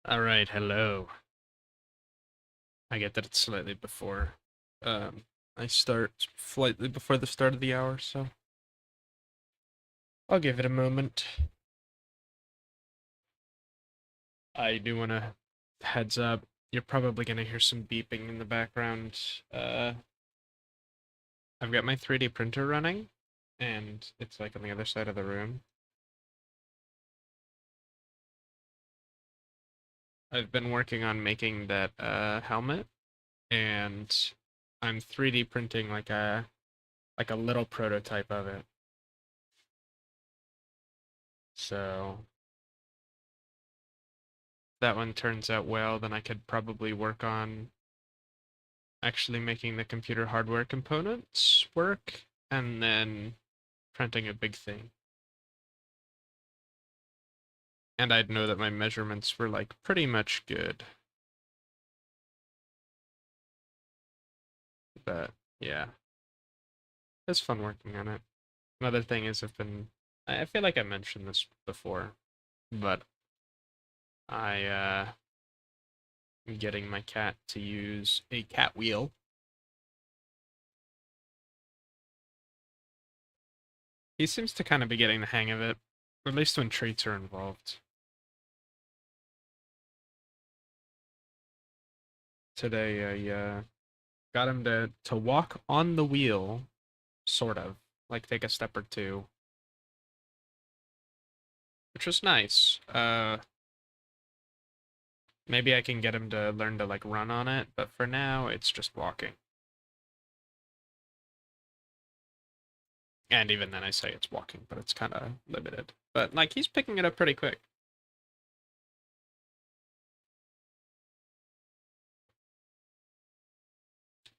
Alright, hello. I get that it's slightly before I start slightly before the start of the hour, so I'll give it a moment. I do wanna heads up, you're probably gonna hear some beeping in the background. I've got my 3D printer running, and it's like on the other side of the room. I've been working on making that helmet, and I'm 3D printing like a little prototype of it. So if that one turns out well, then I could probably work on actually making the computer hardware components work and then printing a big thing. And I'd know that my measurements were like pretty much good. But yeah, it's fun working on it. Another thing is I feel like I mentioned this before, but I am getting my cat to use a cat wheel. He seems to kind of be getting the hang of it, at least when treats are involved. Today I got him to walk on the wheel, sort of, like take a step or two, which was nice. Maybe I can get him to learn to like run on it, but for now it's just walking. And even then I say it's walking, but it's kind of limited. But like he's picking it up pretty quick.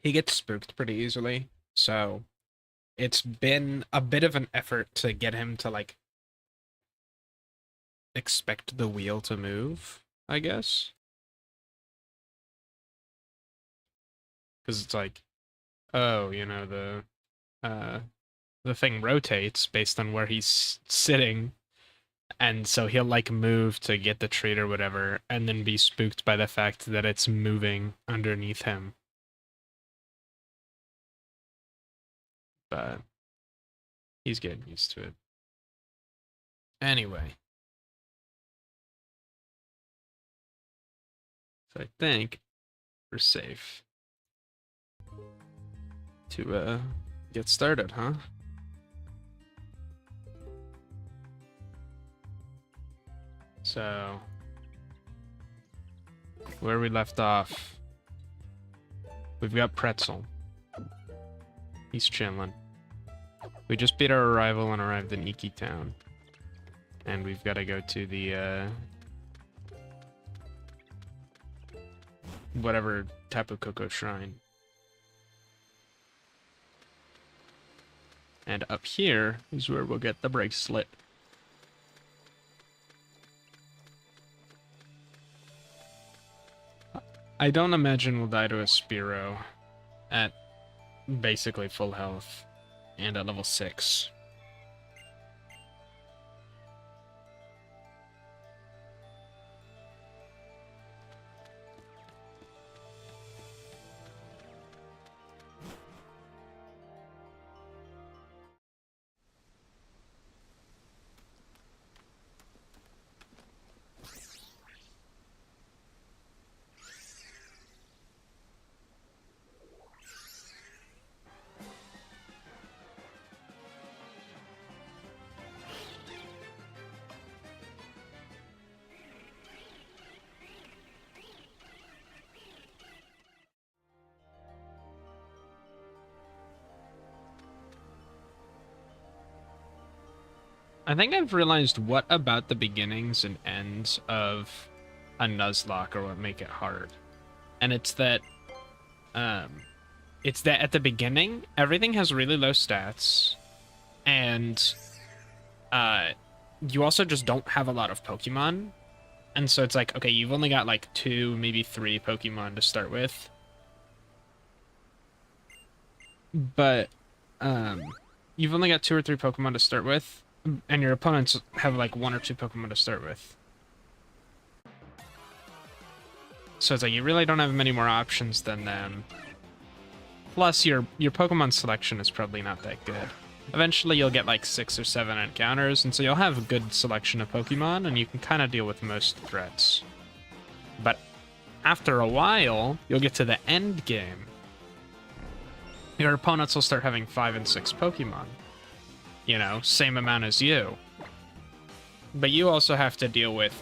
He gets spooked pretty easily, so it's been a bit of an effort to get him to like expect the wheel to move, I guess. Because it's like, oh, uh the thing rotates based on where he's sitting, and so he'll like move to get the treat or whatever, and then be spooked by the fact that it's moving underneath him. But he's getting used to it. Anyway, so I think we're safe to get started, huh? So where we left off, we've got Pretzel. He's chilling. We just beat our arrival and arrived in Iki Town. And we've got to go to the, whatever Tapu Koko shrine. And up here is where we'll get the bracelet. I don't imagine we'll die to a Spearow at basically full health and at level 6. I think I've realized what about the beginnings and ends of a Nuzlocke or what make it hard. And um it's that at the beginning everything has really low stats, and uh you also just don't have a lot of Pokemon. And so it's like, okay, you've only got like 2, maybe 3 Pokemon to start with. But you've only got 2 or 3 Pokemon to start with, and your opponents have like 1 or 2 Pokemon to start with. So it's like you really don't have many more options than them. Plus, your Pokemon selection is probably not that good. Eventually, you'll get like 6 or 7 encounters, and so you'll have a good selection of Pokemon, and you can kind of deal with most threats. But after a while, you'll get to the end game. Your opponents will start having 5 and 6 Pokemon. You know, same amount as you. But you also have to deal with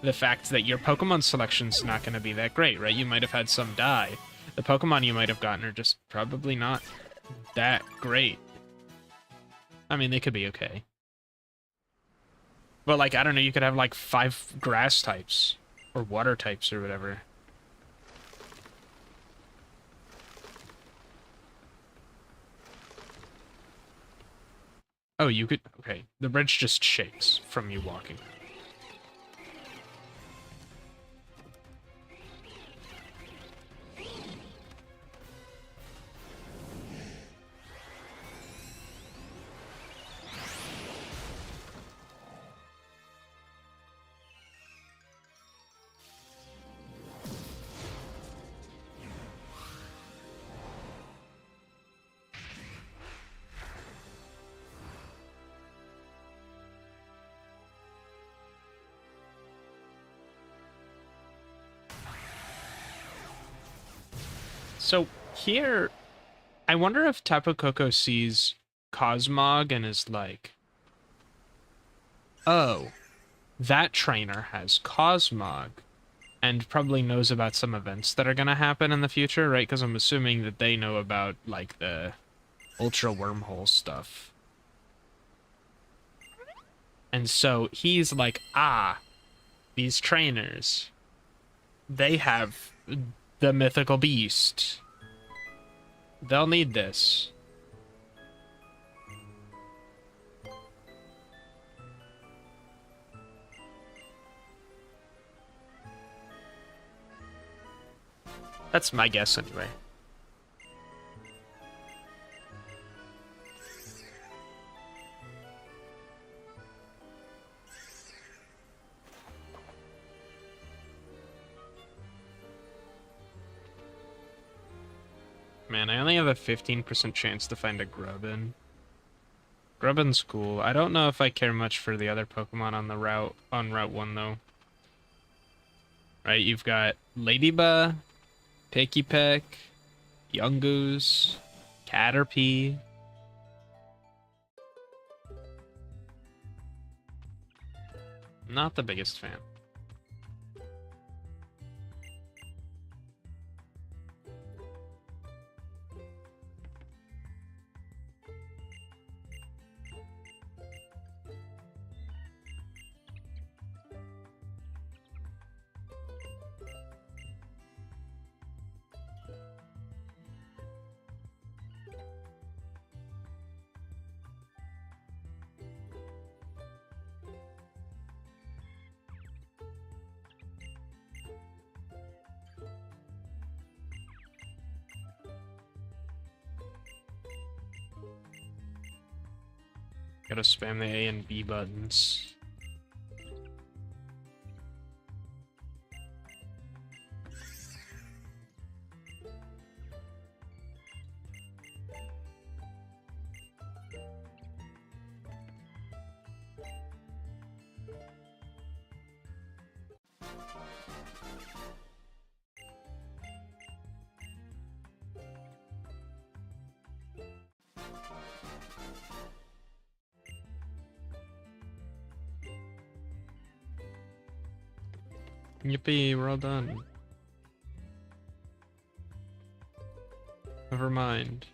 the fact that your Pokemon selection's not going to be that great, right? You might have had some die. The Pokemon you might have gotten are just probably not that great. I mean, they could be okay. But, like, I don't know, you could have, like, 5 grass types. Or water types or whatever. Oh, you could... Okay, the bridge just shakes from you walking. So here, I wonder if Tapu Koko sees Cosmog and is like, oh, that trainer has Cosmog, and probably knows about some events that are going to happen in the future, right? Because I'm assuming that they know about, like, the Ultra Wormhole stuff. And so he's like, ah, these trainers, they have the mythical beast. They'll need this. That's my guess anyway. Man, I only have a 15% chance to find a Grubbin. Grubbin's cool. I don't know if I care much for the other Pokemon on Route 1 though. Right, you've got Ladybug, Pikipek, Yungoos, Caterpie. Not the biggest fan. Gotta spam the A and B buttons. Yippee, we're all done. Never mind.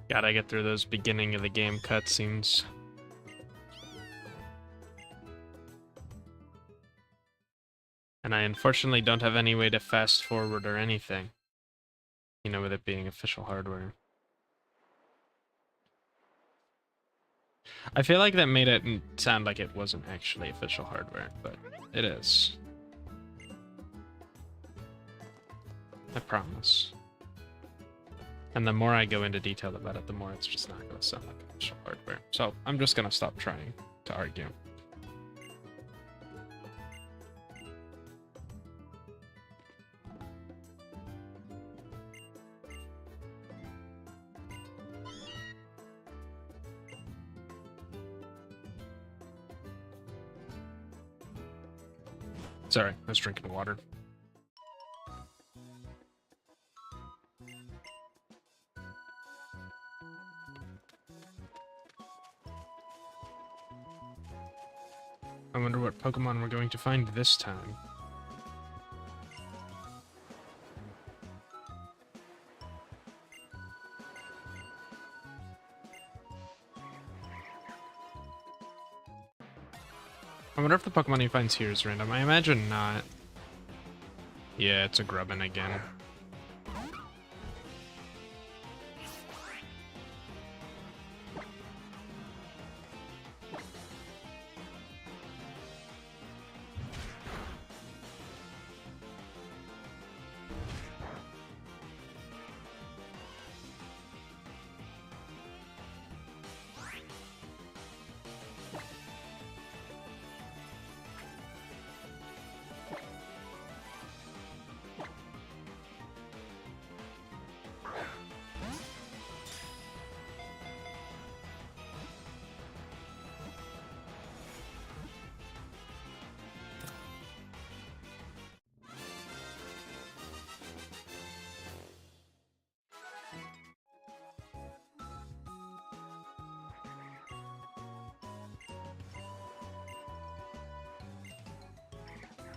Gotta get through those beginning of the game cutscenes. And I unfortunately don't have any way to fast forward or anything. You know, with it being official hardware. I feel like that made it sound like it wasn't actually official hardware, but it is. I promise. And the more I go into detail about it, the more it's just not going to sound like official hardware. So I'm just going to stop trying to argue. Sorry, I was drinking water. I wonder what Pokemon we're going to find this time. I wonder if the Pokemon he finds here is random. I imagine not. Yeah, it's a Grubbin again.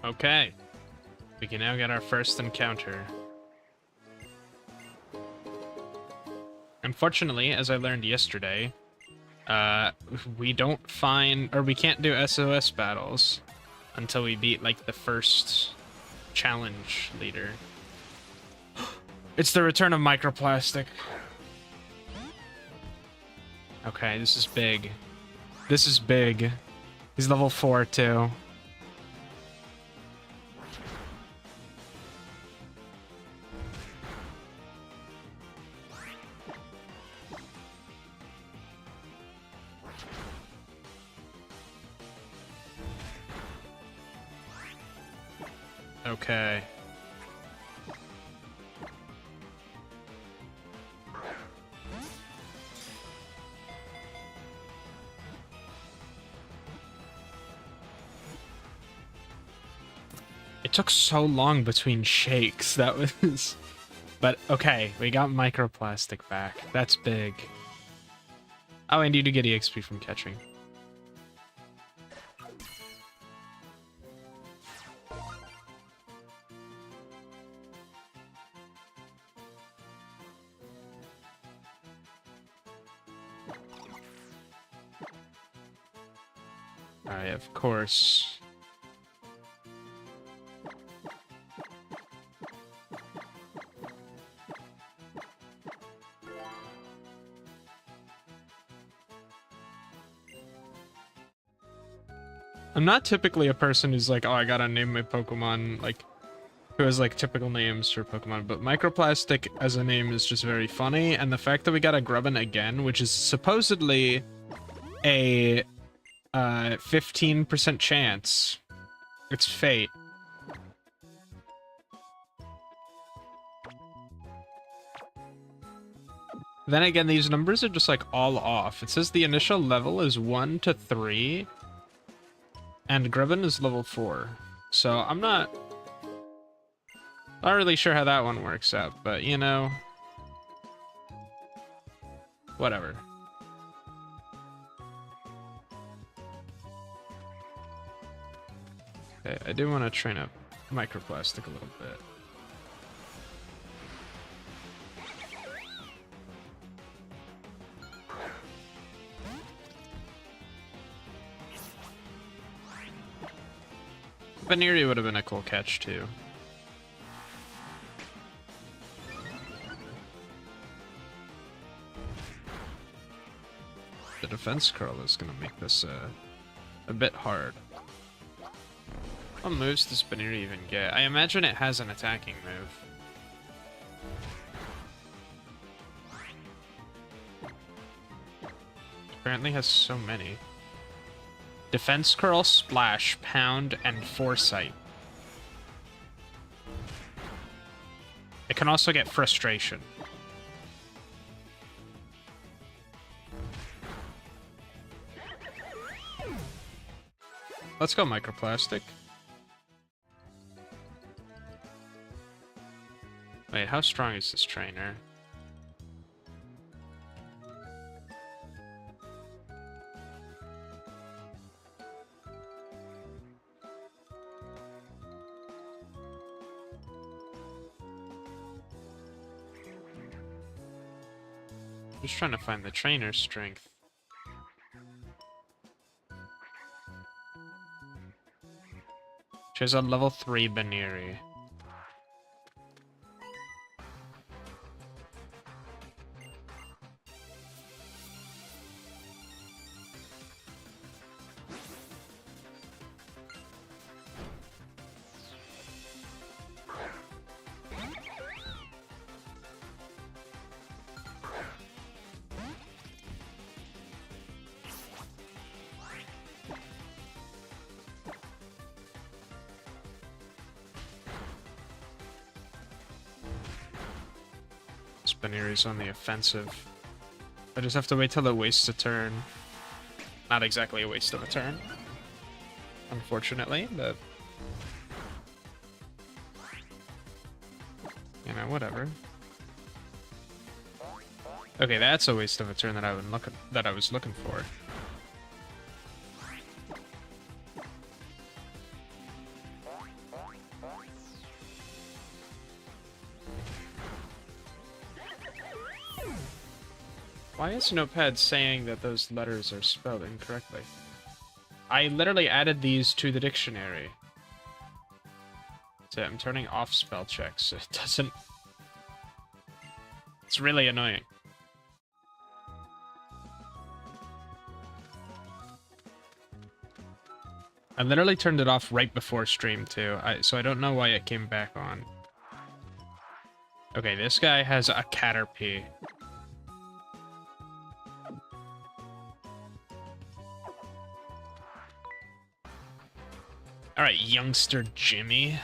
Okay. We can now get our first encounter. Unfortunately, as I learned yesterday, we don't find, or we can't do SOS battles until we beat, like, the first challenge leader. It's the return of microplastic. Okay, this is big. This is big. He's level 4, too. Okay. It took so long between shakes. That was... But, okay, we got microplastic back. That's big. Oh, and you do get EXP from catching. Alright, of course. I'm not typically a person who's like, oh, I gotta name my Pokemon, like, who has, like, typical names for Pokemon, but Microplastic as a name is just very funny, and the fact that we got a Grubbin again, which is supposedly a 15% chance. It's fate. Then again, these numbers are just, like, all off. It says the initial level is 1 to 3, and Grubbin is level 4. So I'm not really sure how that one works out, but, you know, whatever. Okay, I do want to train up Microplastic a little bit. Baniri would have been a cool catch, too. The defense curl is going to make this a bit hard. What moves does Baniri even get? I imagine it has an attacking move. Apparently has so many. Defense curl, splash, pound, and foresight. It can also get frustration. Let's go microplastic. Wait, how strong is this trainer? Just trying to find the trainer's strength. She has a level 3 Baniri. Baniri's on the offensive. I just have to wait till it wastes a turn. Not exactly a waste of a turn, unfortunately, but you know, whatever. Okay, that's a waste of a turn that I was looking for. Why is Notepad saying that those letters are spelled incorrectly? I literally added these to the dictionary. So I'm turning off spell checks. It doesn't... It's really annoying. I literally turned it off right before stream, too. So I don't know why it came back on. Okay, this guy has a Caterpie. Alright, youngster Jimmy.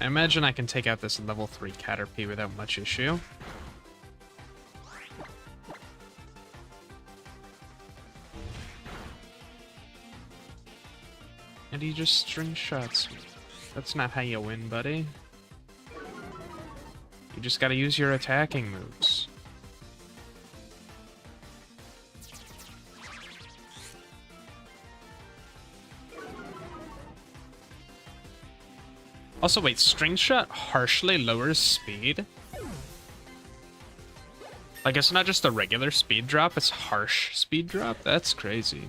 I imagine I can take out this level 3 Caterpie without much issue. And he just string shots me. That's not how you win, buddy. You just gotta use your attacking moves. Also, wait, string shot harshly lowers speed? Like, it's not just a regular speed drop, it's harsh speed drop? That's crazy.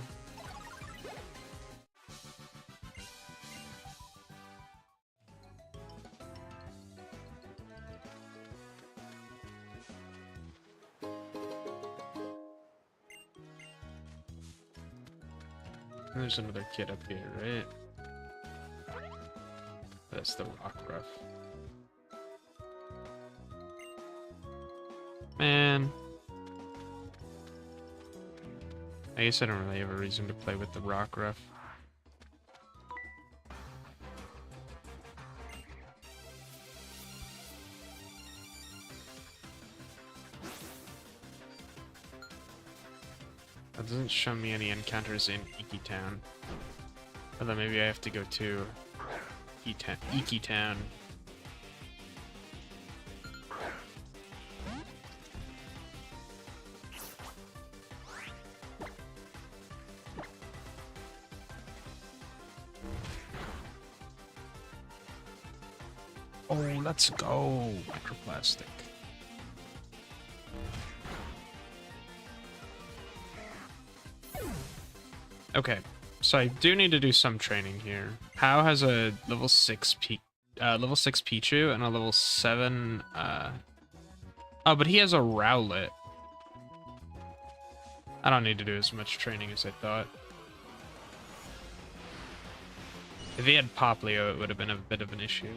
There's another kid up here, right? That's the rock ruff. Man. I guess I don't really have a reason to play with the rock ruff. That doesn't show me any encounters in Iki Town. Although maybe I have to go to Iki Town. Oh, let's go. Microplastic. Okay, so I do need to do some training here. How has a level 6 Pichu and a level 7 oh, but he has a Rowlet. I don't need to do as much training as I thought. If he had Poplio, it would have been a bit of an issue.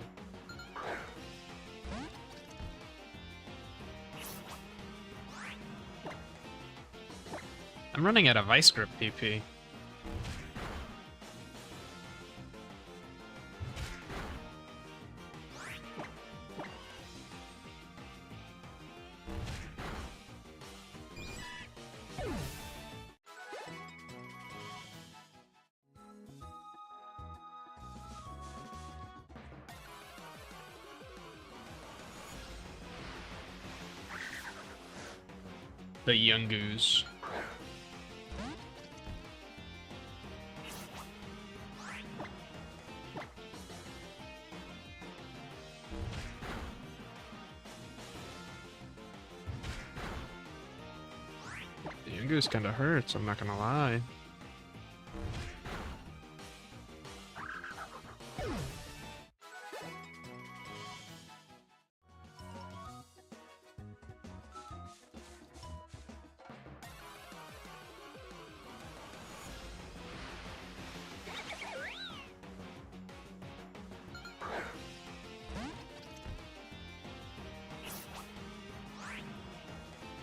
I'm running out of Ice Grip PP. The Yungoos. The Yungoos kind of hurts, I'm not gonna lie.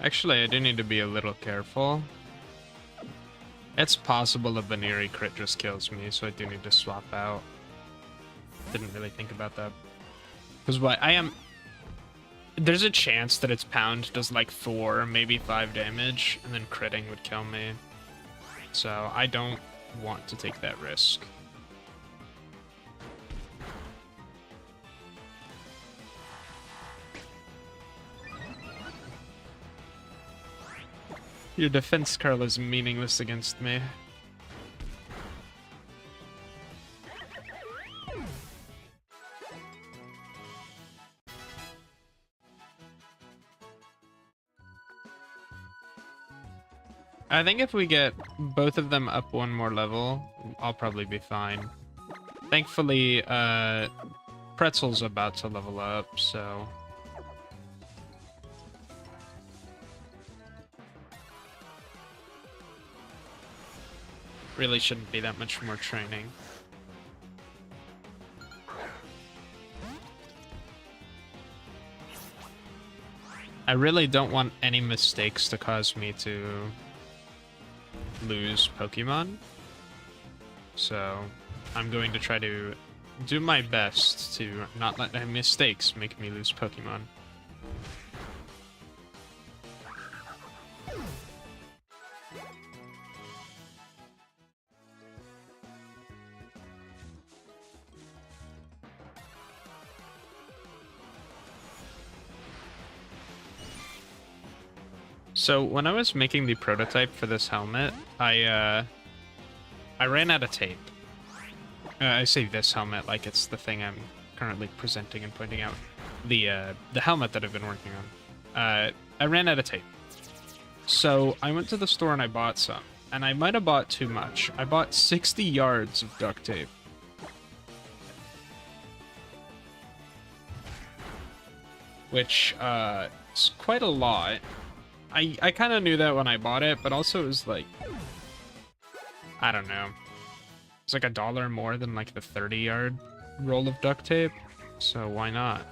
Actually, I do need to be a little careful. It's possible a Venery crit just kills me, so I do need to swap out. Didn't really think about that. Because what I am... There's a chance that its pound does like 4, maybe 5 damage, and then critting would kill me. So I don't want to take that risk. Your defense curl is meaningless against me. I think if we get both of them up one more level, I'll probably be fine. Thankfully, Pretzel's about to level up, so... Really shouldn't be that much more training. I really don't want any mistakes to cause me to lose Pokemon. So I'm going to try to do my best to not let any mistakes make me lose Pokemon. So when I was making the prototype for this helmet, I ran out of tape. I say this helmet like it's the thing I'm currently presenting and pointing out. The helmet that I've been working on. I ran out of tape. So I went to the store and I bought some. And I might have bought too much. I bought 60 yards of duct tape. Which is quite a lot. I kind of knew that when I bought it, but also it was like, I don't know. It's like $1 more than like the 30-yard roll of duct tape, so why not?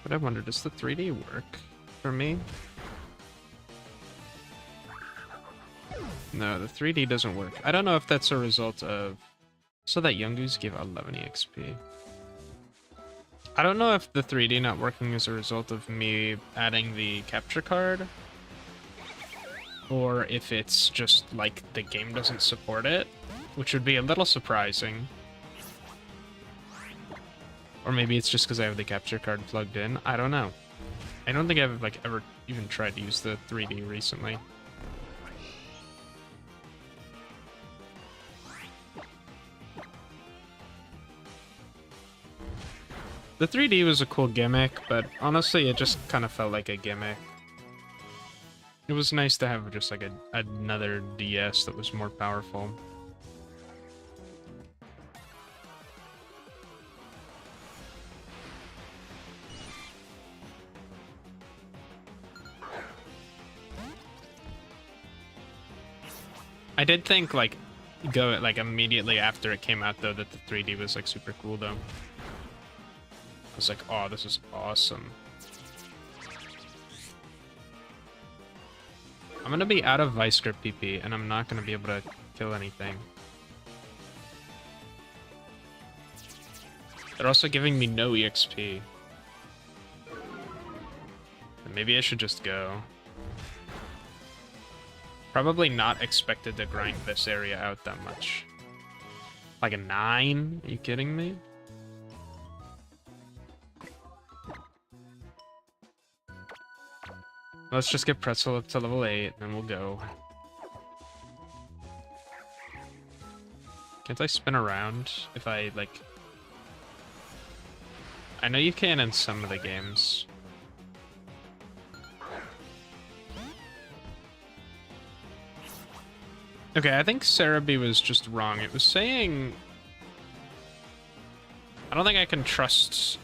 But I wonder, does the 3D work for me? No, the 3D doesn't work. I don't know if that's a result of... So that Yungoos give 11 EXP. I don't know if the 3D not working is a result of me adding the capture card. or if it's just like the game doesn't support it, which would be a little surprising. Or maybe it's just because I have the capture card plugged in. I don't know. I don't think I've like ever even tried to use the 3D recently. The 3D was a cool gimmick, but honestly, it just kind of felt like a gimmick. It was nice to have just like another DS that was more powerful. I did think like immediately after it came out though that the 3D was like super cool though. I was like, oh, this is awesome. I'm gonna be out of Vice Grip PP and I'm not gonna be able to kill anything. They're also giving me no EXP. Maybe I should just go. Probably not expected to grind this area out that much. Like a 9? Are you kidding me? Let's just get Pretzel up to level 8, and then we'll go. Can't I spin around if I, like... I know you can in some of the games. Okay, I think Cerebi was just wrong. It was saying... I don't think I can trust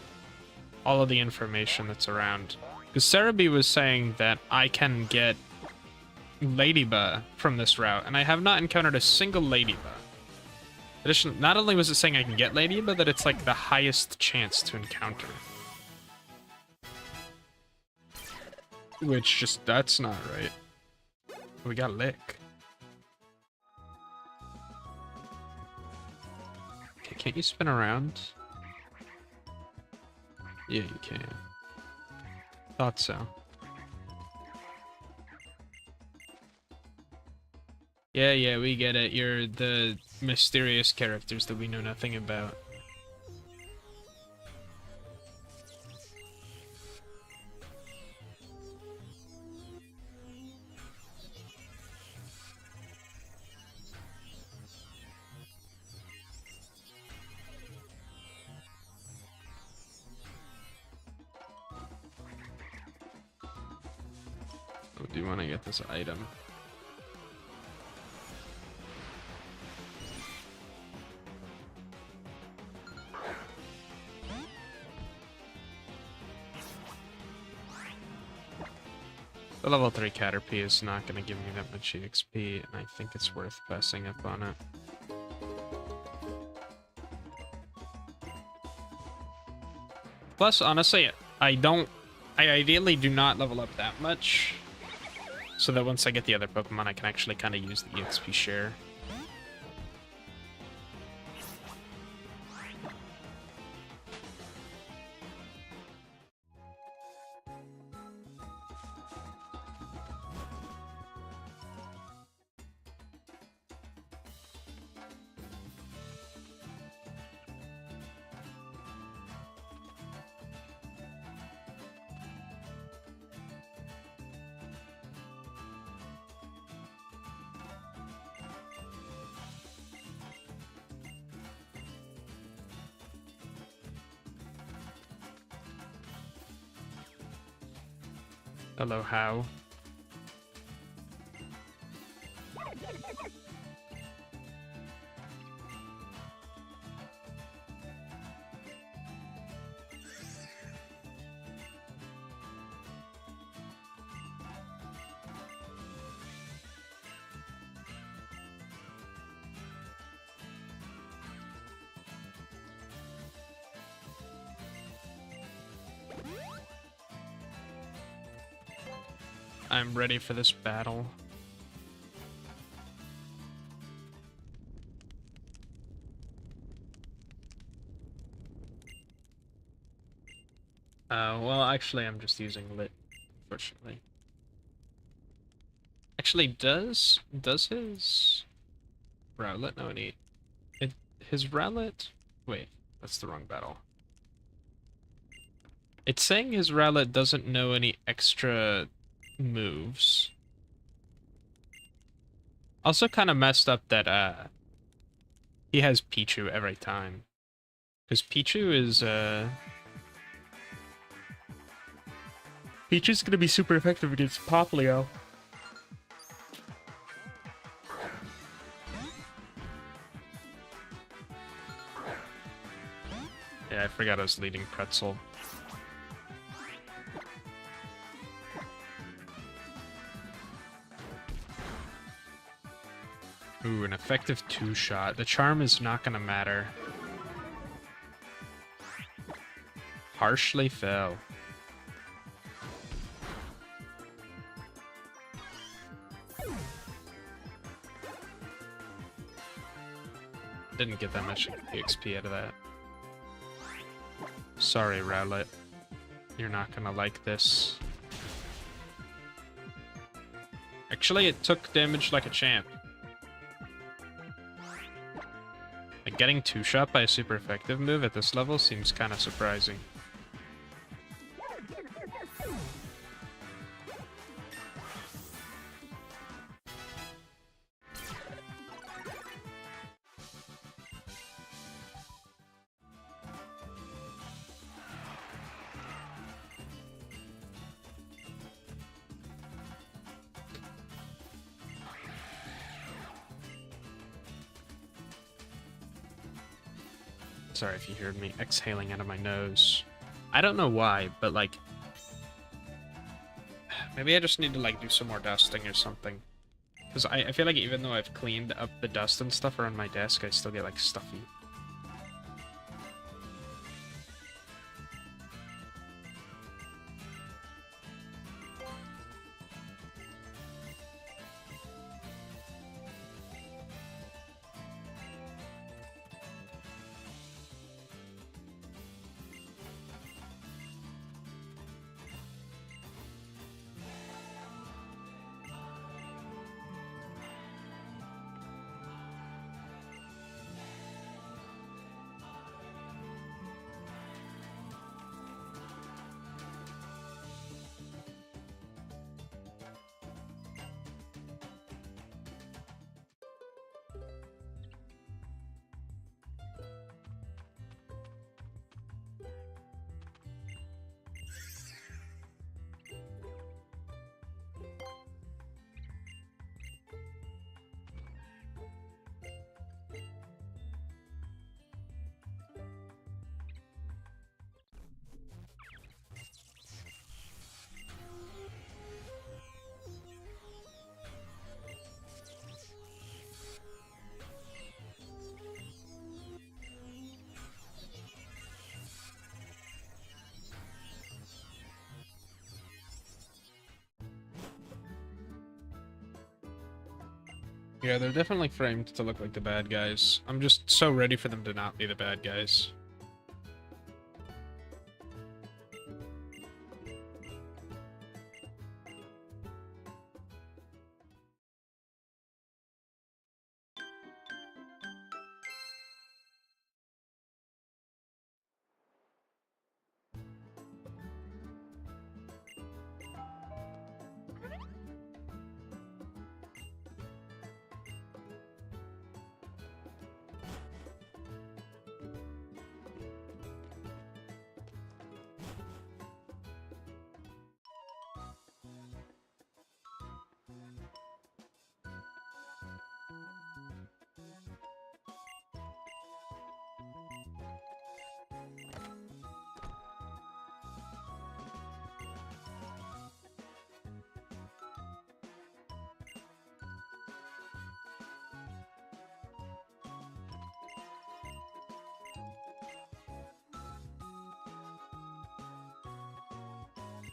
all of the information that's around. Because Cerebi was saying that I can get Ladybug from this route, and I have not encountered a single Ladybug. Additionally, not only was it saying I can get Ladybug, that it's like the highest chance to encounter. Which just, that's not right. We got Lick. Okay, can't you spin around? Yeah, you can. Thought so. Yeah, we get it. You're the mysterious characters that we know nothing about. Oh, do you want to get this item? The level 3 Caterpie is not going to give me that much EXP, and I think it's worth passing up on it. Plus, honestly, I ideally do not level up that much, so that once I get the other Pokemon, I can actually kind of use the EXP share. Hello, how? I'm ready for this battle. Well, actually, I'm just using Lit, unfortunately. Actually, does his Rowlet know any? His Rowlet. Wait, that's the wrong battle. It's saying his Rowlet doesn't know any extra moves. Also, kind of messed up that he has Pichu every time, because Pichu's gonna be super effective against Poplio. Yeah, I forgot I was leading Pretzel. Ooh, an effective 2-shot. The charm is not gonna matter. Harshly fell. Didn't get that much XP out of that. Sorry, Rowlet. You're not gonna like this. Actually, it took damage like a champ. Like, getting 2-shot by a super effective move at this level seems kind of surprising. Sorry if you heard me exhaling out of my nose. I don't know why, but like... maybe I just need to like do some more dusting or something. Because I feel like even though I've cleaned up the dust and stuff around my desk, I still get like stuffy. Yeah, they're definitely framed to look like the bad guys. I'm just so ready for them to not be the bad guys.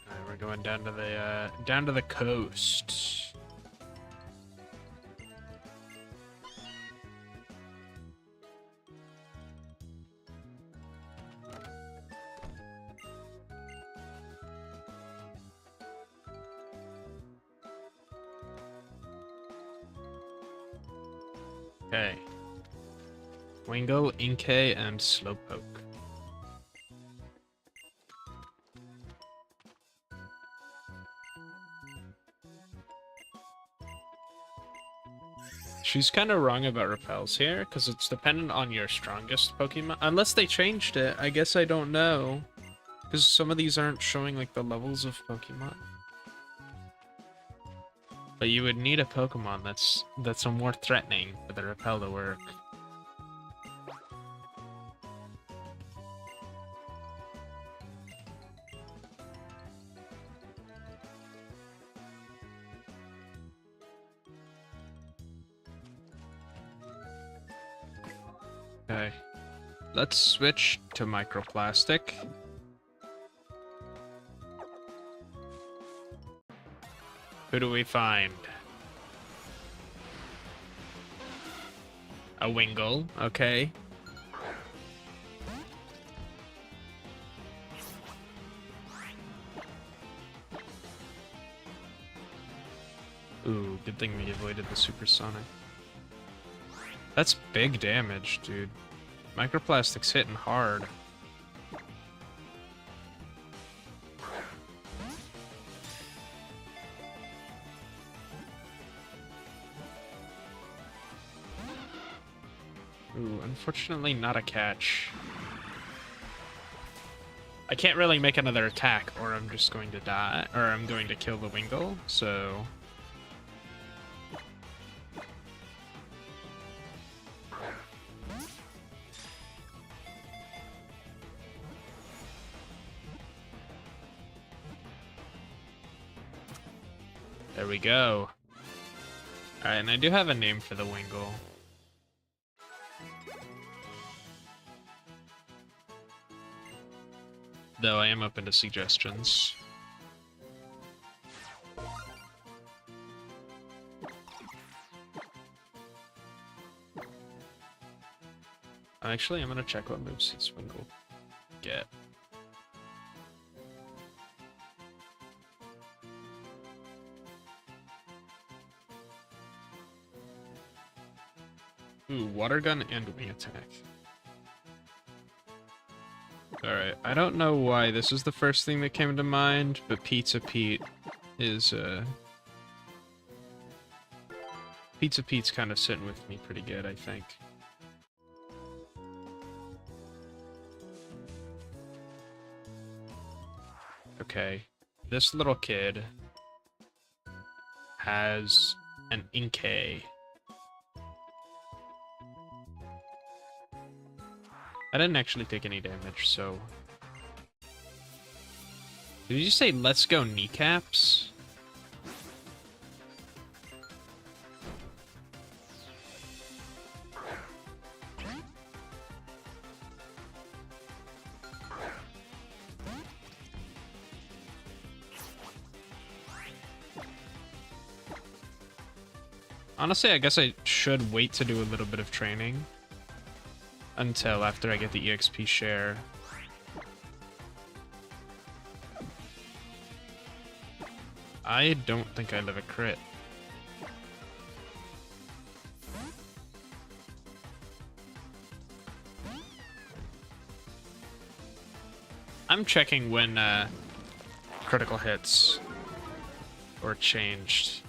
Alright, we're going down to the coast. Okay. Wingull, Inkay, and Slowpoke. She's kind of wrong about repels here, because it's dependent on your strongest Pokemon. Unless they changed it, I guess I don't know. Because some of these aren't showing like the levels of Pokemon. But you would need a Pokemon that's more threatening for the repel to work. Okay. Let's switch to microplastic. Who do we find? A Wingull, okay. Ooh, good thing we avoided the supersonic. That's big damage, dude. Microplastic's hitting hard. Ooh, unfortunately not a catch. I can't really make another attack, or I'm just going to die, or I'm going to kill the Wingull, so... There we go. Alright, and I do have a name for the Wingull. Though I am open to suggestions. Actually, I'm gonna check what moves this Wingull get. Ooh, water gun and wing attack. Alright, I don't know why this is the first thing that came to mind, but Pizza Pete is, Pizza Pete's kind of sitting with me pretty good, I think. Okay, this little kid has an Inkay. I didn't actually take any damage, so... Did you say let's go kneecaps? Honestly, I guess I should wait to do a little bit of training until after I get the EXP share. I don't think I live a crit. I'm checking when critical hits or changed.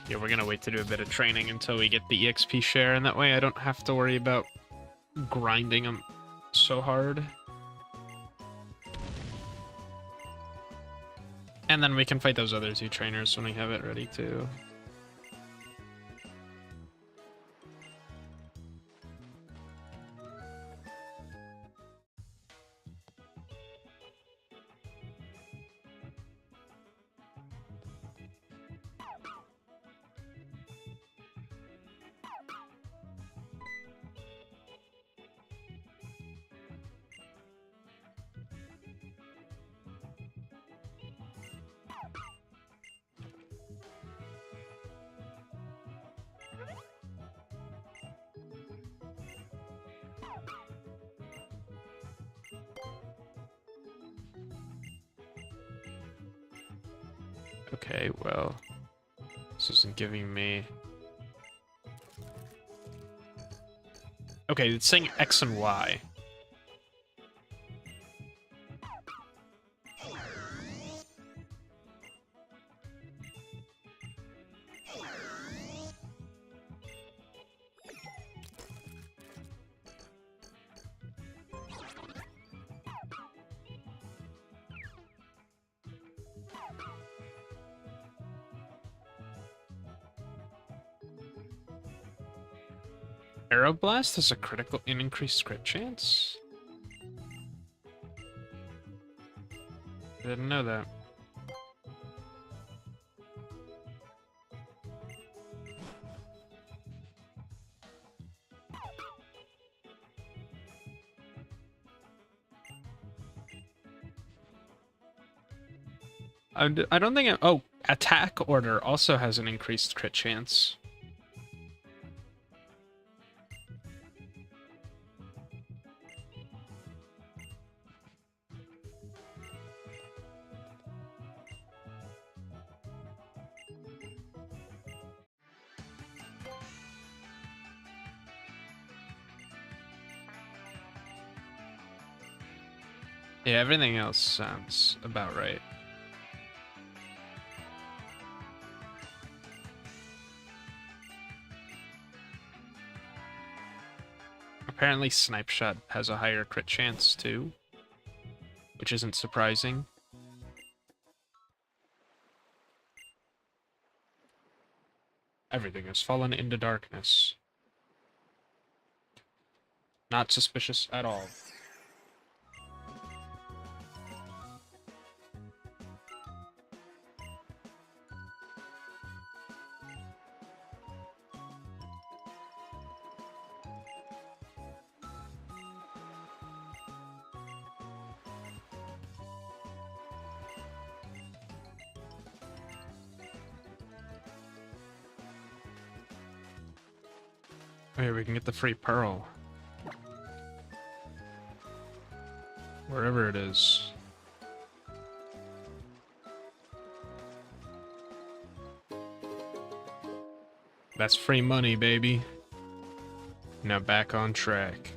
Yeah, we're gonna wait to do a bit of training until we get the EXP share, and that way I don't have to worry about grinding them so hard. And then we can fight those other 2 trainers when we have it ready too. Okay, well, this isn't giving me... Okay, it's saying X and Y. Aeroblast has a critical and increased crit chance? I didn't know that. I don't think... Oh, Attack Order also has an increased crit chance. Yeah, everything else sounds about right. Apparently Snipe Shot has a higher crit chance too, which isn't surprising. Everything has fallen into darkness. Not suspicious at all. Oh, yeah, we can get the free pearl. Wherever it is. That's free money, baby. Now back on track.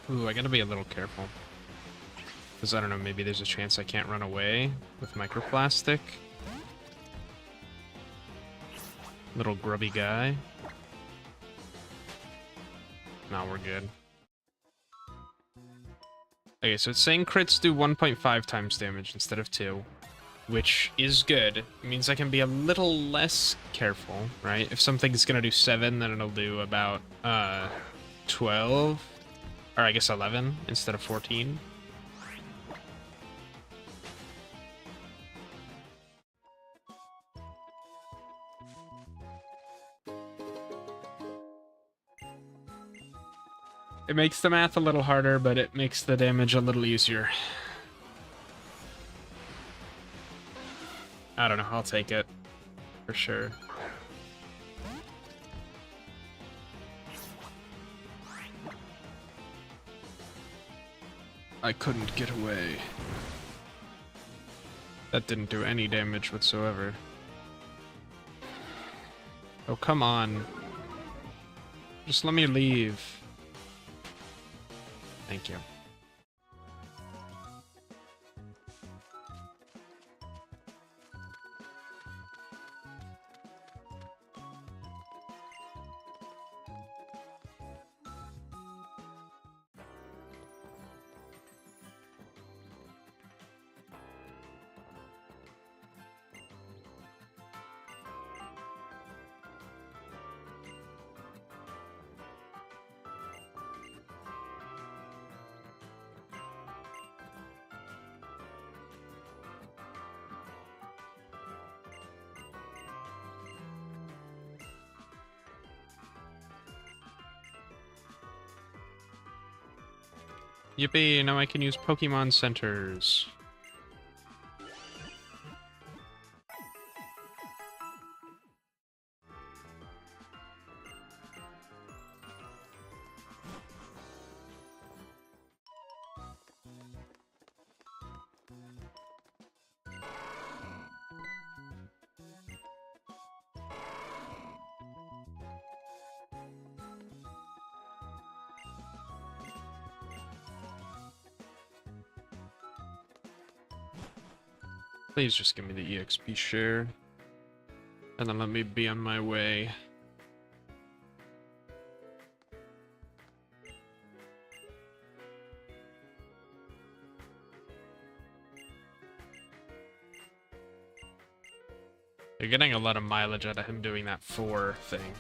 Ooh, I gotta be a little careful. Because I don't know, maybe there's a chance I can't run away with microplastic. Little grubby guy. No, we're good. Okay, so it's saying crits do 1.5 times damage instead of 2, which is good. It means I can be a little less careful, right? If something's gonna do 7, then it'll do about 12, or I guess 11 instead of 14. It makes the math a little harder, but it makes the damage a little easier. I don't know, I'll take it. For sure. I couldn't get away. That didn't do any damage whatsoever. Oh, come on. Just let me leave. Thank you. Yippee, now I can use Pokemon centers. Please just give me the EXP share. And then let me be on my way. You're getting a lot of mileage out of him doing that 4 thing.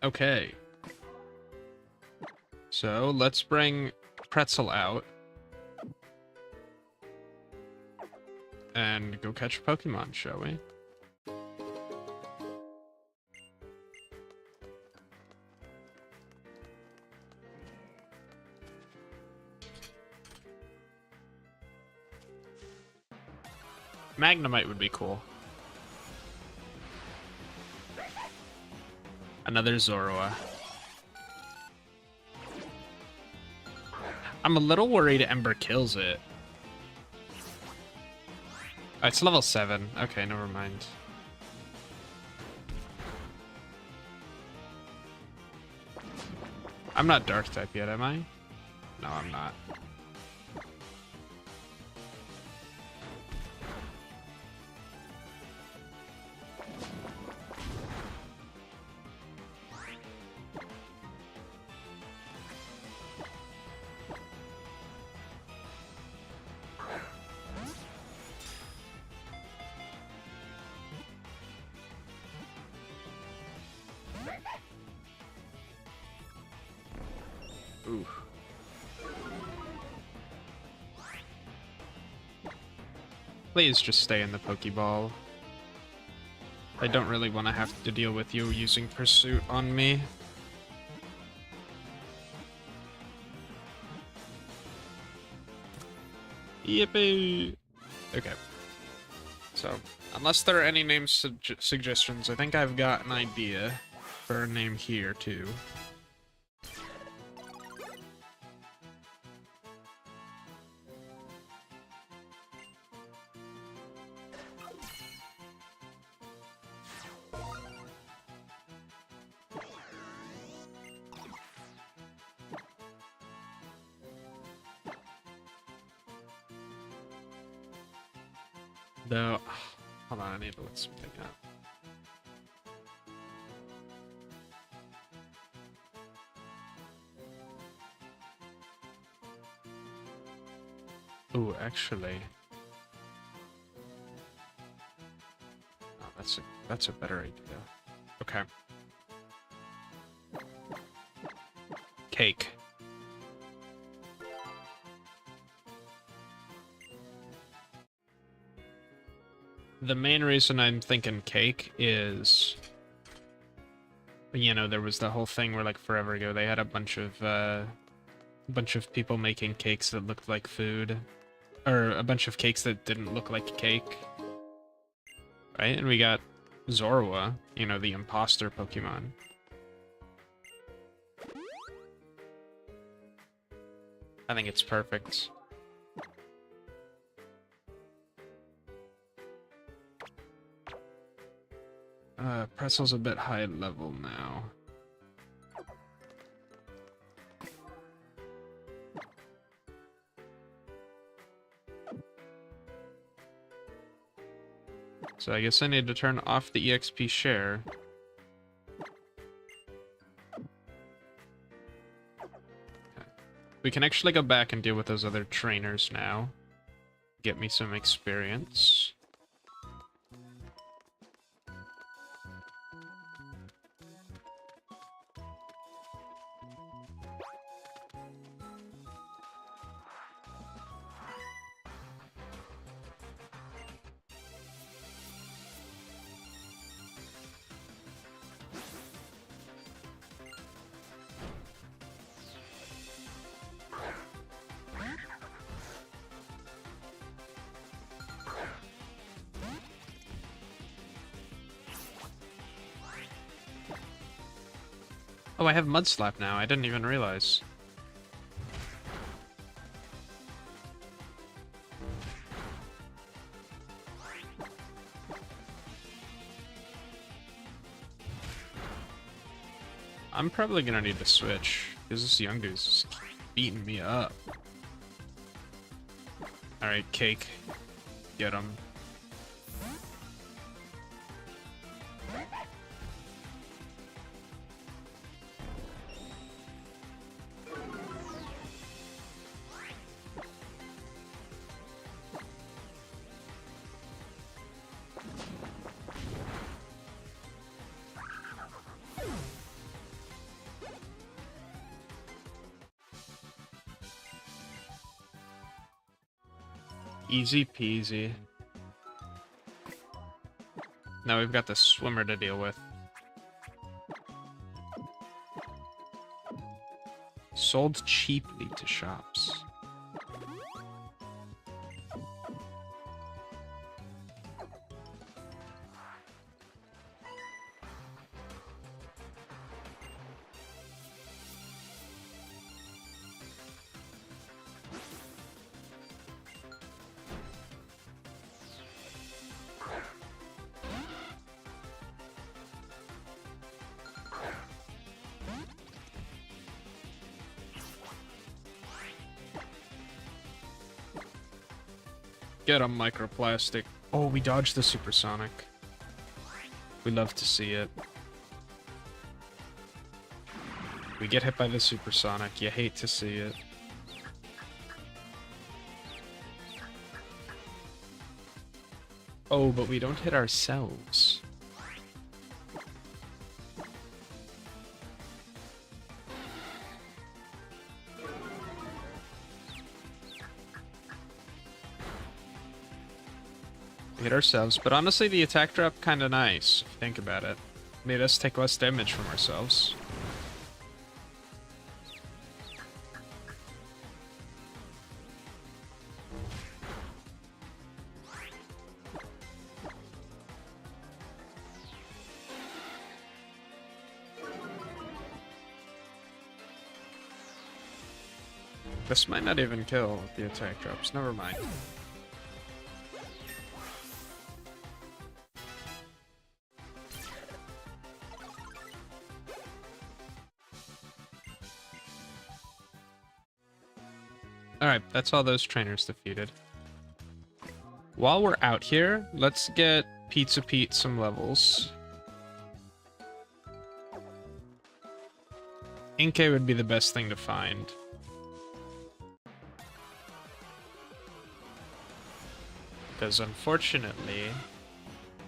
Okay. So let's bring Pretzel out. And go catch Pokemon, shall we? Magnemite would be cool. Another Zorua. I'm a little worried Ember kills it. Oh, it's level 7. Okay, never mind. I'm not Dark type yet, am I? No, I'm not. Ooh. Please just stay in the Pokeball. I don't really want to have to deal with you using Pursuit on me. Yippee! Okay. So, unless there are any name suggestions, I think I've got an idea for a name here, too. Though, hold on, I need to look something up. Ooh, actually, oh, that's a better idea. Okay. Cake. The main reason I'm thinking cake is, you know, there was the whole thing where, like, forever ago, they had a bunch of people making cakes that looked like food, or a bunch of cakes that didn't look like cake, right? And we got Zorua, you know, the imposter Pokemon. I think it's perfect. Pretzel's a bit high level now. So I guess I need to turn off the EXP share. Okay. We can actually go back and deal with those other trainers now. Get me some experience. Oh, I have Mud Slap now. I didn't even realize. I'm probably gonna need to switch, because this young dude's beating me up. Alright, Cake. Get him. Easy peasy. Now we've got the swimmer to deal with. Sold cheaply to shops. Get a microplastic. Oh, we dodged the supersonic. We love to see it. We get hit by the supersonic. You hate to see it. Oh, but we don't hit ourselves. We hit ourselves, but honestly the attack drop kinda nice, if you think about it. Made us take less damage from ourselves. This might not even kill the attack drops, never mind. Alright, that's all those trainers defeated. While we're out here, let's get Pizza Pete some levels. Inkay would be the best thing to find. Because unfortunately...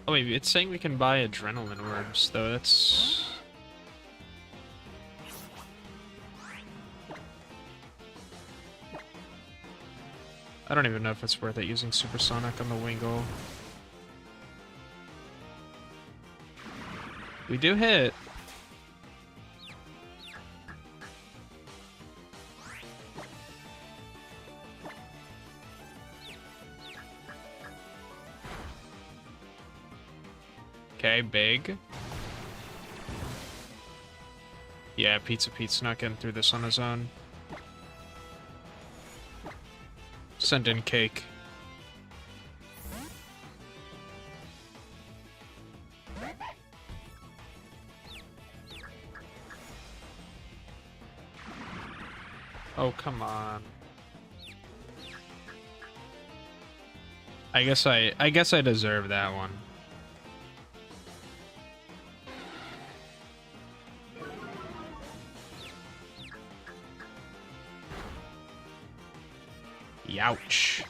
Oh wait, it's saying we can buy adrenaline worms, though that's... I don't even know if it's worth it using Supersonic on the Wingull. We do hit. Okay, big. Yeah, Pizza Pete's not getting through this on his own. Send in Cake. Oh, come on. I guess I deserve that one. Youch.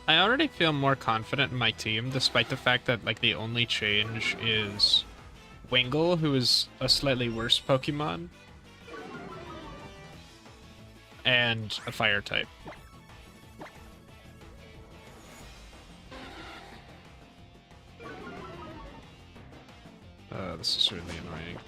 I already feel more confident in my team, despite the fact that, like, the only change is Wingull, who is a slightly worse Pokemon, and a fire type. This is really annoying.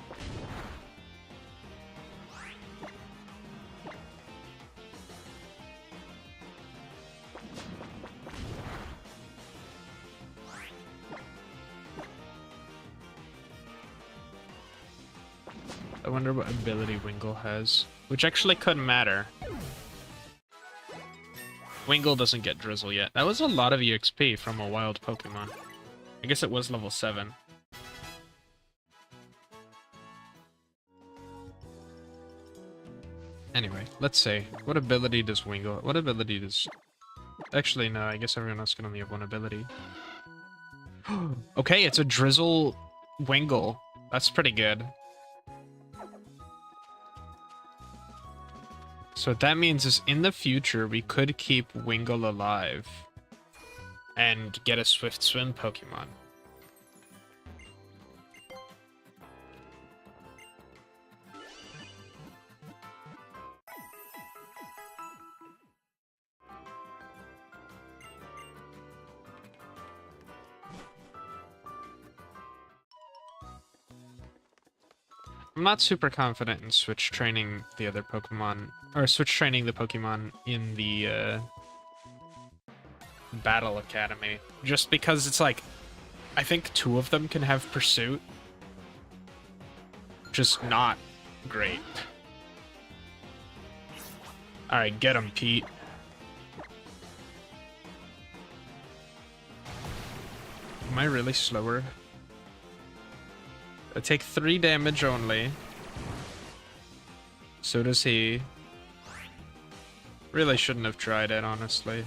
I wonder what ability Wingull has. Which actually couldn't matter. Wingull doesn't get Drizzle yet. That was a lot of EXP from a wild Pokemon. I guess it was level 7. Anyway, let's see. What ability does Wingull... What ability does... Actually, no, I guess everyone else can only have one ability. Okay, it's a Drizzle Wingull. That's pretty good. So what that means is in the future, we could keep Wingull alive and get a Swift Swim Pokemon. I'm not super confident in switch training the other Pokemon, or switch training the Pokemon in the Battle Academy. Just because it's like, I think 2 of them can have Pursuit. Just not great. Alright, get him, Pete. Am I really slower? I take 3 damage only. So does he. Really shouldn't have tried it, honestly.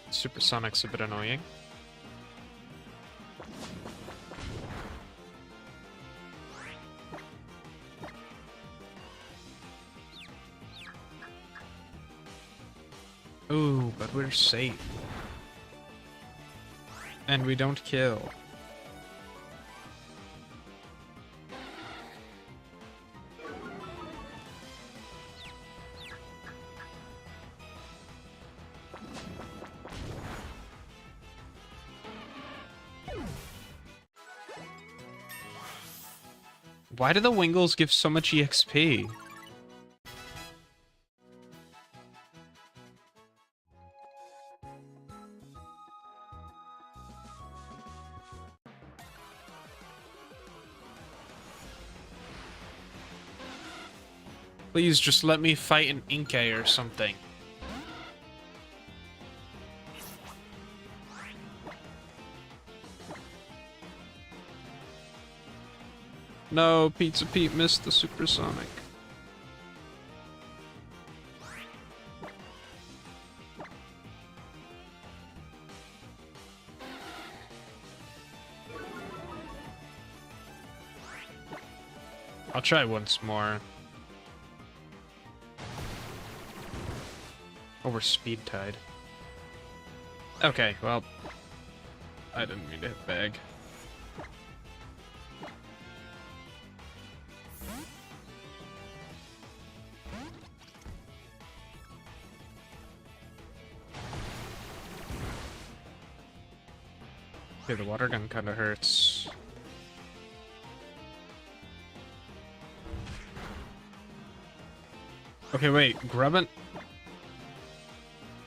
Supersonic's a bit annoying. Ooh, but we're safe. And we don't kill. Why do the Wingulls give so much EXP? Please just let me fight an Inkay or something. No, Pizza Pete missed the Supersonic. I'll try once more. Oh, we're speed tied. Okay, well, I didn't mean to hit bag. Okay, the water gun kind of hurts. Okay, wait, Grubbin?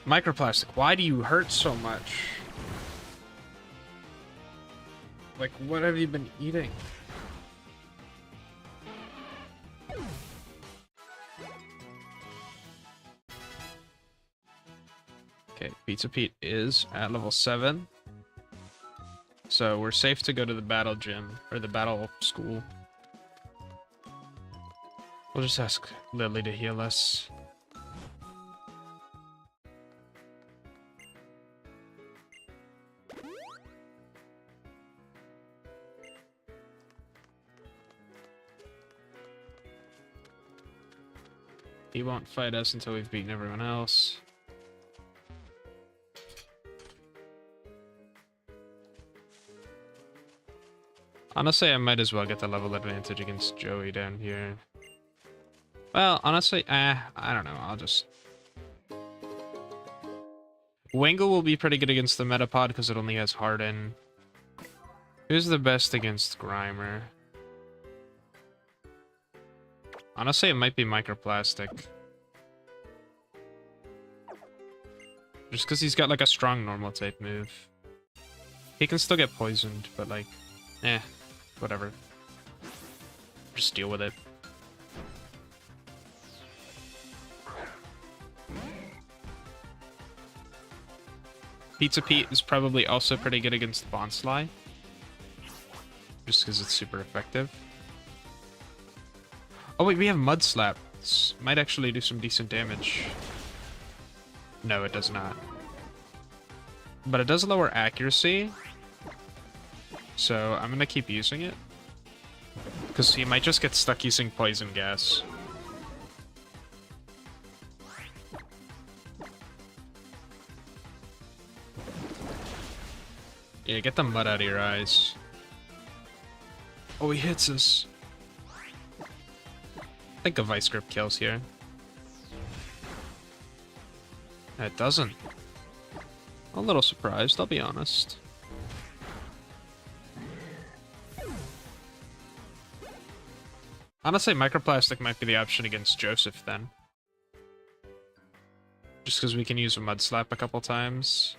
Microplastic, why do you hurt so much? Like, what have you been eating? Okay, Pizza Pete is at level 7. So we're safe to go to the battle gym, or the battle school. We'll just ask Lily to heal us. He won't fight us until we've beaten everyone else. Honestly, I might as well get the level advantage against Joey down here. Well, honestly, I don't know. I'll just... Wangle will be pretty good against the Metapod because it only has Harden. Who's the best against Grimer? Honestly, it might be Microplastic. Just because he's got like a strong normal type move. He can still get poisoned, but like, whatever. Just deal with it. Pizza Pete is probably also pretty good against Bonsly. Just because it's super effective. Oh wait, we have Mud Slap. This might actually do some decent damage. No, it does not. But it does lower accuracy. So I'm gonna keep using it. Because he might just get stuck using Poison Gas. Yeah, get the mud out of your eyes. Oh, he hits us. I think a Vice Grip kills here. It doesn't. I'm a little surprised, I'll be honest. Honestly, Microplastic might be the option against Joseph then. Just because we can use a Mud Slap a couple times.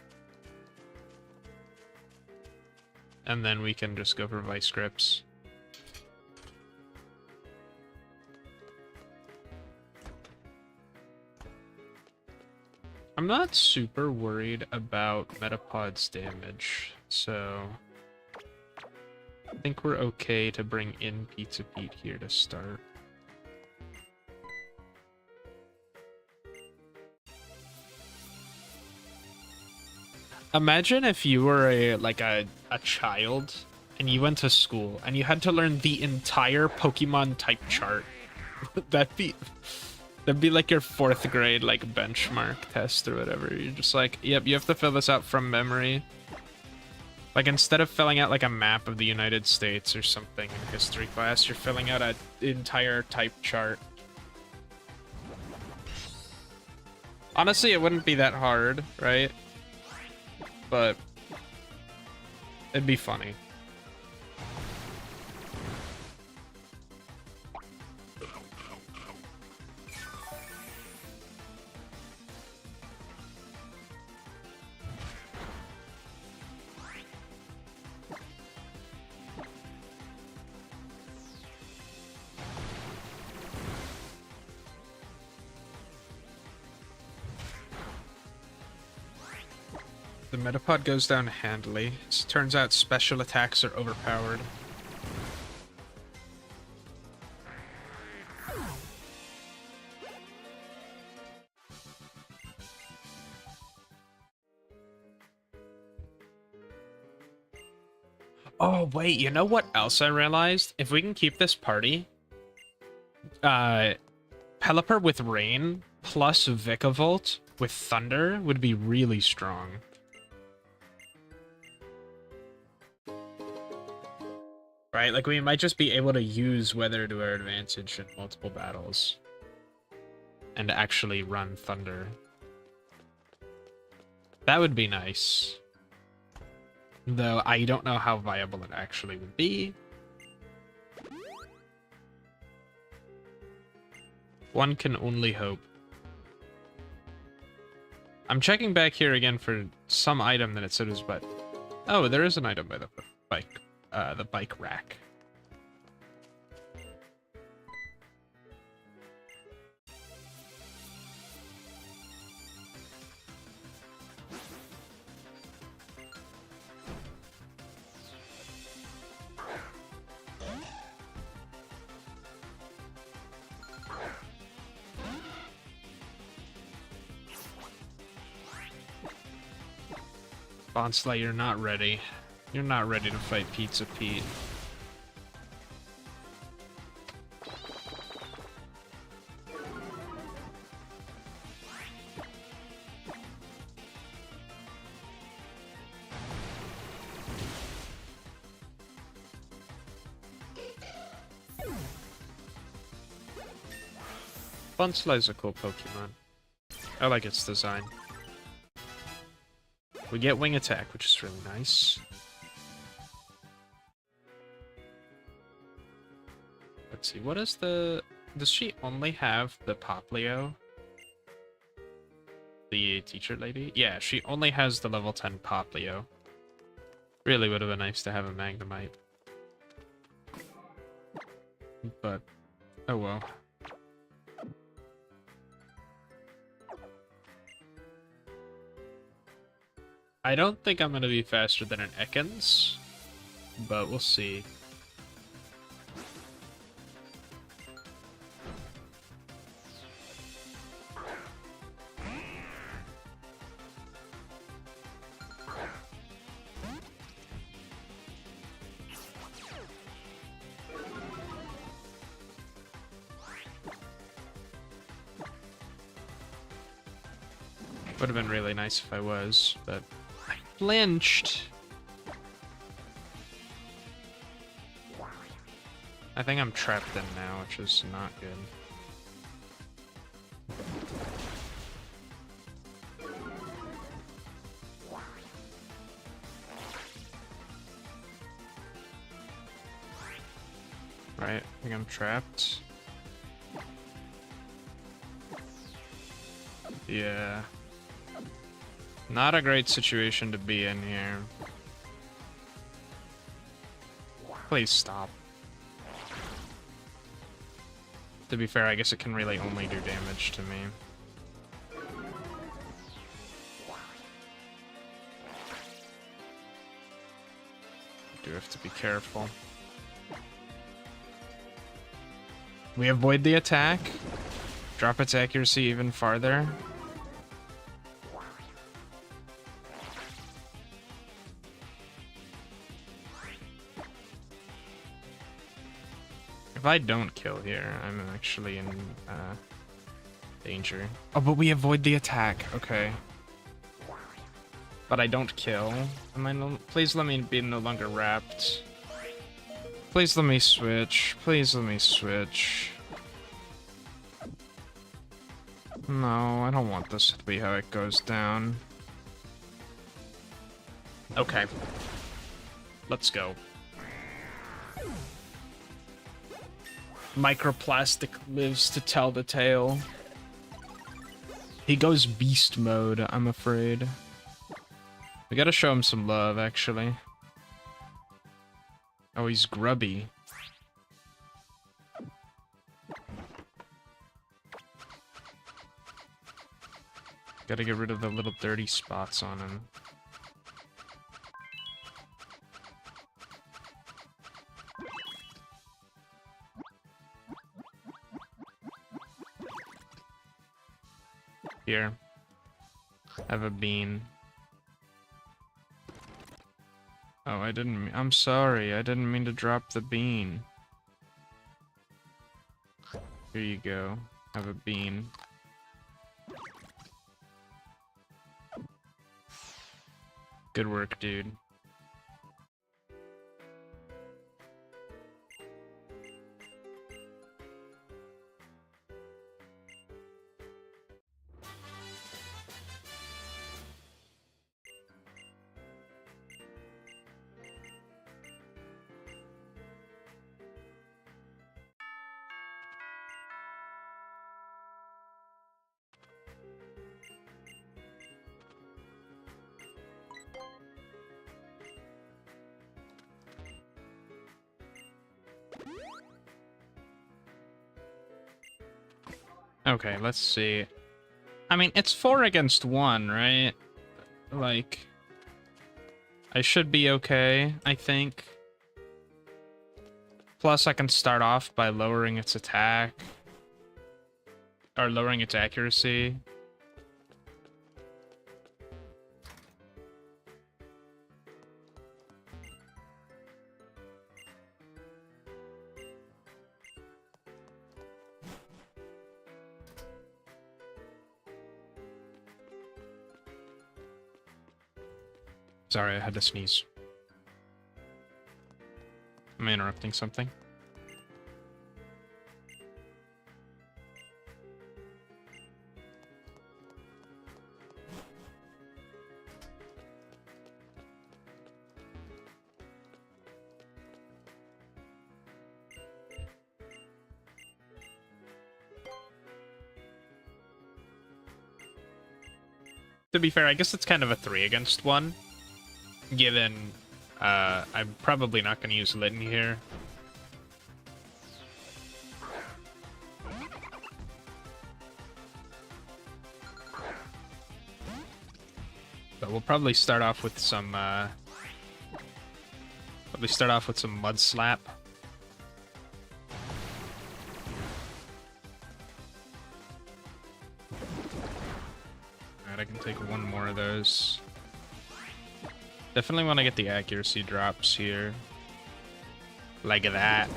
And then we can just go for Vice Grips. I'm not super worried about Metapod's damage, so I think we're okay to bring in Pizza Pete here to start. Imagine if you were a child and you went to school and you had to learn the entire Pokemon type chart. That'd be like your 4th grade like benchmark test or whatever. You're just like, yep, you have to fill this out from memory. Like instead of filling out like a map of the United States or something in history class, you're filling out an entire type chart. Honestly, it wouldn't be that hard, right? But it'd be funny. The Metapod goes down handily. It turns out special attacks are overpowered. Oh, wait, you know what else I realized? If we can keep this party, Pelipper with Rain plus Vikavolt with Thunder would be really strong. Right, like we might just be able to use Weather to our advantage in multiple battles. And actually run Thunder. That would be nice. Though I don't know how viable it actually would be. One can only hope. I'm checking back here again for some item that it said was, but... Oh, there is an item by the bike. The bike rack. Bonsly, you're not ready. You're not ready to fight Pizza Pete. Bunsly's a cool Pokemon. I like its design. We get Wing Attack, which is really nice. Let's see, what is the... Does she only have the Poplio? The teacher lady? Yeah, she only has the level 10 Poplio. Really would have been nice to have a Magnemite. But, oh well. I don't think I'm going to be faster than an Ekans, but we'll see. Would have been really nice if I was, but I flinched. I think I'm trapped in now, which is not good. Right, I think I'm trapped. Yeah. Not a great situation to be in here. Please stop. To be fair, I guess it can really only do damage to me. Do have to be careful. We avoid the attack. Drop its accuracy even farther. If I don't kill here, I'm actually in danger. Oh, but we avoid the attack. Okay. But I don't kill. Am I no... Please let me be no longer wrapped. Please let me switch. Please let me switch. No, I don't want this to be how it goes down. Okay. Let's go. Microplastic lives to tell the tale. He goes beast mode, I'm afraid. We gotta show him some love, actually. Oh, he's grubby. Gotta get rid of the little dirty spots on him. Here. Have a bean. Oh, I didn't... I'm sorry. I didn't mean to drop the bean. Here you go. Have a bean. Good work, dude. Okay, let's see. I mean, it's 4 against 1, right? Like, I should be okay, I think. Plus, I can start off by lowering its attack. Or lowering its accuracy. Sorry, I had to sneeze. Am I interrupting something? To be fair, I guess it's kind of a 3 against 1, given I'm probably not going to use Litany here. But we'll probably start off with some Mud Slap. Alright, I can take one more of those. Definitely want to get the accuracy drops here. Like that.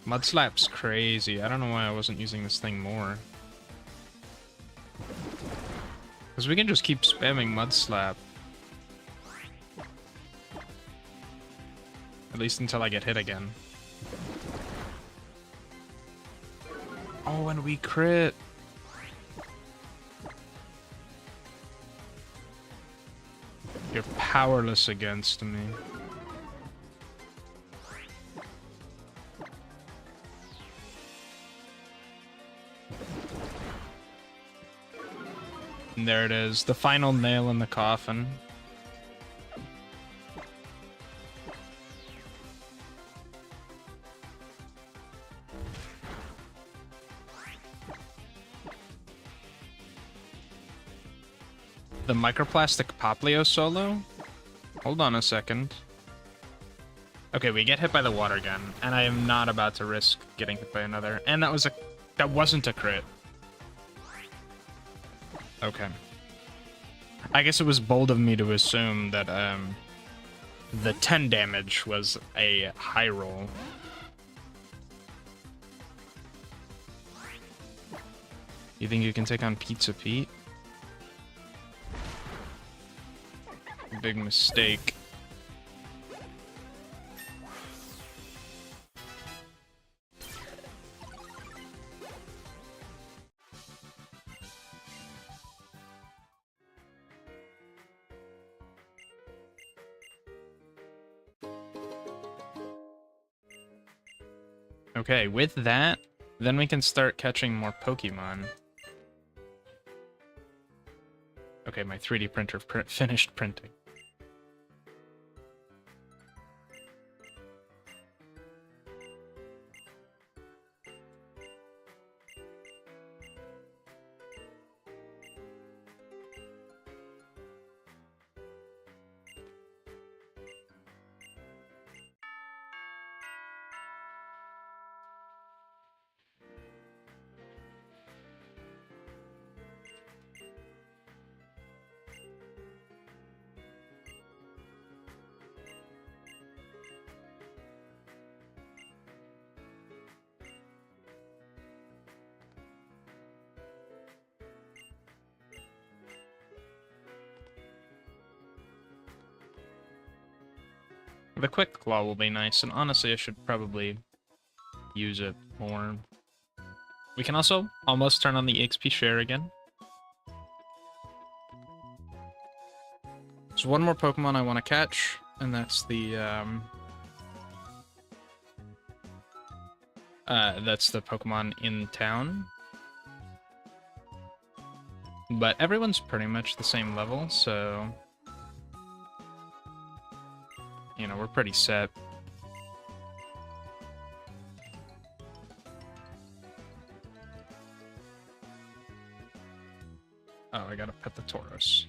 Mud Slap's crazy. I don't know why I wasn't using this thing more. Because we can just keep spamming Mud Slap. At least until I get hit again. Oh, and we crit. You're powerless against me. And there it is, the final nail in the coffin. The microplastic Poplio solo? Hold on a second. Okay, we get hit by the water gun, and I am not about to risk getting hit by another. And that wasn't a crit. Okay. I guess it was bold of me to assume that the 10 damage was a high roll. You think you can take on Pizza Pete? Big mistake. Okay, with that, then we can start catching more Pokemon. Okay, my 3D printer finished printing. The Quick Claw will be nice, and honestly, I should probably use it more. We can also almost turn on the EXP share again. There's one more Pokemon I want to catch, and that's the Pokemon in town. But everyone's pretty much the same level, so you know, we're pretty set. Oh, I gotta pet the Tauros.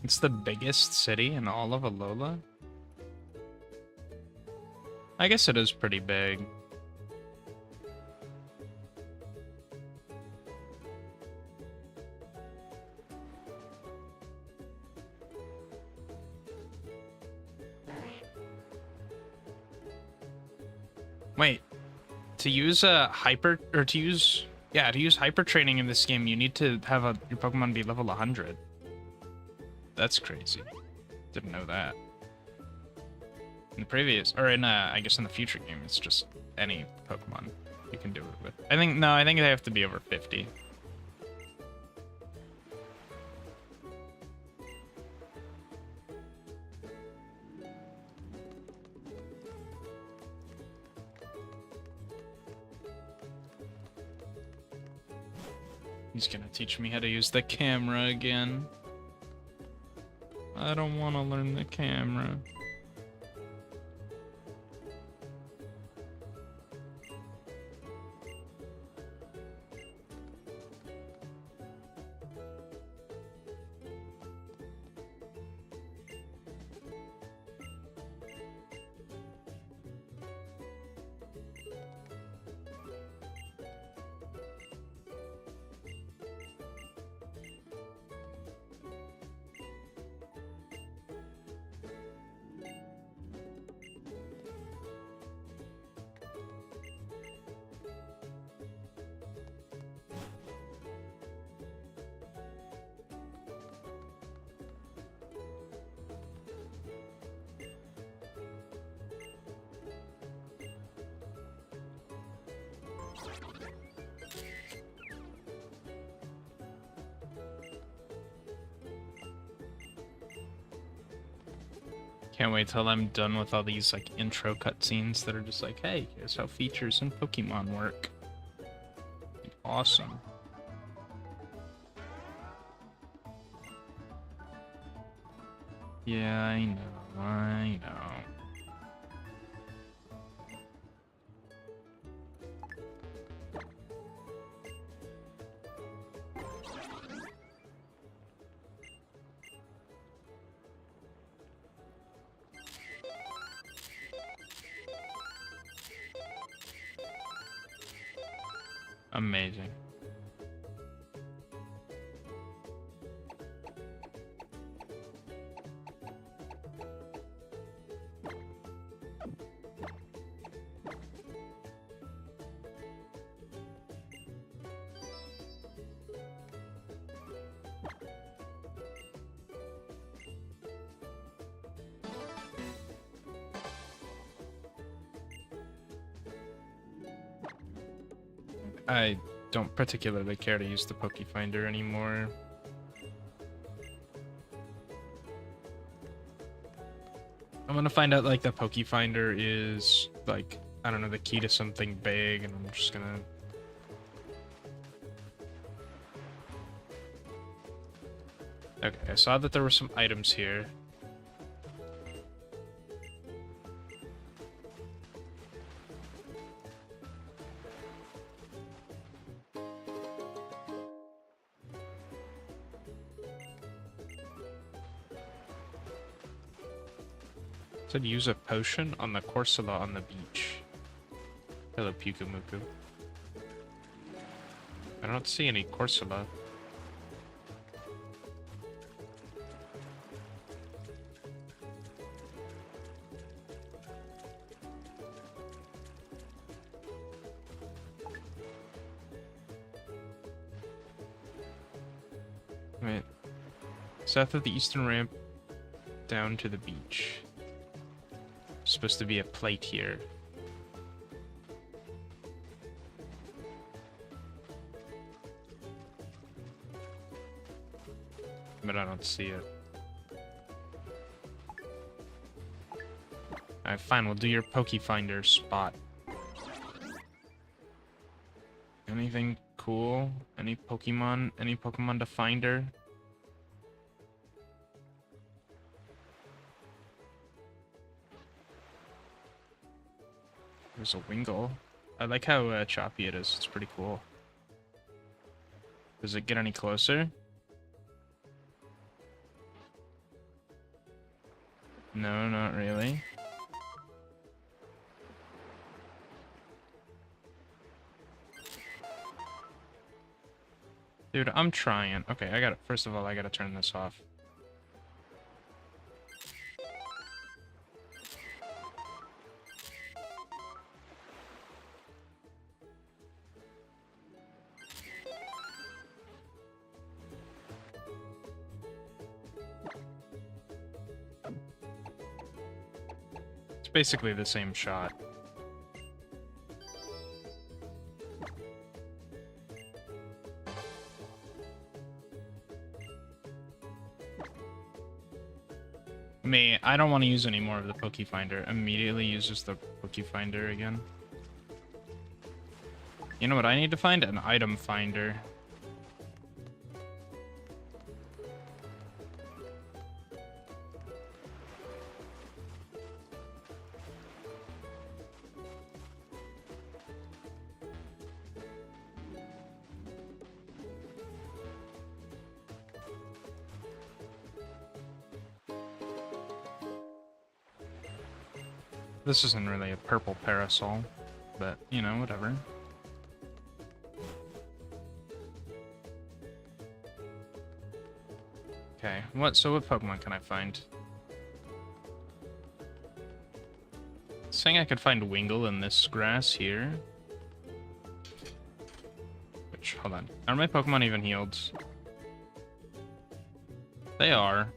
It's the biggest city in all of Alola? I guess it is pretty big. Wait, to use to use hyper training in this game, you need to have your Pokemon be level 100. That's crazy. Didn't know that. In the previous, or in I guess in the future game, it's just any Pokemon you can do it with. I think they have to be over 50. He's gonna teach me how to use the camera again. I don't want to learn the camera. Can't wait till I'm done with all these like intro cutscenes that are just like, hey, here's how features and Pokemon work. Awesome. Yeah, I know. Amazing. I don't particularly care to use the Pokefinder anymore. I'm gonna find out like the Pokefinder is like, I don't know, the key to something big, and I'm just gonna... Okay, I saw that there were some items here. Said use a potion on the Corsola on the beach. Hello, Pukumuku. I don't see any Corsola. Wait. South of the eastern ramp down to the beach. Supposed to be a plate here. But I don't see it. Alright, fine, we'll do your Pokefinder spot. Anything cool? Any Pokemon? Any Pokemon to finder? There's a Wingull. I like how choppy it is. It's pretty cool. Does it get any closer? No, not really. Dude, I'm trying. Okay, first of all, I gotta turn this off. basically the same shot. Me, I don't want to use any more of the Pokefinder. Immediately uses the Pokefinder again. You know what I need to find? An item finder. This isn't really a purple parasol, but, you know, whatever. Okay, what Pokemon can I find? Saying I could find Wingull in this grass here. Which, hold on. Are my Pokemon even healed? They are.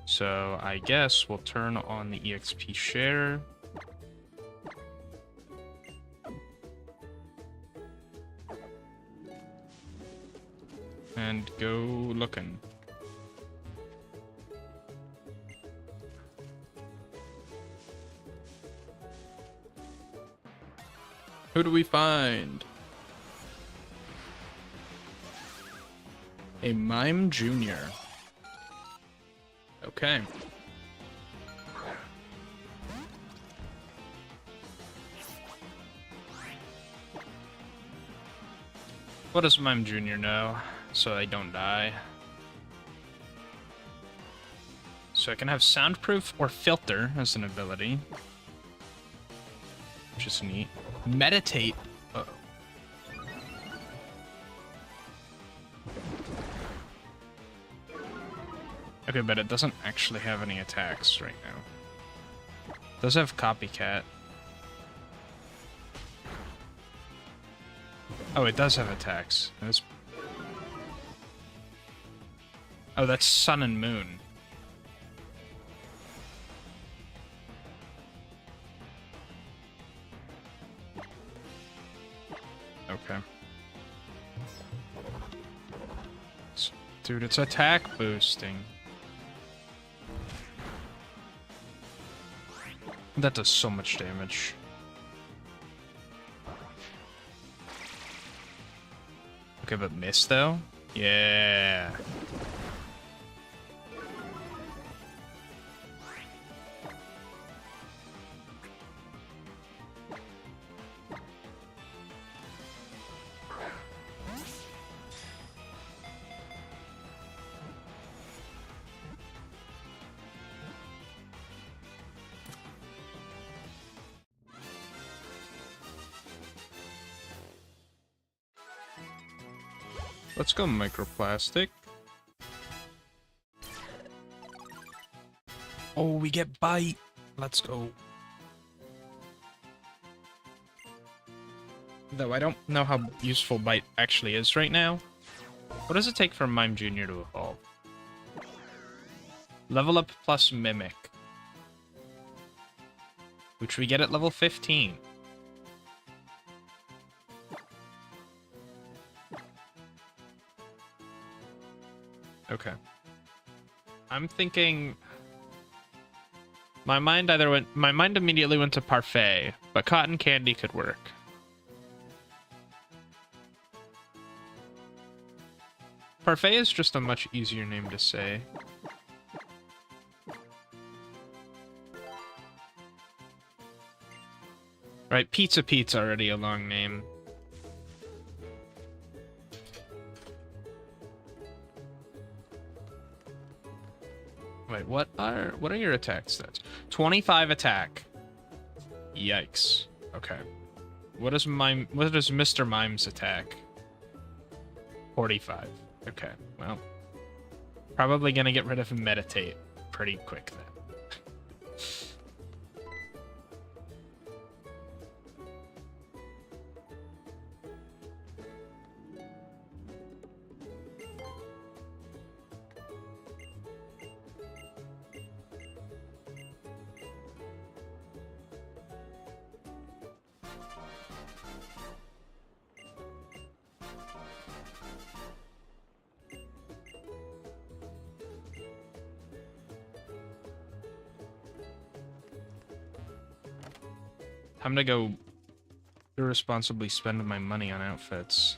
So I guess we'll turn on the EXP share. And go looking. Who do we find? A Mime Jr. Okay. What does Mime Jr. know? So I don't die. So I can have Soundproof or Filter as an ability. Which is neat. Meditate. Uh-oh. Okay, but it doesn't actually have any attacks right now. It does have Copycat. Oh, it does have attacks. Oh, that's Sun and Moon. Okay. Dude, it's attack boosting. That does so much damage. Okay, but miss though? Yeah. Let's go microplastic. Oh, we get bite. Let's go. Though I don't know how useful bite actually is right now. What does it take for Mime Jr. to evolve? Level up plus Mimic. Which we get at level 15. Okay. I'm thinking... My mind immediately went to Parfait, but Cotton Candy could work. Parfait is just a much easier name to say. Right, Pizza Pete's already a long name. Wait, what are your attack stats? 25 attack. Yikes. Okay. What is Mr. Mime's attack? 45. Okay, well. Probably gonna get rid of Meditate pretty quick then. Time to go irresponsibly spend my money on outfits.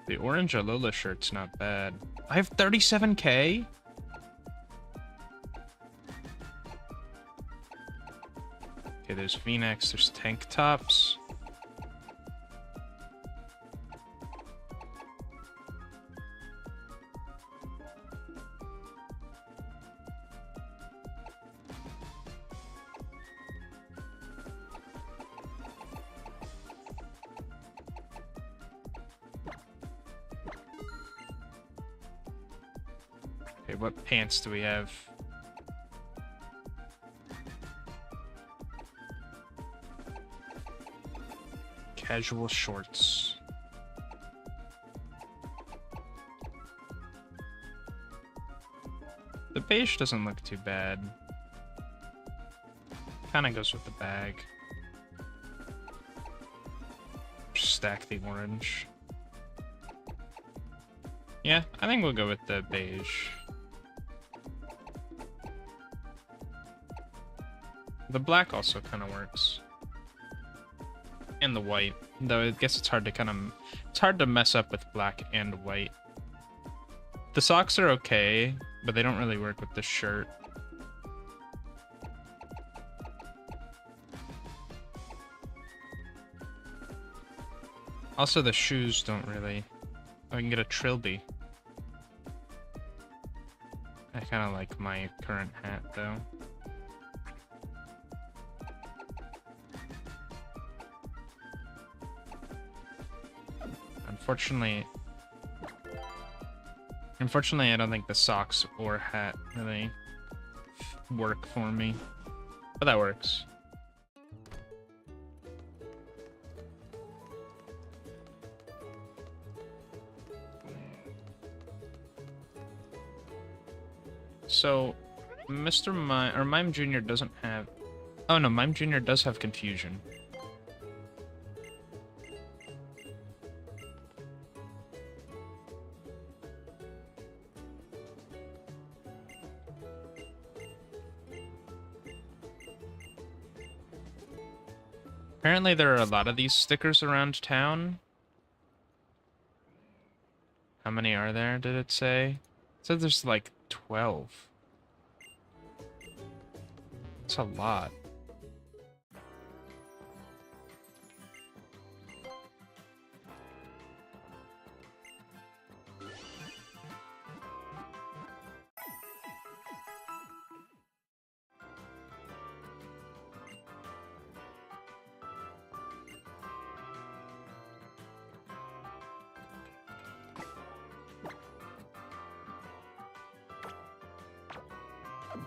The orange Alola shirt's not bad. I have 37k? Okay, there's V-necks, there's tank tops. Okay, what pants do we have? Casual shorts. The beige doesn't look too bad. Kinda goes with the bag. Stack the orange. Yeah, I think we'll go with the beige. The black also kind of works. And the white. Though I guess it's hard to mess up with black and white. The socks are okay, but they don't really work with the shirt. Also, the shoes don't really... Oh, I can get a trilby. I kind of like my current hat, though. Unfortunately, I don't think the socks or hat really work for me. But that works. So, Mime Jr. doesn't have... Oh no, Mime Jr. does have confusion. Apparently there are a lot of these stickers around town. How many are there, did it say? It said there's like 12. That's a lot.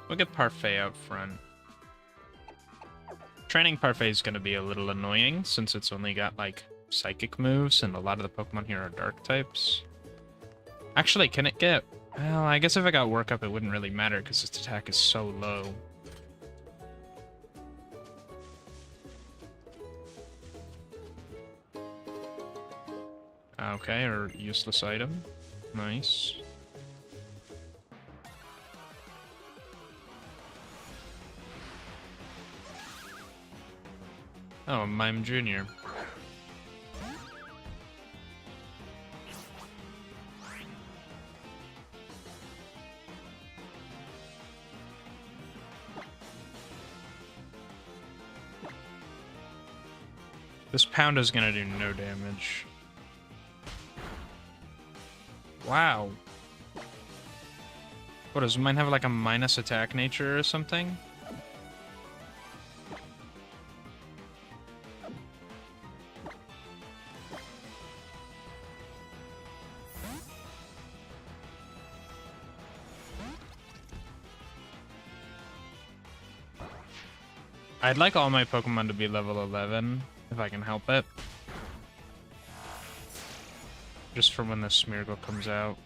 We'll get Parfait out front. Training Parfait is going to be a little annoying since it's only got like psychic moves and a lot of the Pokemon here are dark types. Actually, can it get... Well, I guess if it got work up it wouldn't really matter because its attack is so low. Okay, or useless item. Nice. Oh, Mime Jr. This pound is gonna do no damage. Wow. What, does mine have like a minus attack nature or something? I'd like all my Pokemon to be level 11, if I can help it. Just for when the Smeargle comes out.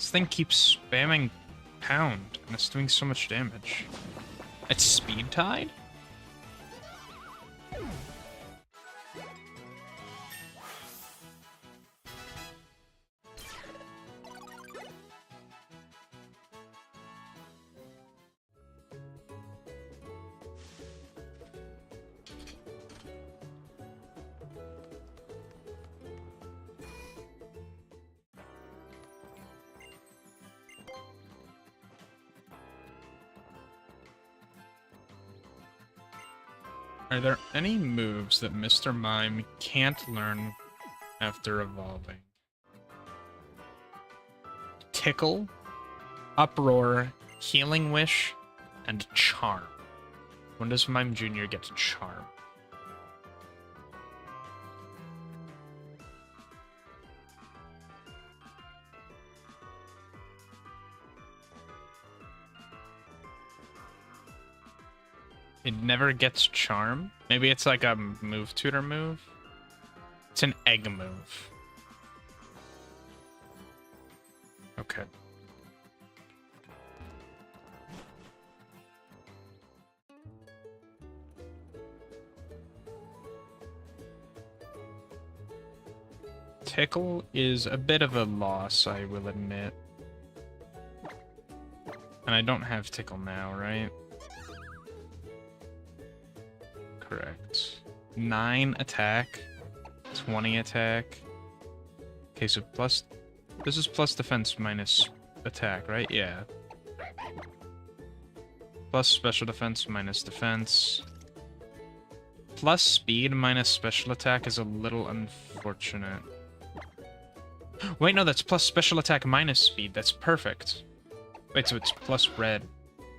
This thing keeps spamming pound, and it's doing so much damage. It's speed tied? Are there any moves that Mr. Mime can't learn after evolving? Tickle, Uproar, Healing Wish, and Charm. When does Mime Jr. get to Charm? It never gets Charm? Maybe it's like a move tutor move? It's an egg move. Okay. Tickle is a bit of a loss, I will admit. And I don't have Tickle now, right? Correct. 9 attack, 20 attack. Okay, so plus... This is plus defense minus attack, right? Yeah. Plus special defense minus defense. Plus speed minus special attack is a little unfortunate. Wait, no, that's plus special attack minus speed. That's perfect. Wait, so it's plus red.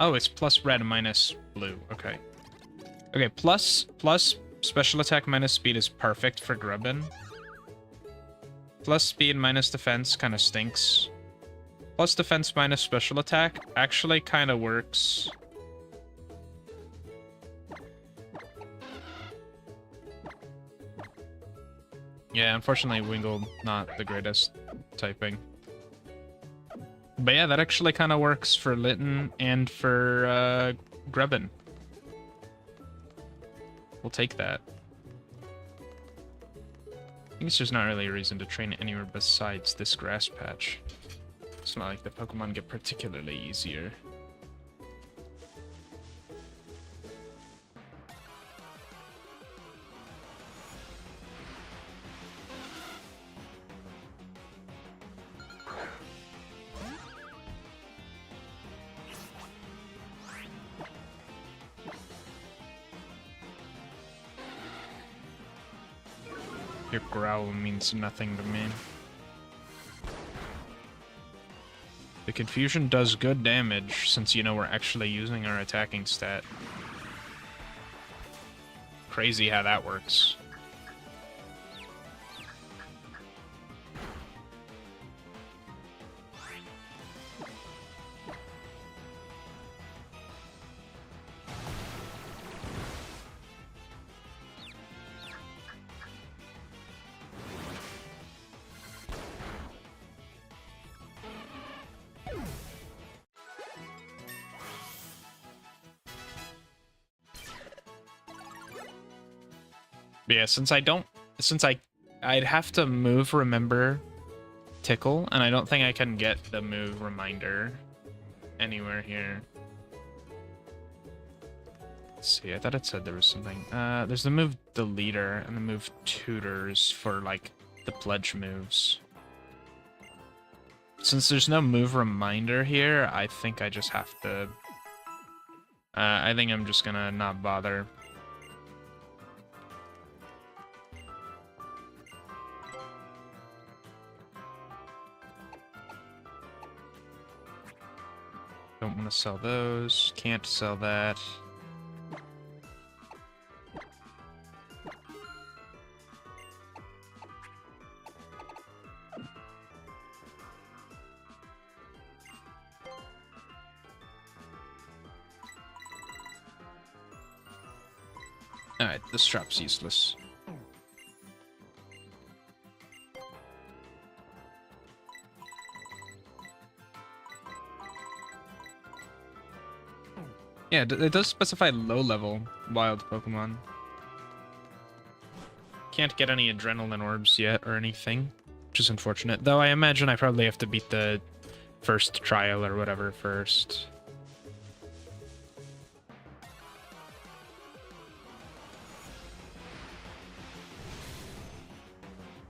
Oh, it's plus red minus blue. Okay. Okay, plus special attack minus speed is perfect for Grubbin. Plus speed minus defense kind of stinks. Plus defense minus special attack actually kind of works. Yeah, unfortunately, Wingle not the greatest typing. But yeah, that actually kind of works for Litten and for Grubbin. We'll take that. I think it's just not really a reason to train anywhere besides this grass patch. It's not like the Pokemon get particularly easier. Your growl means nothing to me. The confusion does good damage, since you know we're actually using our attacking stat. Crazy how that works. Yeah, I'd have to move remember Tickle, and I don't think I can get the move reminder anywhere here. Let's see, I thought it said there was something. There's the move Deleter and the move Tutors for, like, the pledge moves. Since there's no move reminder here, I think I just have to... I think I'm just gonna not bother. Don't want to sell those. Can't sell that. Alright, this drop's useless. Yeah, it does specify low-level wild Pokemon. Can't get any adrenaline orbs yet or anything, which is unfortunate. Though I imagine I probably have to beat the first trial or whatever first.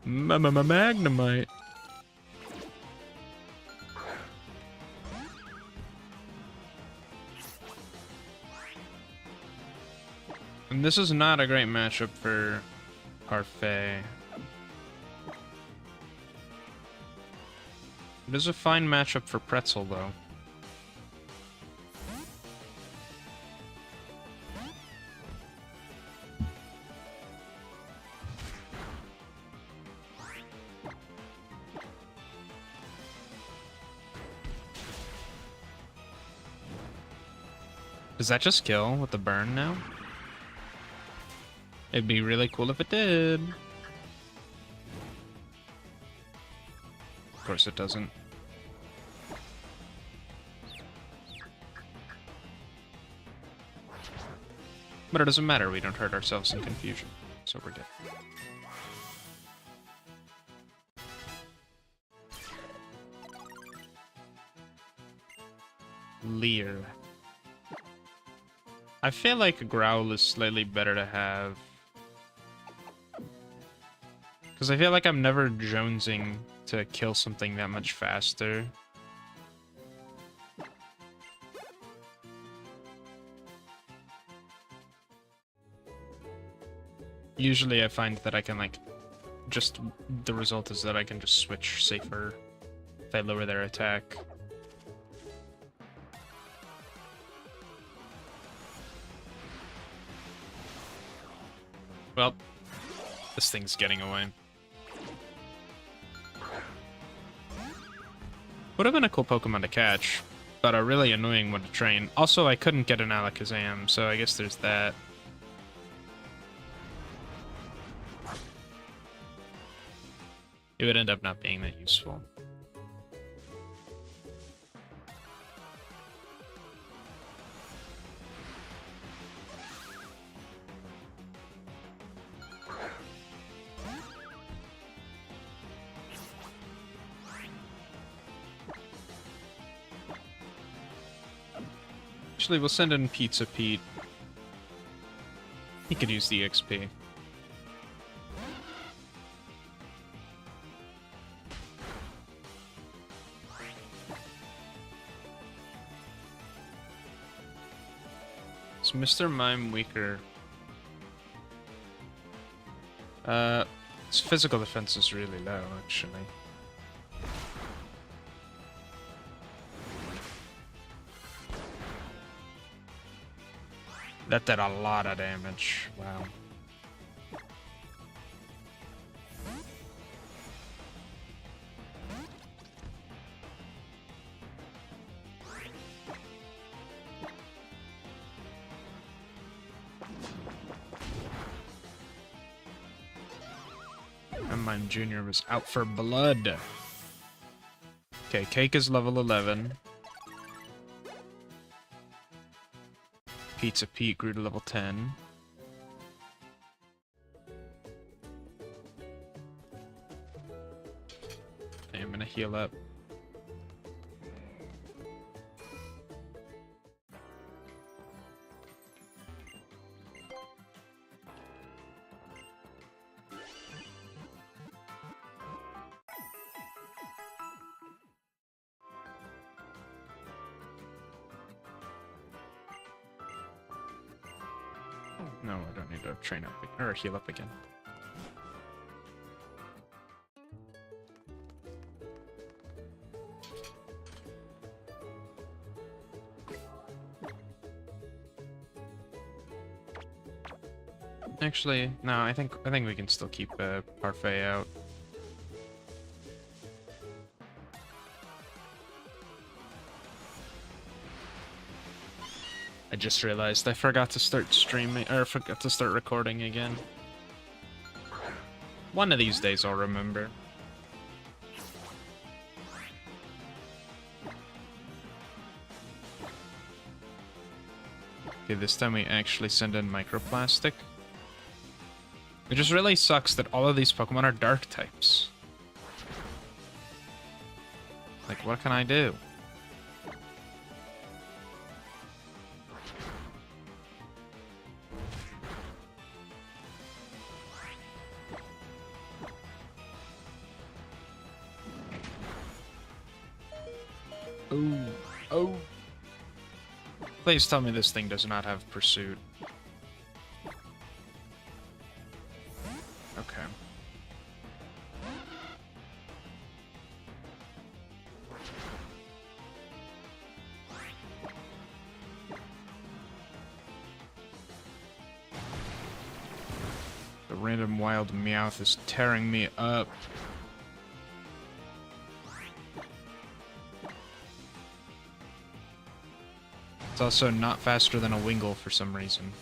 Magnemite. And this is not a great matchup for Parfait. It is a fine matchup for Pretzel, though. Does that just kill with the burn now? It'd be really cool if it did. Of course it doesn't. But it doesn't matter, we don't hurt ourselves in confusion, so we're good. Leer. I feel like Growl is slightly better to have. Because I feel like I'm never jonesing to kill something that much faster. Usually I find that I can, like, just... the result is that I can just switch safer if I lower their attack. Well, this thing's getting away. Would have been a cool Pokemon to catch, but a really annoying one to train. Also, I couldn't get an Alakazam, so I guess there's that. It would end up not being that useful. Actually, we'll send in Pizza Pete. He could use the XP. Is Mr. Mime weaker? His physical defense is really low, actually. That did a lot of damage. Wow. And mine Junior was out for blood. Okay, Cake is level 11. Pizza Pete grew to level 10. Okay, I'm gonna heal up. No, I don't need to train up or heal up again. Actually, no, I think we can still keep Parfait out. I just realized I forgot to start streaming, or forgot to start recording again. One of these days I'll remember. Okay, this time we actually send in microplastic. It just really sucks that all of these Pokemon are dark types. Like, what can I do? Oh, oh. Please tell me this thing does not have Pursuit. Okay. The random wild Meowth is tearing me up. It's also not faster than a Wingull for some reason.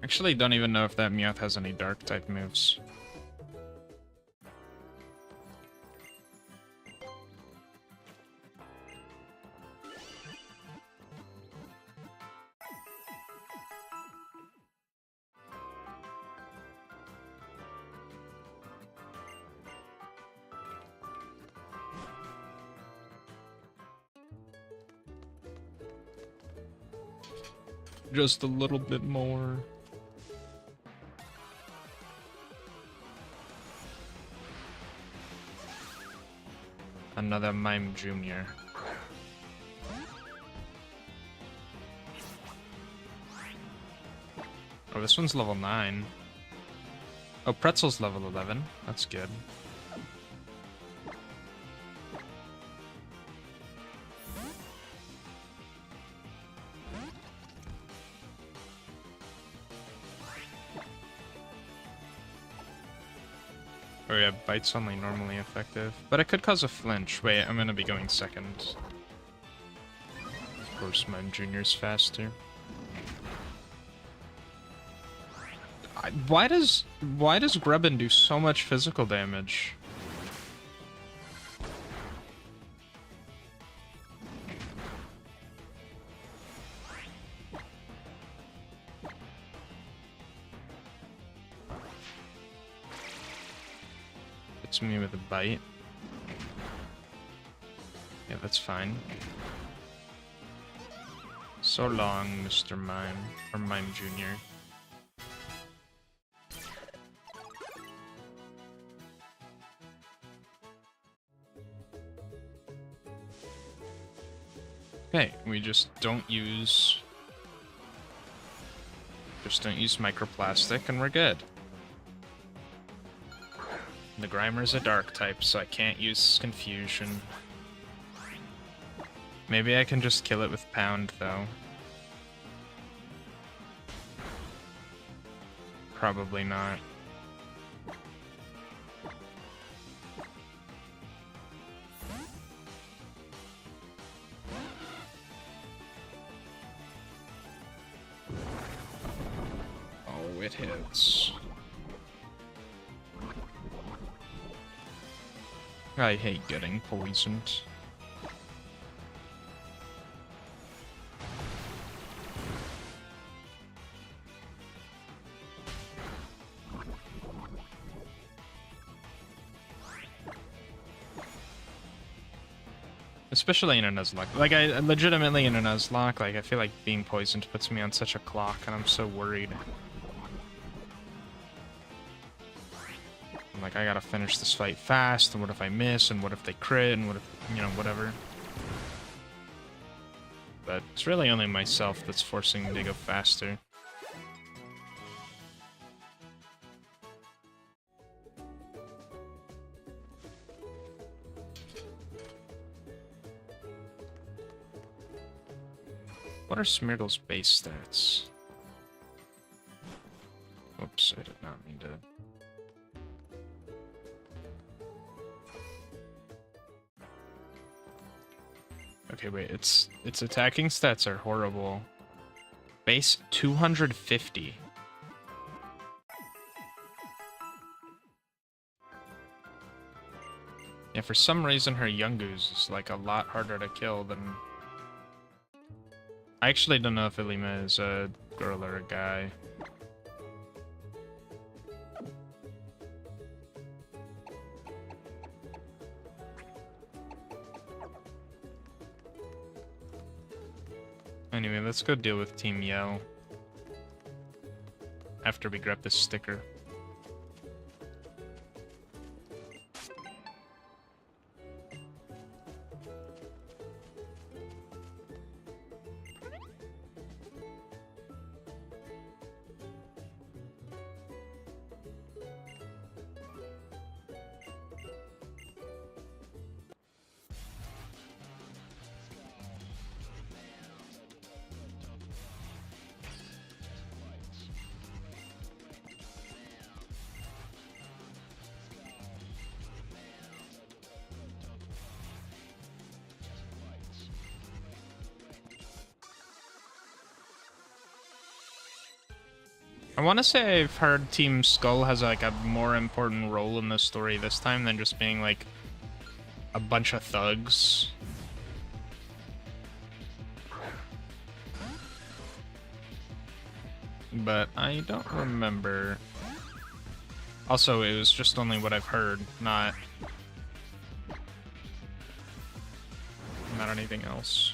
Actually, don't even know if that Meowth has any dark type moves. Just a little bit more. Another Mime Jr. Oh, this one's level 9. Oh, Pretzel's level 11. That's good. Oh yeah, Bite's only normally effective. But it could cause a flinch. Wait, I'm gonna be going second. Of course, Mime Jr.'s faster. Why does Grubbin do so much physical damage? It's me with a bite. Yeah, that's fine. So long, Mr. Mime, or Mime Jr. Okay, we just don't use microplastic and we're good. The Grimer's a dark type, so I can't use Confusion. Maybe I can just kill it with Pound, though. Probably not. Oh, it hits. I hate getting poisoned. Especially in a Nuzlocke. Like, I legitimately in a Nuzlocke, like, I feel like being poisoned puts me on such a clock, and I'm so worried. I'm like, I gotta finish this fight fast, and what if I miss, and what if they crit, and what if, you know, whatever. But it's really only myself that's forcing me to go faster. What are Smeargle's base stats? Oops, I did not mean to... Okay, wait, its attacking stats are horrible. Base 250. Yeah, for some reason her Yungoos is like a lot harder to kill than... I actually don't know if Ilima is a girl or a guy. Anyway, let's go deal with Team Yell. After we grab this sticker. I want to say I've heard Team Skull has like a more important role in the story this time than just being like a bunch of thugs. But I don't remember. Also, it was just only what I've heard, not anything else.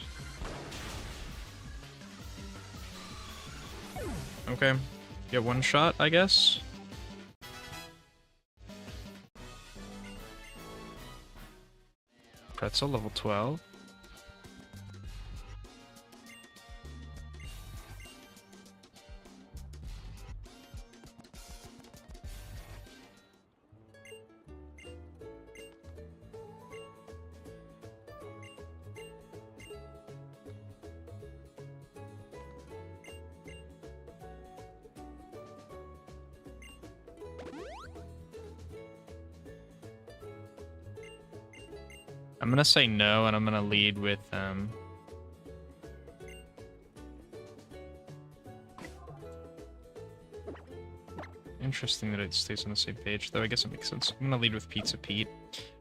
Okay. Get one shot, I guess. Pretzel level 12. I'm gonna say no, and I'm gonna lead with Interesting that it stays on the same page, though I guess it makes sense. I'm gonna lead with Pizza Pete.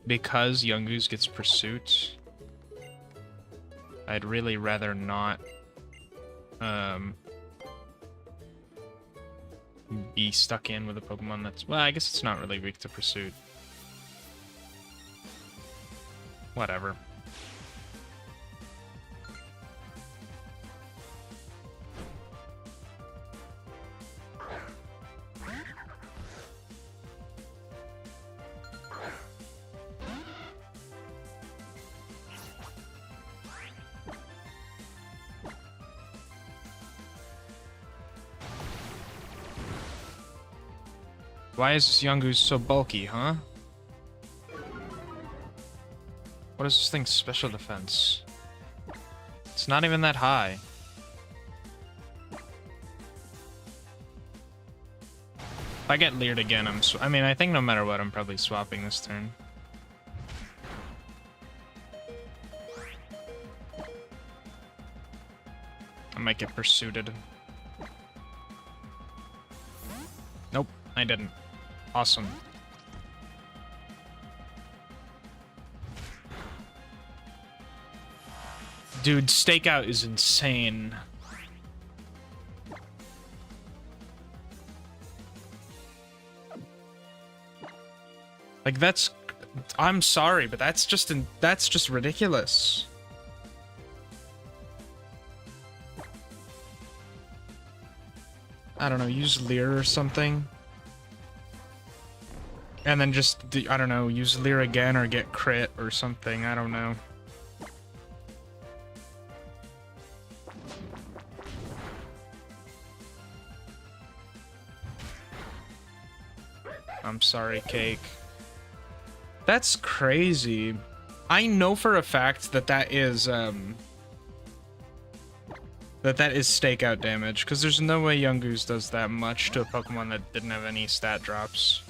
Because Yungoos gets Pursuit, I'd really rather not be stuck in with a Pokemon that's... Well, I guess it's not really weak to Pursuit. Whatever. Why is this Yungoos so bulky, huh? What is this thing's special defense? It's not even that high. If I get leered again, I mean, I think no matter what, I'm probably swapping this turn. I might get pursued. Nope, I didn't. Awesome. Dude, Stakeout is insane. Like, that's... I'm sorry, but that's just ridiculous. I don't know, use Leer or something. And then just, I don't know, use Leer again or get crit or something, I don't know. I'm sorry, Cake. That's crazy. I know for a fact that that is Stakeout damage, because there's no way Yungoos does that much to a Pokemon that didn't have any stat drops.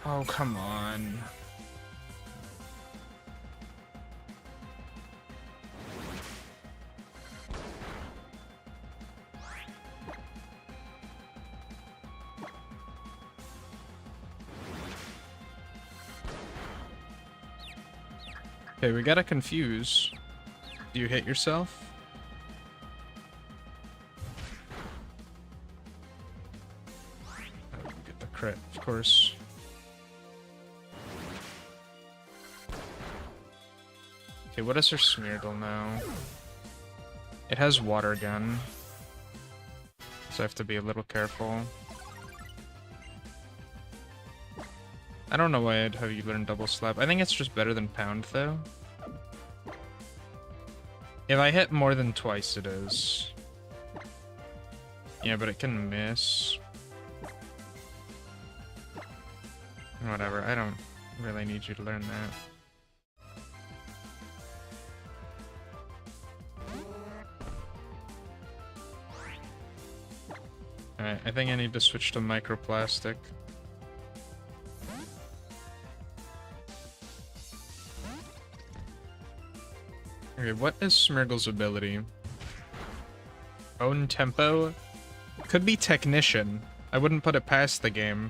Oh, come on. Okay, we gotta confuse. Do you hit yourself? Oh, get the crit, of course. Okay, what does her Smeargle now? It has Water Gun, so I have to be a little careful. I don't know why I'd have you learn Double Slap. I think it's just better than Pound, though. If I hit more than twice, it is. Yeah, but it can miss. Whatever, I don't really need you to learn that. Alright, I think I need to switch to Microplastic. Okay, what is Smeargle's ability? Own tempo? Could be Technician. I wouldn't put it past the game.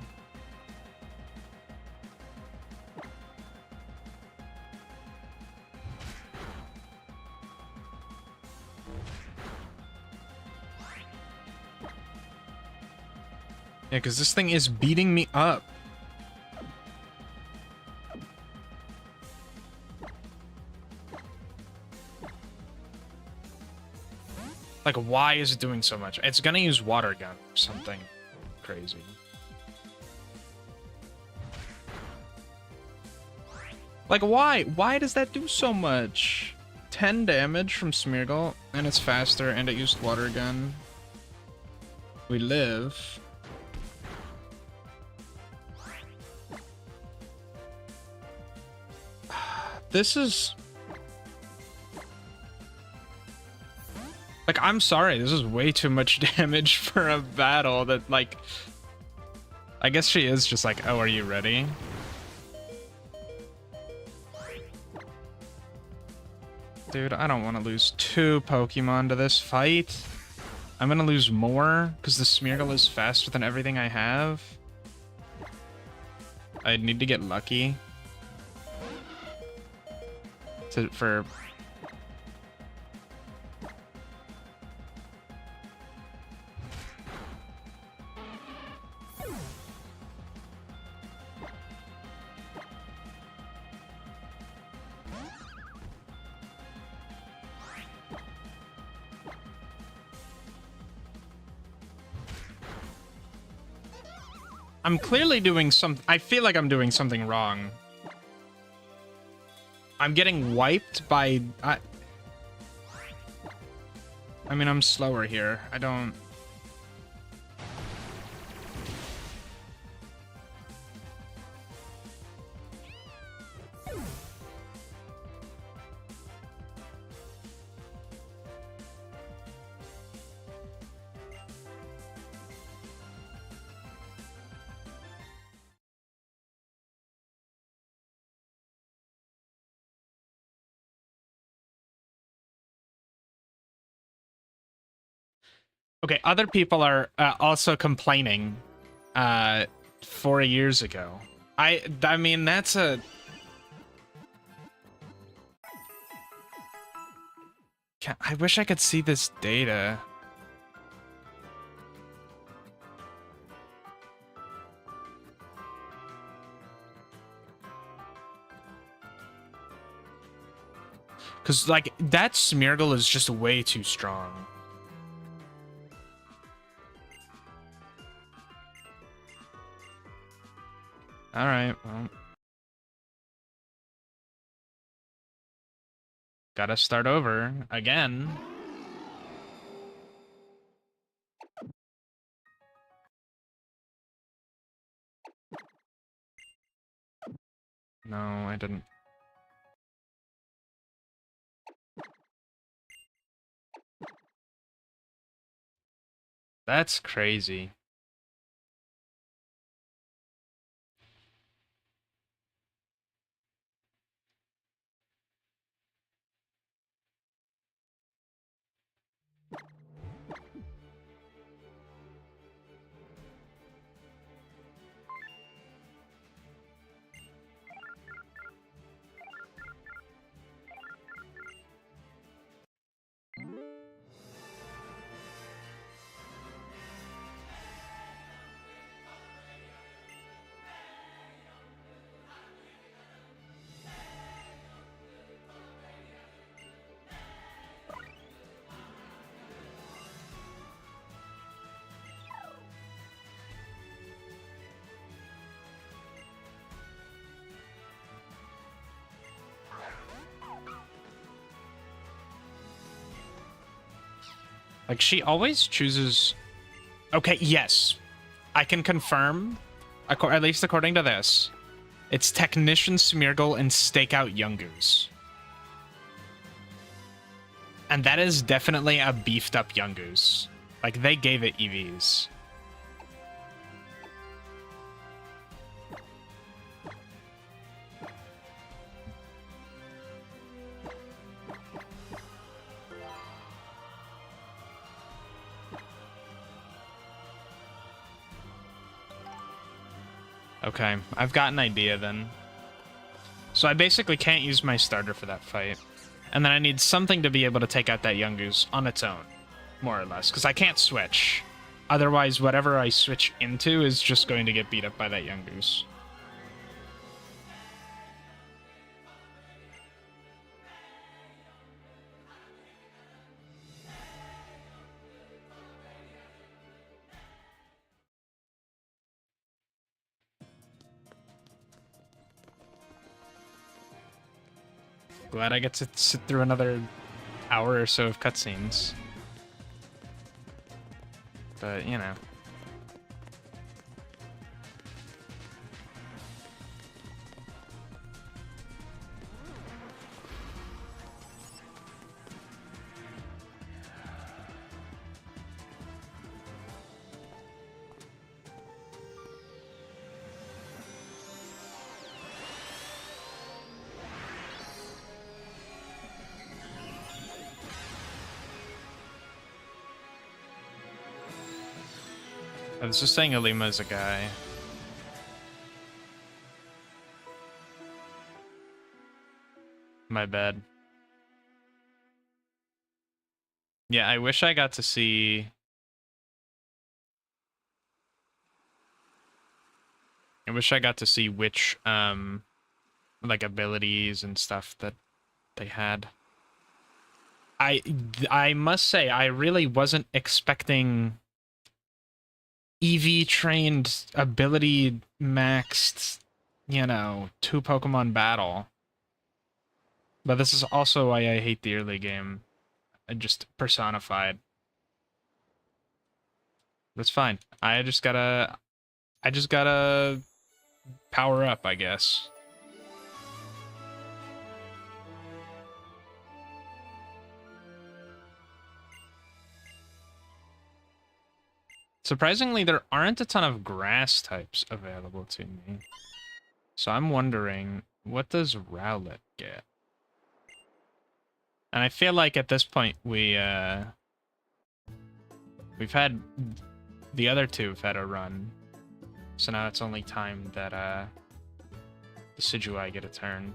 Yeah, because this thing is beating me up. Like, why is it doing so much? It's gonna use Water Gun or something crazy. Like, why? Why does that do so much? 10 damage from Smeargle, and it's faster, and it used Water Gun. We live. This is... Like, I'm sorry, this is way too much damage for a battle that, like... I guess she is just like, oh, are you ready? Dude, I don't want to lose 2 Pokemon to this fight. I'm gonna lose more, because the Smeargle is faster than everything I have. I need to get lucky. For... I'm clearly doing some... I feel like I'm doing something wrong. I'm getting wiped by... I mean, I'm slower here. I don't... Okay, other people are also complaining 4 years ago. I mean, that's a... I wish I could see this data. Because, like, that Smeargle is just way too strong. Alright, well. Gotta start over again. No, I didn't. That's crazy. Like, she always chooses... Okay, yes. I can confirm, at least according to this, it's Technician Smeargle and Stakeout Yungoos. And that is definitely a beefed up Yungoos. Like, they gave it EVs. Okay, I've got an idea then. So I basically can't use my starter for that fight. And then I need something to be able to take out that Yungoos on its own, more or less, because I can't switch. Otherwise, whatever I switch into is just going to get beat up by that Yungoos. Glad I get to sit through another hour or so of cutscenes. But, you know. I was just saying Alima is a guy. My bad. Yeah, I wish I got to see... I wish I got to see which, like, abilities and stuff that they had. I must say, I really wasn't expecting EV-trained, ability-maxed, you know, 2 Pokemon battle. But this is also why I hate the early game. Just personified. That's fine. I just gotta power up, I guess. Surprisingly, there aren't a ton of grass types available to me. So I'm wondering, what does Rowlet get? And I feel like at this point we've had the other two have had a run. So now it's only time that the Decidueye get a turn.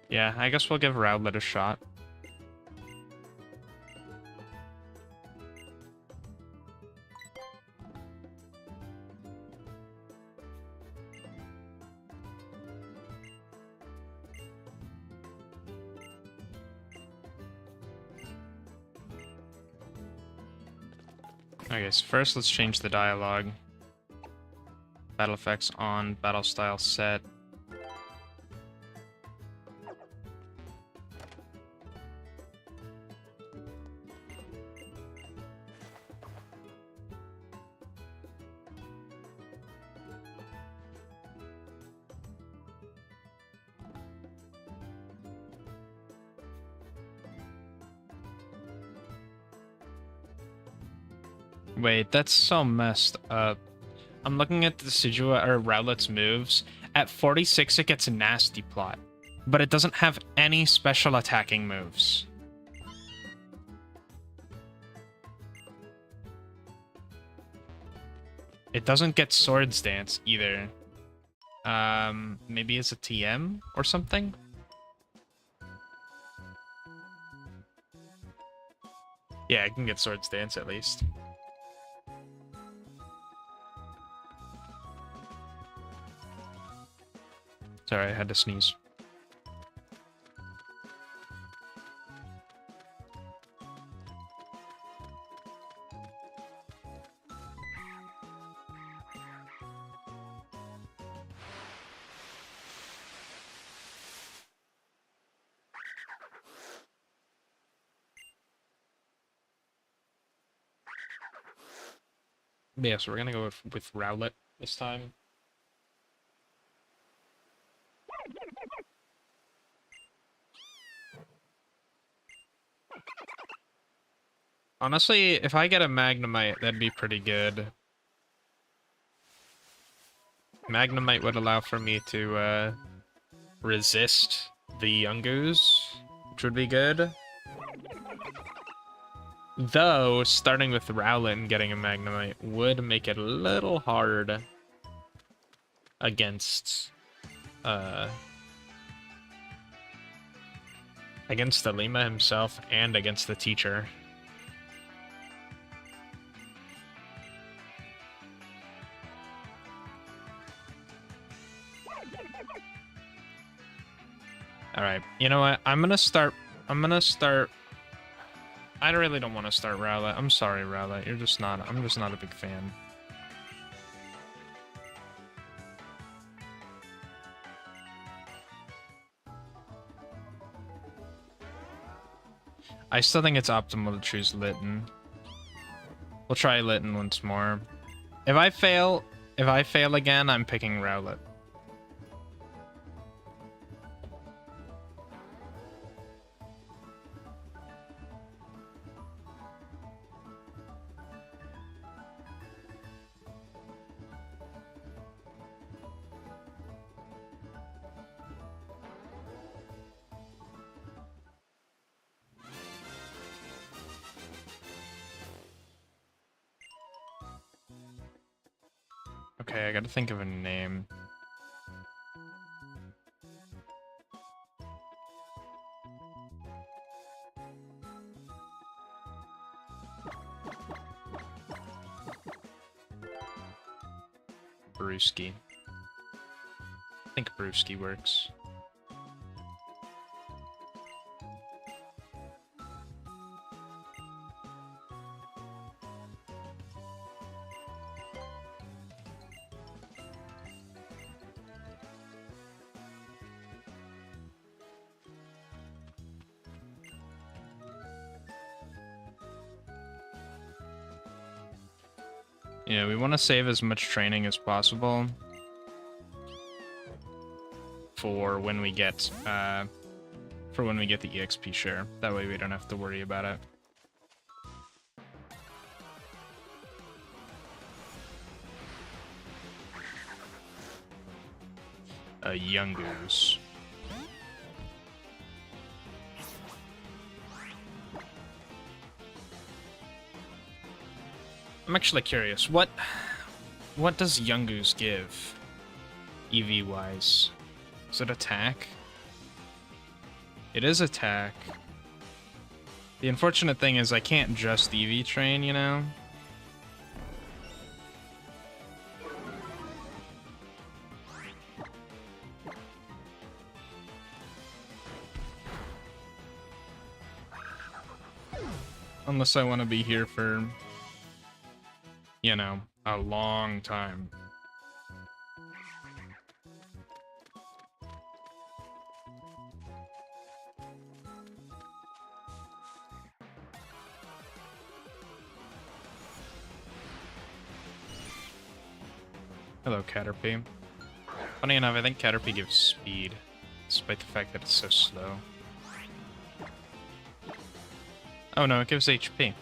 Yeah, I guess we'll give Rowlet a shot. Okay, so first let's change the dialogue. Battle effects on, battle style set. Wait, that's so messed up. I'm looking at the Decidueye or Rowlet's moves. At 46, it gets a Nasty Plot, but it doesn't have any special attacking moves. It doesn't get Swords Dance either. Maybe it's a TM or something? Yeah, I can get Swords Dance at least. Sorry, I had to sneeze. Yeah, so we're gonna go with Rowlet this time. Honestly, if I get a Magnemite, that'd be pretty good. Magnemite would allow for me to resist the Yungoos, which would be good. Though, starting with Rowlet and getting a Magnemite would make it a little hard against the Lima himself and against the teacher. Alright, you know what? I'm gonna start... I really don't want to start Rowlet. I'm sorry, Rowlet. I'm just not a big fan. I still think it's optimal to choose Litten. We'll try Litten once more. If I fail again, I'm picking Rowlet. Okay, I gotta think of a name. Brewski. I think Brewski works. Yeah, we want to save as much training as possible for when we get the EXP share. That way we don't have to worry about it. Yungoos. I'm actually curious. What does Yungoos give? EV wise. Is it attack? It is attack. The unfortunate thing is I can't just EV train, you know? Unless I want to be here for, you know, a long time. Hello, Caterpie. Funny enough, I think Caterpie gives speed, despite the fact that it's so slow. Oh no, it gives HP.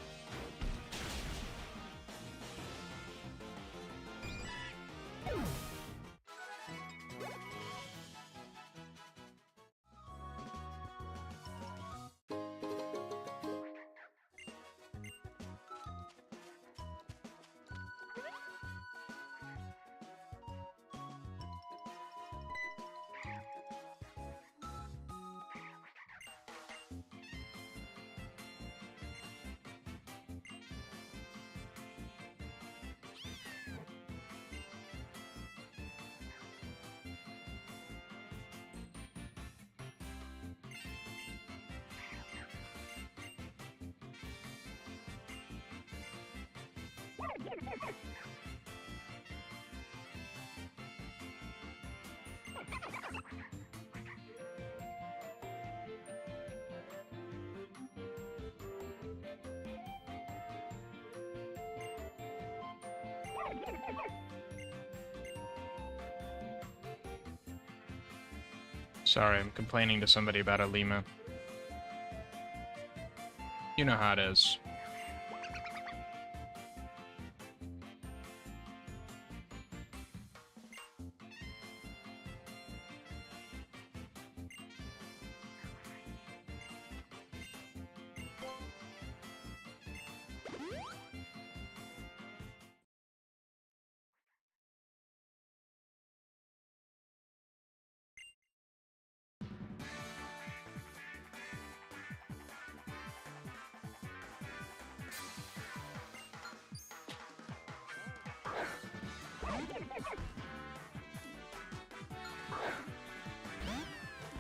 Sorry, I'm complaining to somebody about a Lima. You know how it is.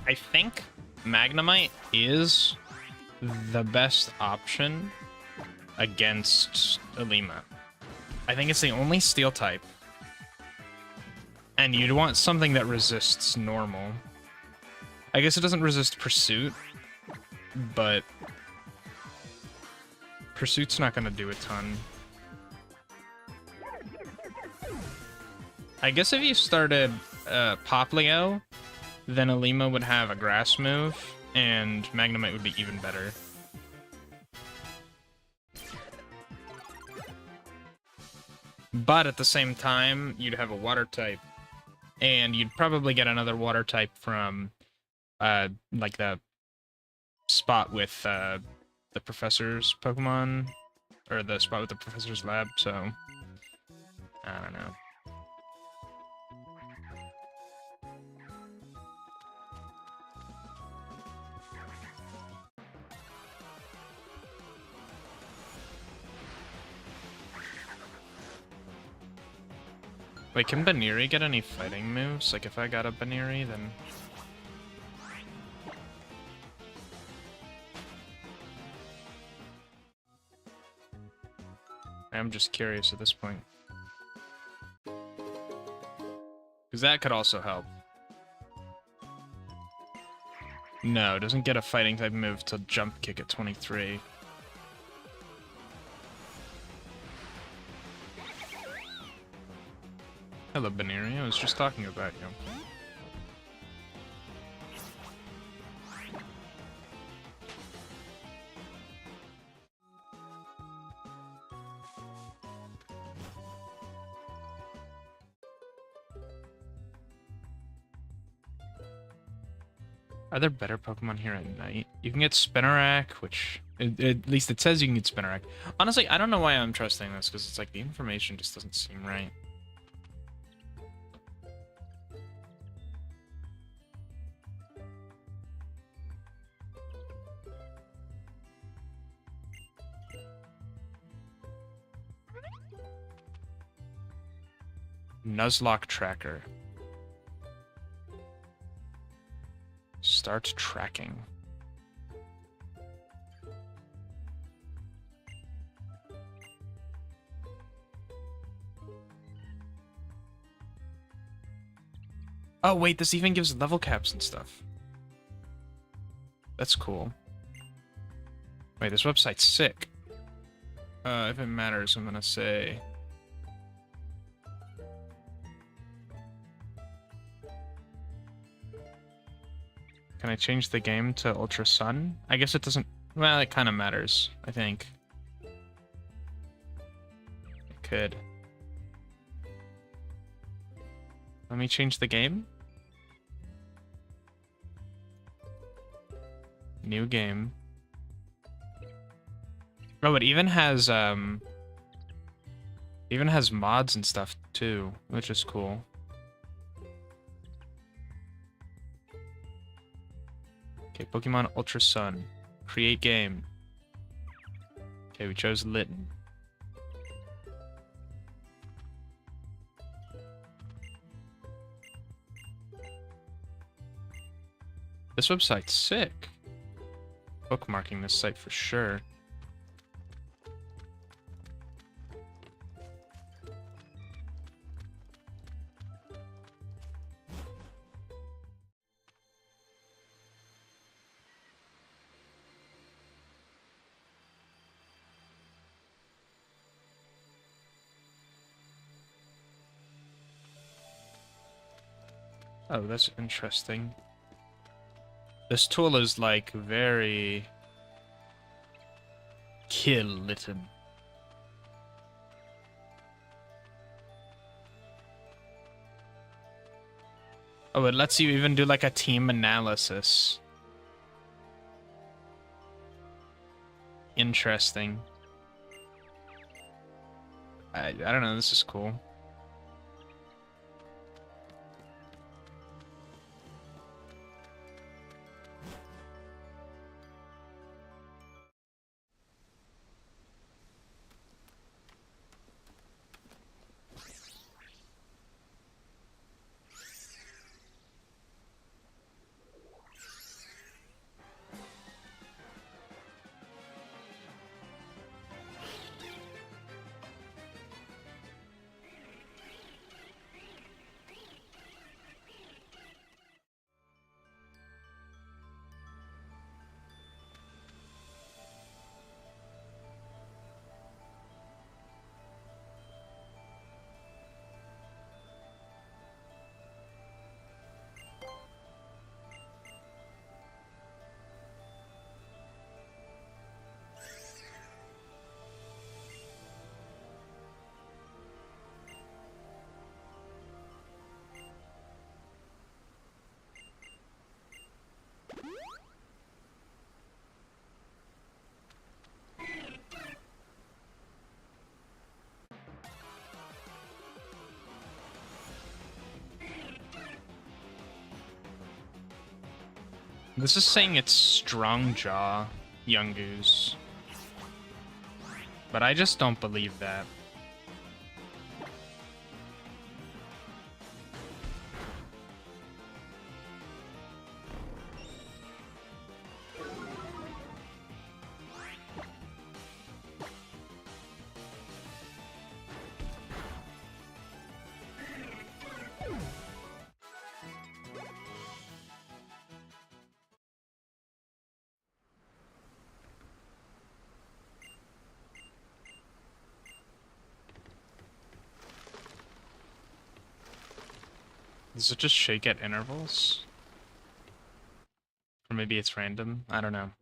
I think Magnemite is the best option against Elima. I think it's the only steel type. And you'd want something that resists normal. I guess it doesn't resist Pursuit, but Pursuit's not going to do a ton. I guess if you started Poplio, then Elima would have a grass move, and Magnemite would be even better. But at the same time, you'd have a water type, and you'd probably get another water type from, like the spot with the professor's Pokemon, or the spot with the professor's lab, so I don't know. Wait, can Baniri get any fighting moves? Like, if I got a Baniri, then... I'm just curious at this point. Because that could also help. No, it doesn't get a fighting type move to jump kick at 23. Hello, Baniri. I was just talking about you. Are there better Pokemon here at night? You can get Spinarak, which... at least it says you can get Spinarak. Honestly, I don't know why I'm trusting this, because it's like the information just doesn't seem right. Nuzlocke tracker. Start tracking. Oh wait, this even gives level caps and stuff. That's cool. Wait, this website's sick. If it matters, I'm gonna say... Can I change the game to Ultra Sun? I guess it doesn't... Well, it kind of matters, I think. It could. Let me change the game. New game. Oh, it even has mods and stuff too, which is cool. Okay, Pokemon Ultra Sun. Create game. Okay, we chose Litten. This website's sick. Bookmarking this site for sure. Oh, that's interesting. This tool is like very kill-litten. Oh, it lets you even do like a team analysis. Interesting. I don't know, this is cool. This is saying it's strong jaw, young goose. But I just don't believe that. Does it just shake at intervals? Or maybe it's random? I don't know.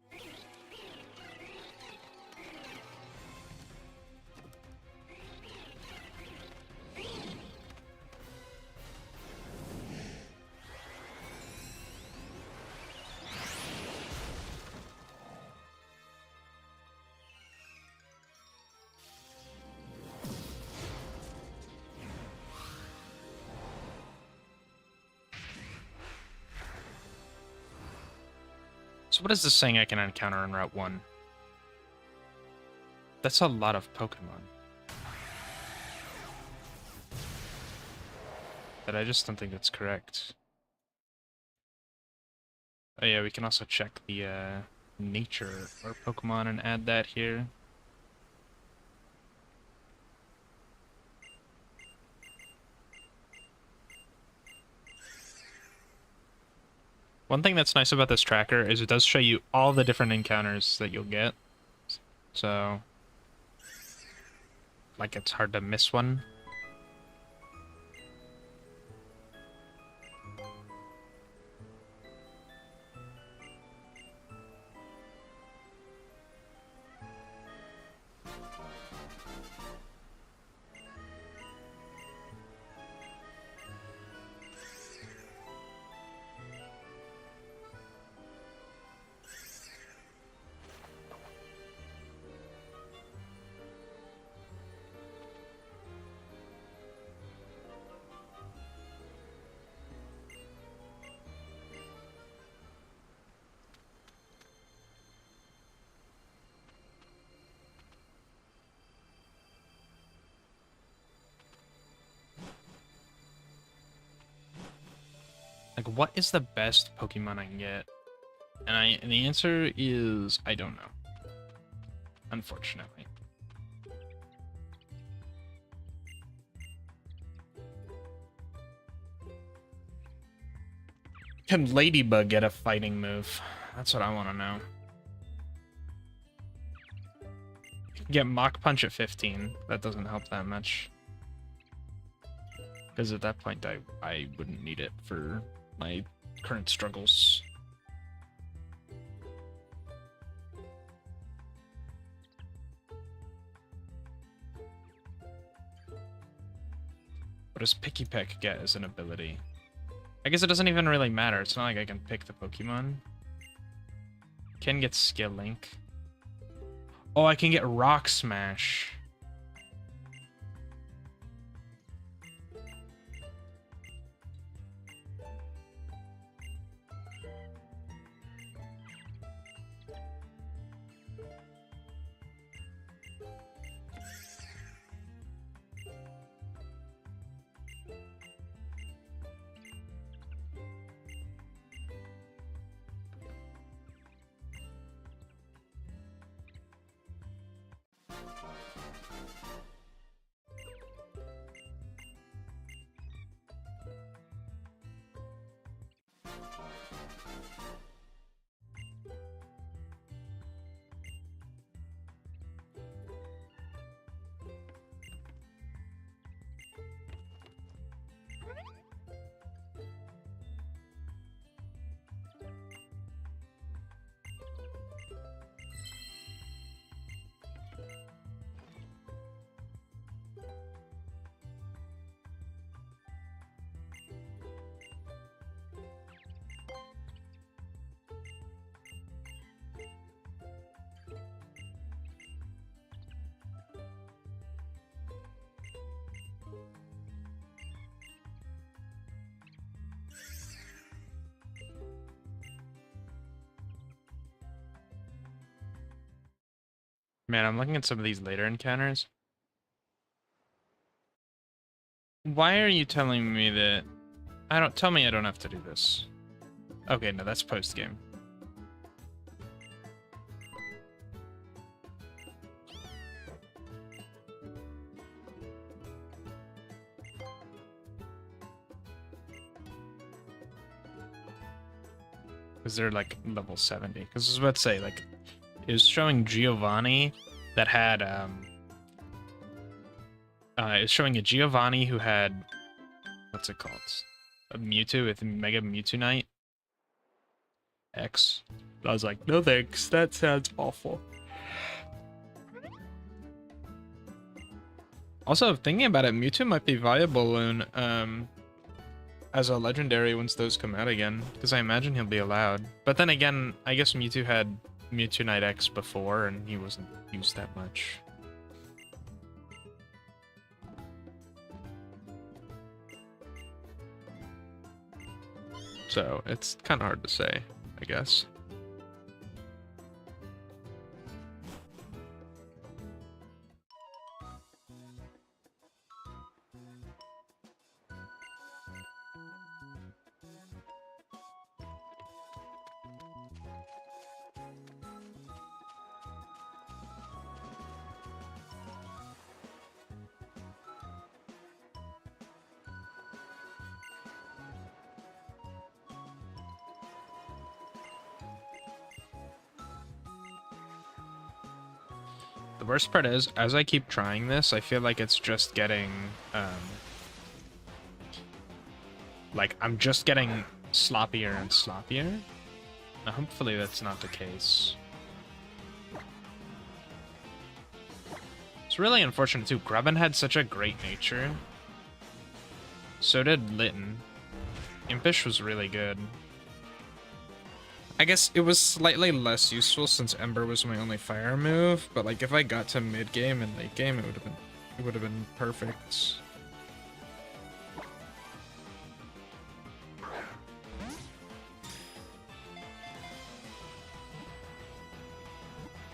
So what is this saying I can encounter on Route 1? That's a lot of Pokemon. But I just don't think that's correct. Oh yeah, we can also check the nature of our Pokemon and add that here. One thing that's nice about this tracker is it does show you all the different encounters that you'll get. So, like, it's hard to miss one. Like, what is the best Pokemon I can get? And the answer is I don't know. Unfortunately. Can Ladybug get a fighting move? That's what I want to know. You can get Mach Punch at 15. That doesn't help that much. Because at that point, I wouldn't need it for my current struggles. What does Picky Peck get as an ability? I guess it doesn't even really matter. It's not like I can pick the Pokemon. Can get Skill Link. Oh, I can get Rock Smash. Man, I'm looking at some of these later encounters. Why are you telling me that... Tell me I don't have to do this. Okay, no, that's post-game. Because they're like level 70. Because I was about to say, like, it was showing Giovanni that had, it's showing a Giovanni who had, what's it called? A Mewtwo with Mega Mewtwo X. But I was like, no thanks, that sounds awful. Also, thinking about it, Mewtwo might be viable in, as a legendary once those come out again, because I imagine he'll be allowed. But then again, I guess Mewtwo had Mewtwo X before, and he wasn't used that much. So, it's kind of hard to say, I guess. The worst part is, as I keep trying this, I feel like it's just getting, like, I'm just getting sloppier and sloppier. Now, hopefully that's not the case. It's really unfortunate, too. Grubbin had such a great nature. So did Litten. Impish was really good. I guess it was slightly less useful since Ember was my only fire move, but like if I got to mid game and late game, it would have been perfect.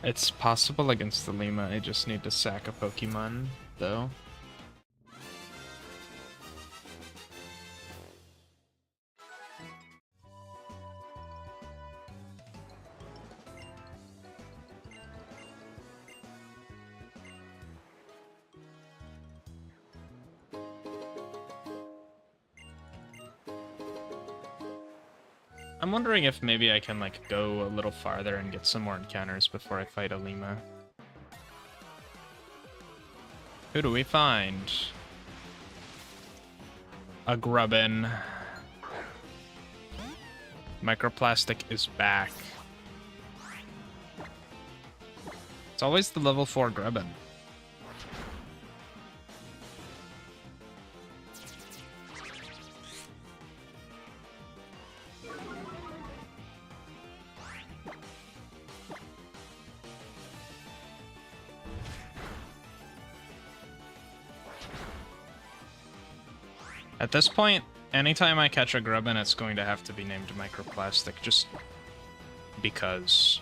It's possible against the Lima. I just need to sack a Pokemon, though. I'm wondering if maybe I can, like, go a little farther and get some more encounters before I fight a Lima. Who do we find? A Grubbin. Microplastic is back. It's always the level 4 Grubbin. At this point, anytime I catch a Grubbin, it's going to have to be named Microplastic, just because.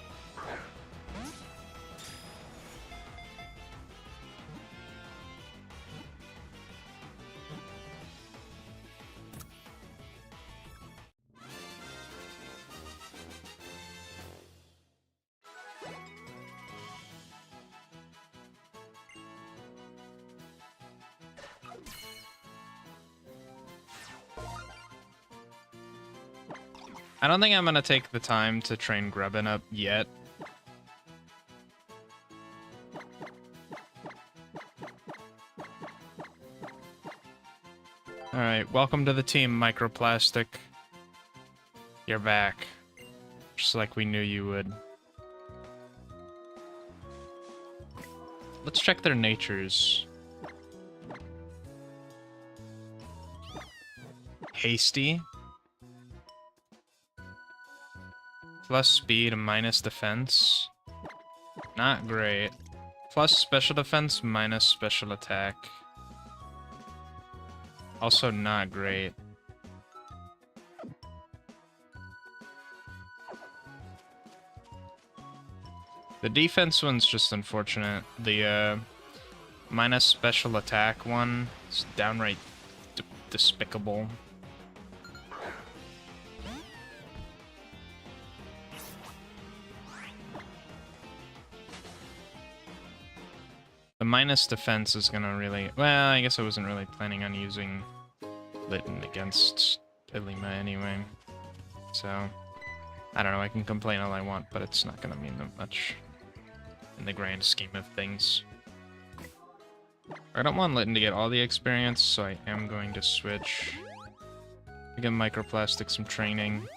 I don't think I'm gonna take the time to train Grubbin up yet. Alright, welcome to the team, Microplastic. You're back. Just like we knew you would. Let's check their natures. Hasty. Plus speed and minus defense. Not great. Plus special defense, minus special attack. Also not great. The defense one's just unfortunate. The minus special attack one is downright despicable. The minus defense is gonna really... Well, I guess I wasn't really planning on using Litten against Ilima anyway. So, I don't know, I can complain all I want, but it's not gonna mean that much in the grand scheme of things. I don't want Litten to get all the experience, so I am going to switch. Give Microplastic some training.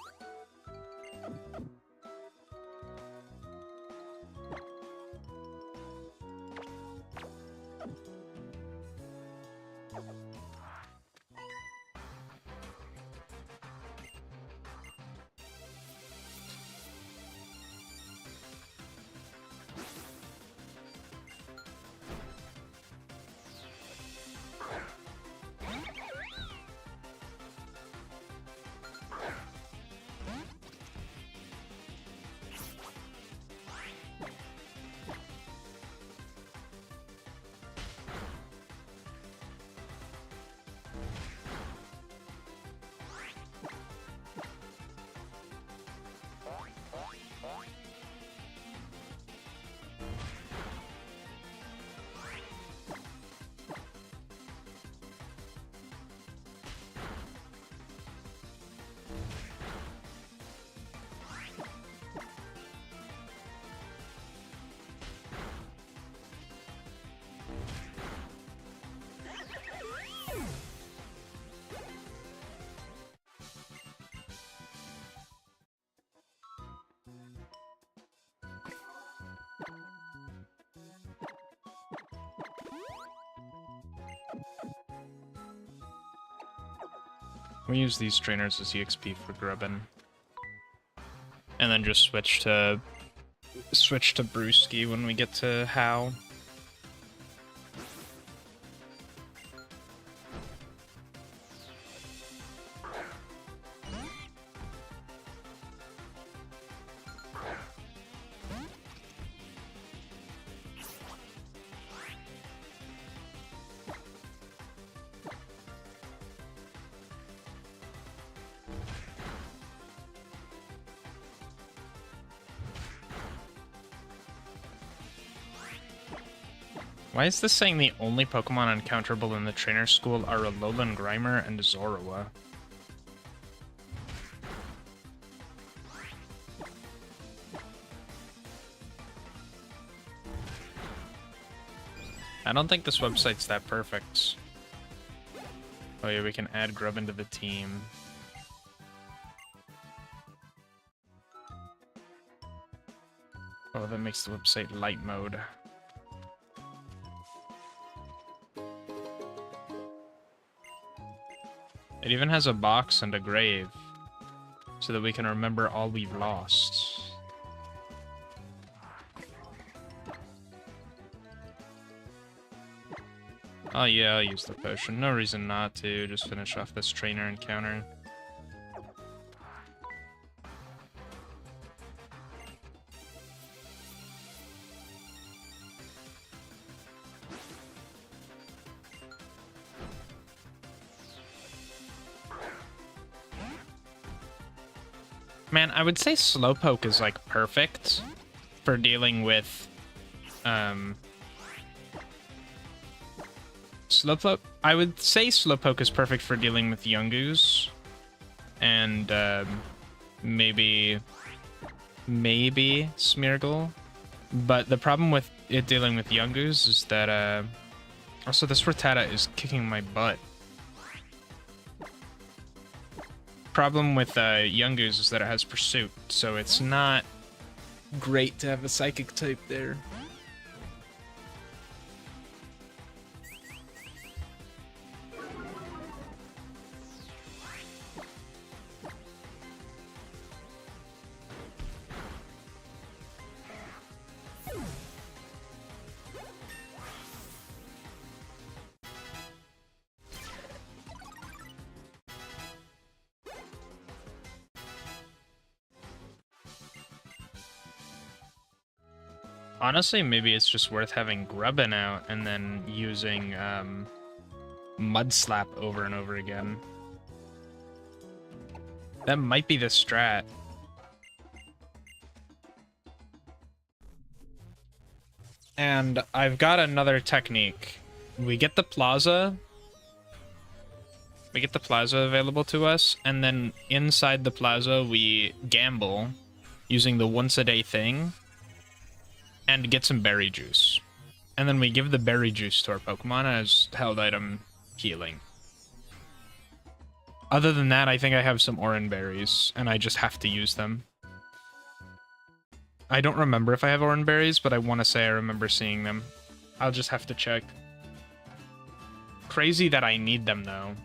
We use these trainers as EXP for Grubbin. And then just switch to Brewski when we get to How. Why is this saying the only Pokemon encounterable in the trainer school are Alolan Grimer and Zorua? I don't think this website's that perfect. Oh yeah, we can add Grubbin to the team. love it makes the website light mode. It even has a box and a grave, so that we can remember all we've lost. Oh yeah, I'll use the potion. No reason not to. Just finish off this trainer encounter. Man, I would say Slowpoke is like perfect for dealing with Slowpoke. I would say Slowpoke is perfect for dealing with Yungoos and maybe Smeargle. But the problem with it dealing with Yungoos is that also this Rattata is kicking my butt. Problem with Yungoos is that it has Pursuit, so it's not great to have a Psychic type there. Honestly, maybe it's just worth having Grubbin out and then using Mud Slap over and over again. That might be the strat. And I've got another technique. We get the plaza. We get the plaza available to us, and then inside the plaza we gamble using the once a day thing and get some berry juice. And then we give the berry juice to our Pokemon as held item healing. Other than that, I think I have some Oran berries, and I just have to use them. I don't remember if I have Oran berries, but I want to say I remember seeing them. I'll just have to check. Crazy that I need them, though.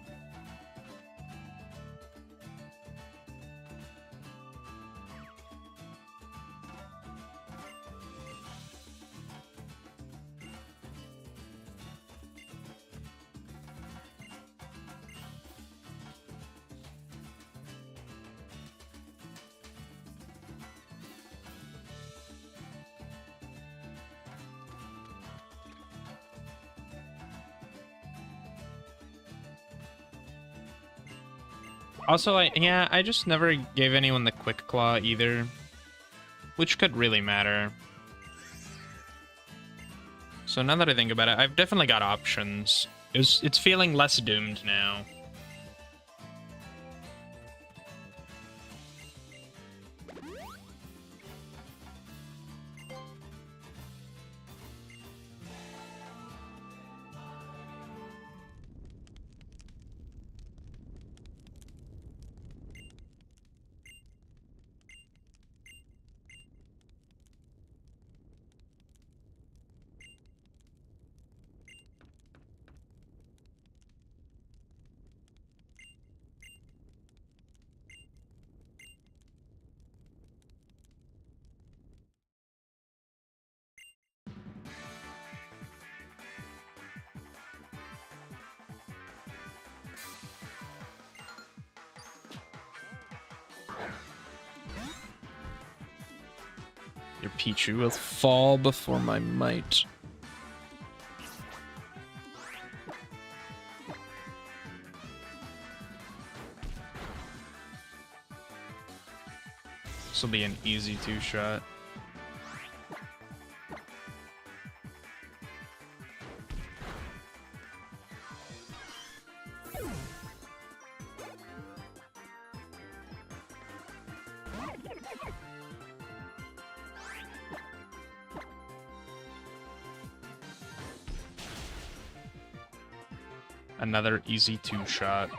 Also, I just never gave anyone the Quick Claw either, which could really matter. So now that I think about it, I've definitely got options. It's feeling less doomed now. Your Pichu will fall before my might. This will be an easy two-shot. Another easy two-shot.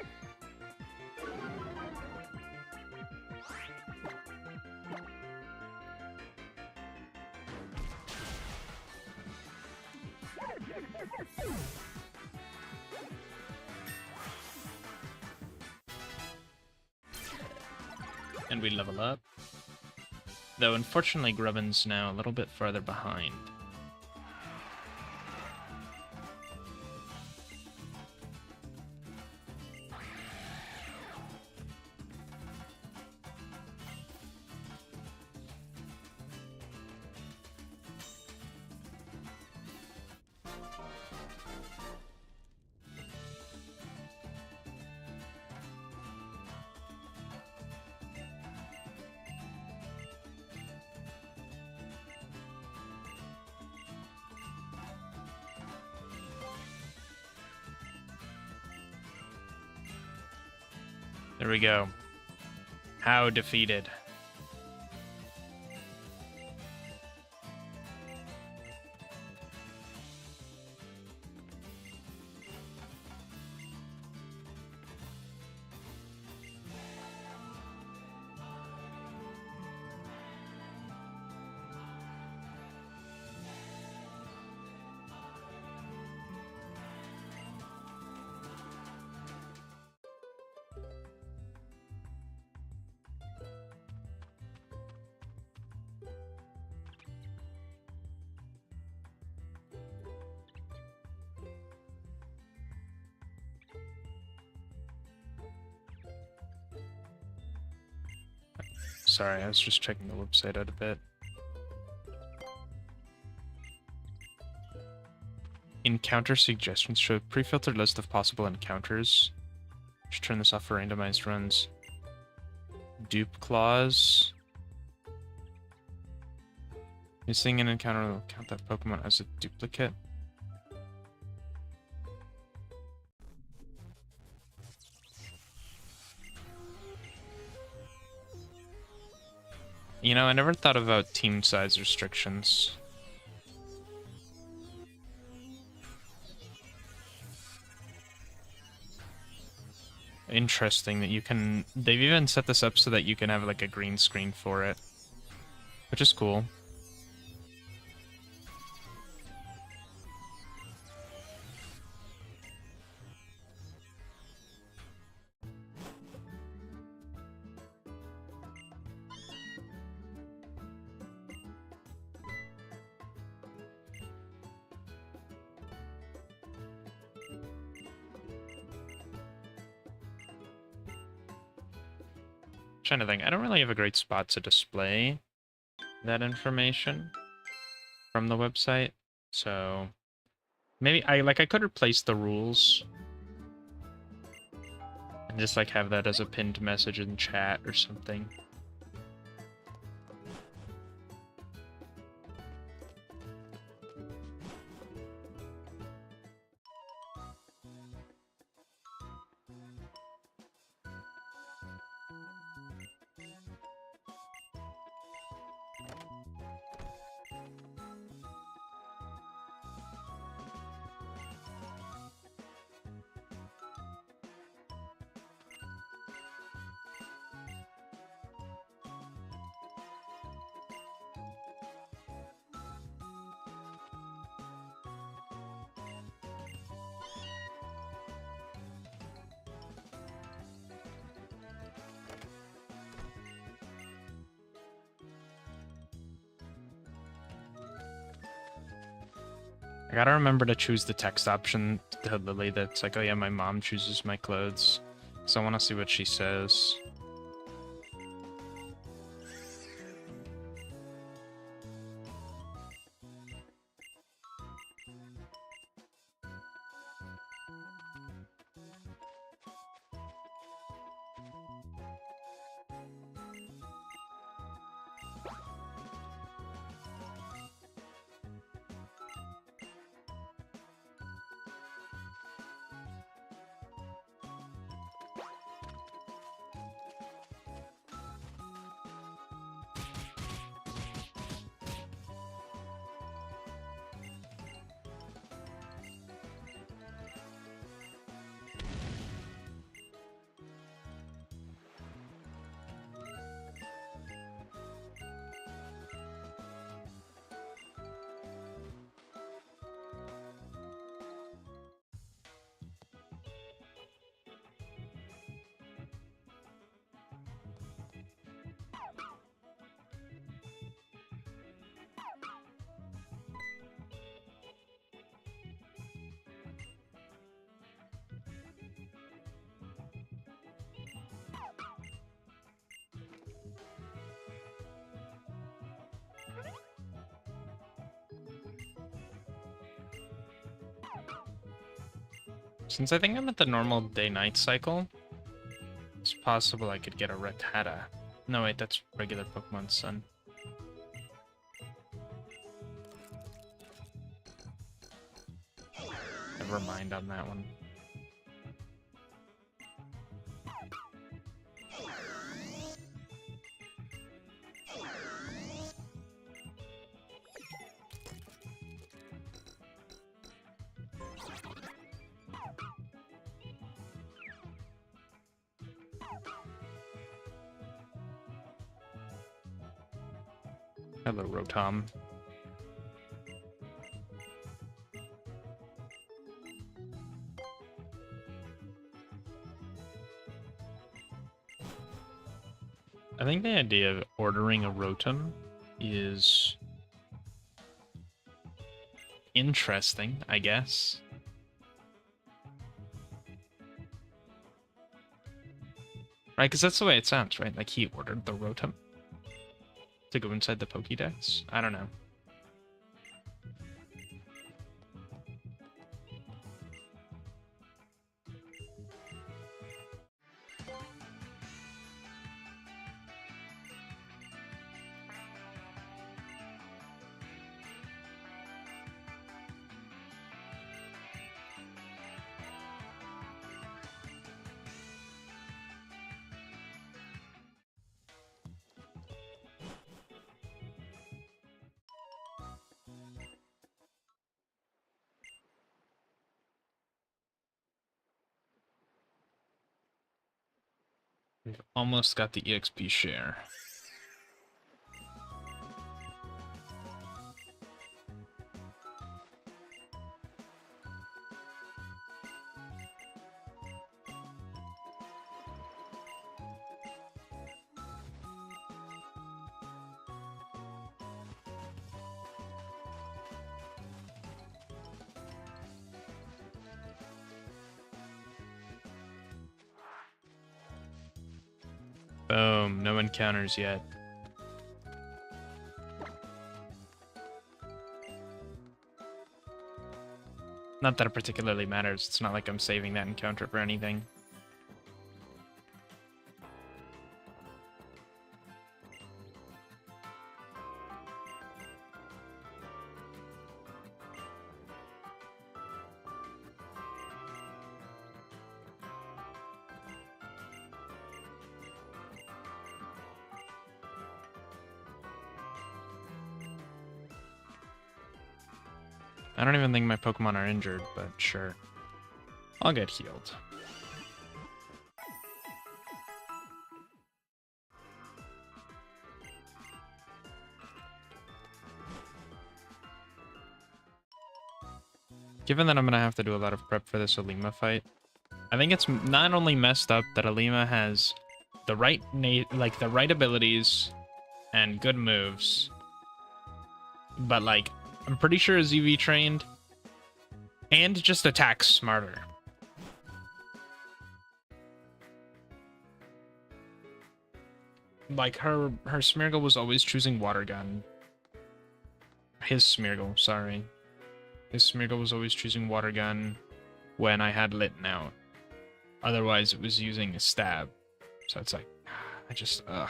And we level up. Though, unfortunately, Grubbin's now a little bit farther behind. There we go. How defeated. Sorry, I was just checking the website out a bit. Encounter suggestions show a pre-filtered list of possible encounters. Should turn this off for randomized runs. Dupe clause. Missing an encounter will count that Pokemon as a duplicate. You know, I never thought about team size restrictions. Interesting that you can... They've even set this up so that you can have like a green screen for it. Which is cool. Trying to think, I don't really have a great spot to display that information from the website, so maybe I could replace the rules and just like have that as a pinned message in chat or something. I gotta remember to choose the text option to Lily that's like, oh yeah, my mom chooses my clothes. So I want to see what she says. Since I think I'm at the normal day-night cycle, it's possible I could get a Rattata. No, wait, that's regular Pokemon Sun. Never mind on that one. Hello, Rotom. I think the idea of ordering a Rotom is interesting, I guess. Right, because that's the way it sounds, right? Like he ordered the Rotom to go inside the Pokédex? I don't know. We've almost got the EXP share. Boom, no encounters yet. Not that it particularly matters. It's not like I'm saving that encounter for anything. I don't even think my Pokemon are injured, but sure. I'll get healed. Given that I'm gonna have to do a lot of prep for this Alima fight, I think it's not only messed up that Alima has the right the right abilities and good moves, but like I'm pretty sure is EV trained and just attacks smarter. Like her Smeargle was always choosing Water Gun. His Smeargle, sorry. His Smeargle was always choosing Water Gun when I had Litten out. Otherwise it was using a Stab. So it's like, I just, ugh.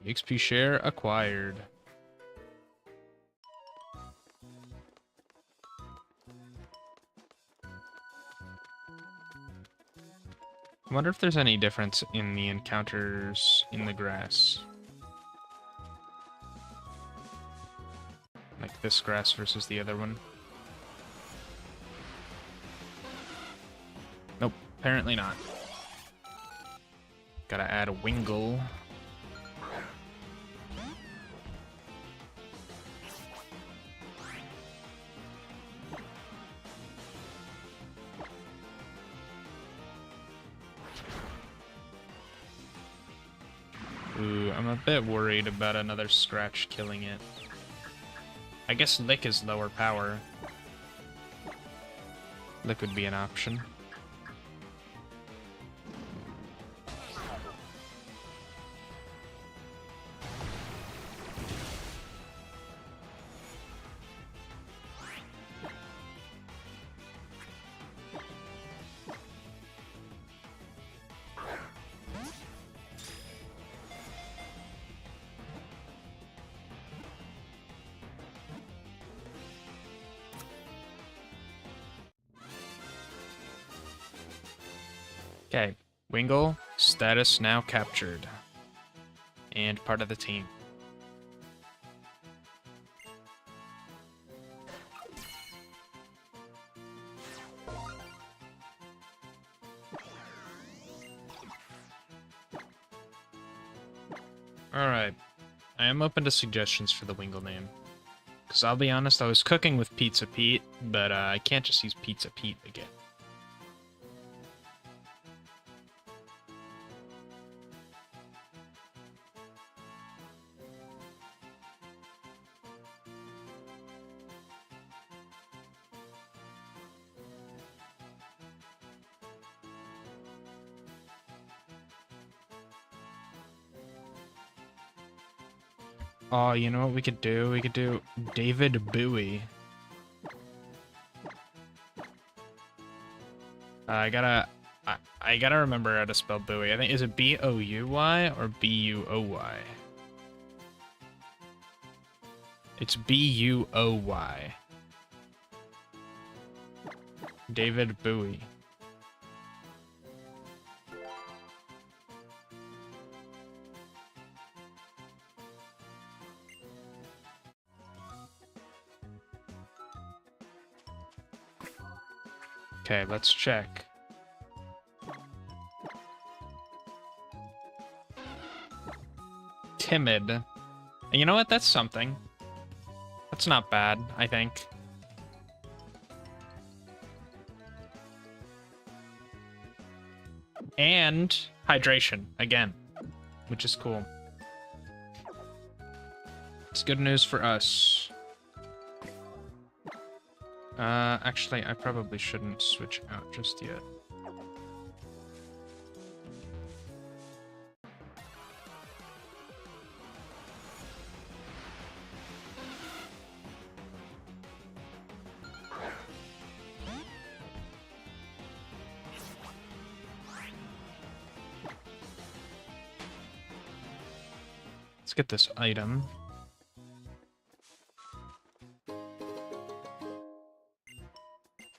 XP share acquired. I wonder if there's any difference in the encounters in the grass. Like this grass versus the other one. Nope, apparently not. Gotta add a Wingull. Ooh, I'm a bit worried about another Scratch killing it. I guess Lick is lower power. Lick would be an option. Okay, Wingle, status now captured. And part of the team. Alright, I am open to suggestions for the Wingle name. Because I'll be honest, I was cooking with Pizza Pete, but I can't just use Pizza Pete again. Oh, you know what we could do? We could do David Bowie. I gotta remember how to spell Bowie. I think, is it B-O-U-Y or B-U-O-Y? It's B-U-O-Y. David Bowie. Okay, let's check. Timid. And you know what? That's something. That's not bad, I think. And hydration, again, which is cool. It's good news for us. Actually, I probably shouldn't switch out just yet. Let's get this item.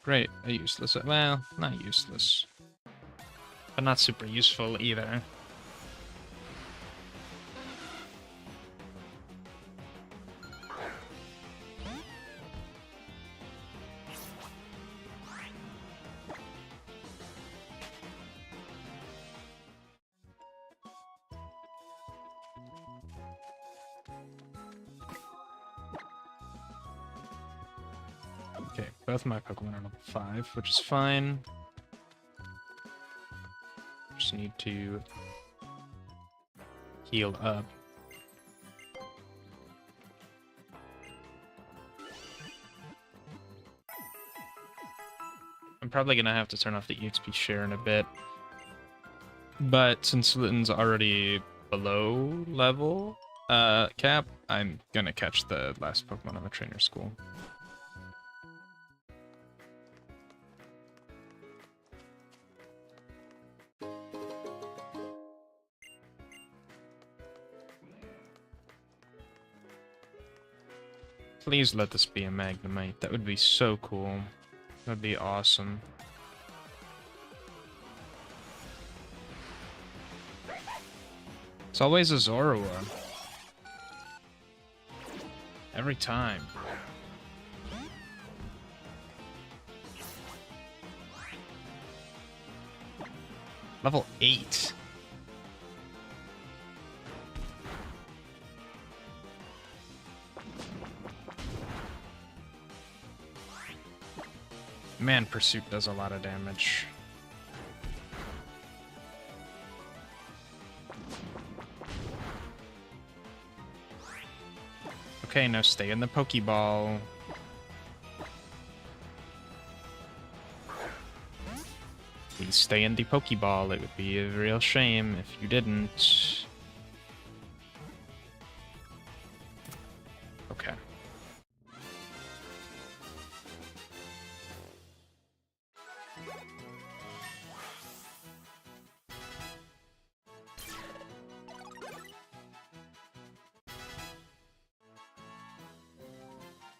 Great, a useless, well, not useless, but not super useful either. Okay, both my Pokemon are level 5, which is fine. Just need to heal up. I'm probably gonna have to turn off the EXP share in a bit. But since Litten's already below level cap, I'm gonna catch the last Pokemon on the trainer school. Please let this be a Magnemite. That would be so cool. That would be awesome. It's always a Zorua. Every time. Level 8. Man, Pursuit does a lot of damage. Okay, now stay in the Pokeball. Please stay in the Pokeball. It would be a real shame if you didn't. Okay.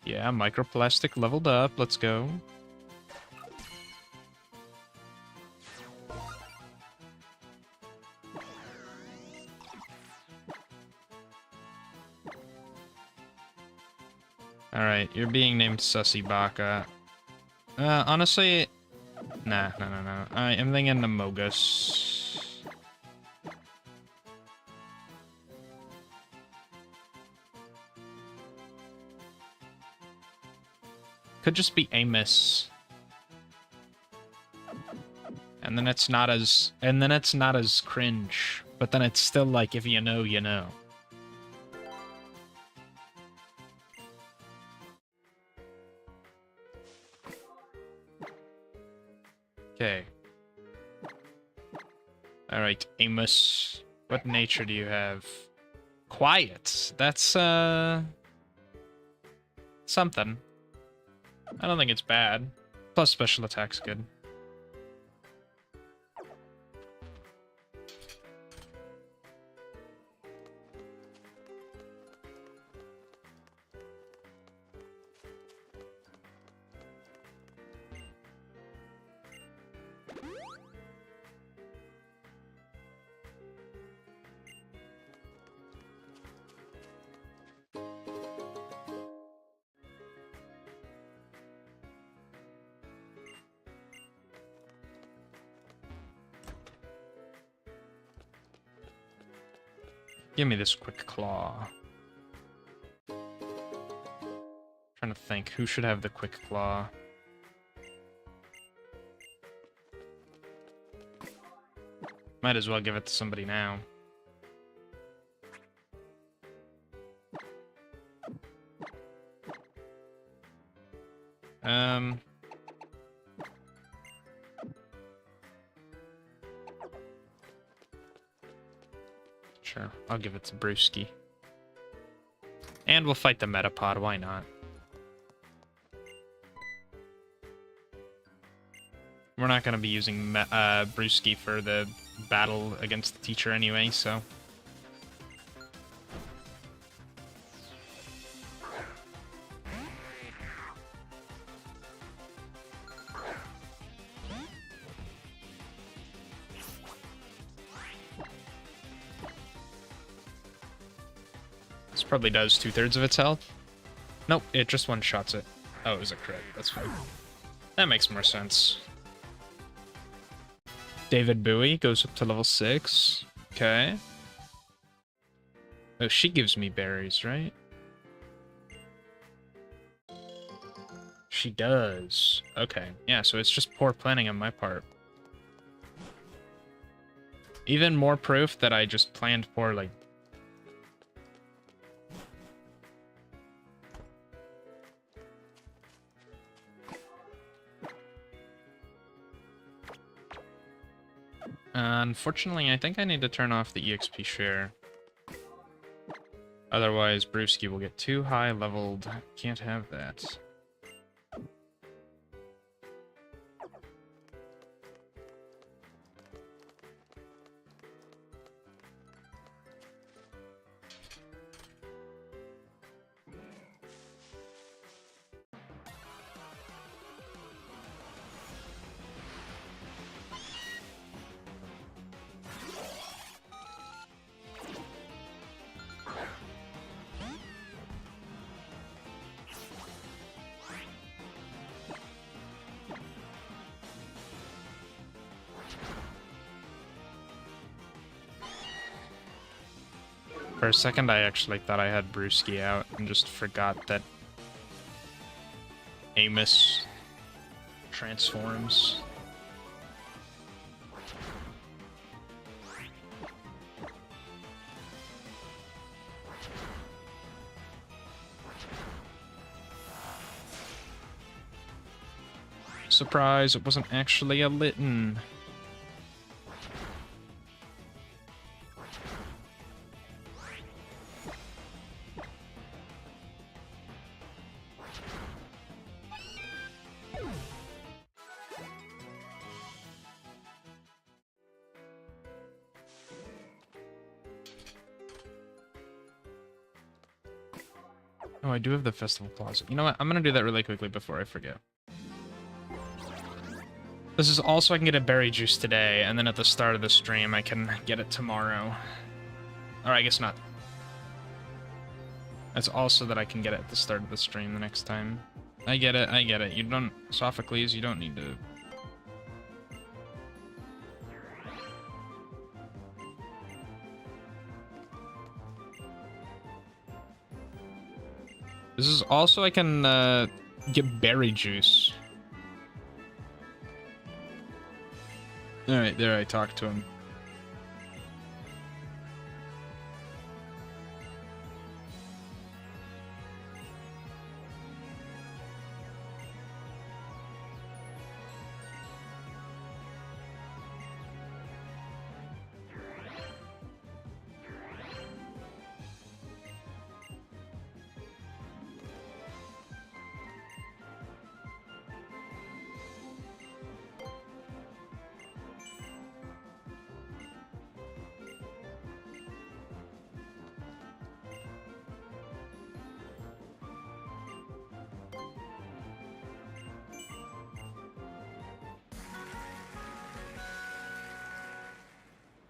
Yeah, microplastic leveled up. Let's go. Alright, you're being named Sussy Baka. Honestly, nah. I am thinking Amogus. Could just be Amos. And then it's not as cringe. But then it's still like, if you know, you know. Okay. Alright, Amos. What nature do you have? Quiet. That's, something. I don't think it's bad. Plus special attack's good. Give me this quick claw. Trying to think, who should have the quick claw? Might as well give it to somebody now. Sure, I'll give it to Brewski. And we'll fight the Metapod, why not? We're not going to be using Brewski for the battle against the teacher anyway, so... This probably does 2/3 of its health. Nope, it just one-shots it. Oh, it was a crit. That's fine. That makes more sense. David Bowie goes up to level 6. Okay. Oh, she gives me berries, right? She does. Okay. Yeah, so it's just poor planning on my part. Even more proof that I just planned poorly. Unfortunately, I think I need to turn off the EXP share. Otherwise, Brewski will get too high leveled. Can't have that. For a second, I actually thought I had Brewski out and just forgot that Amos transforms. Surprise, it wasn't actually a Litten. Oh, I do have the festival closet. You know what? I'm gonna do that really quickly before I forget. This is also I can get a berry juice today, and then at the start of the stream I can get it tomorrow. Or I guess not. That's also that I can get it at the start of the stream the next time. I get it, I get it. You don't, Sophocles, you don't need to... This is also I can get berry juice. Alright, there I talked to him.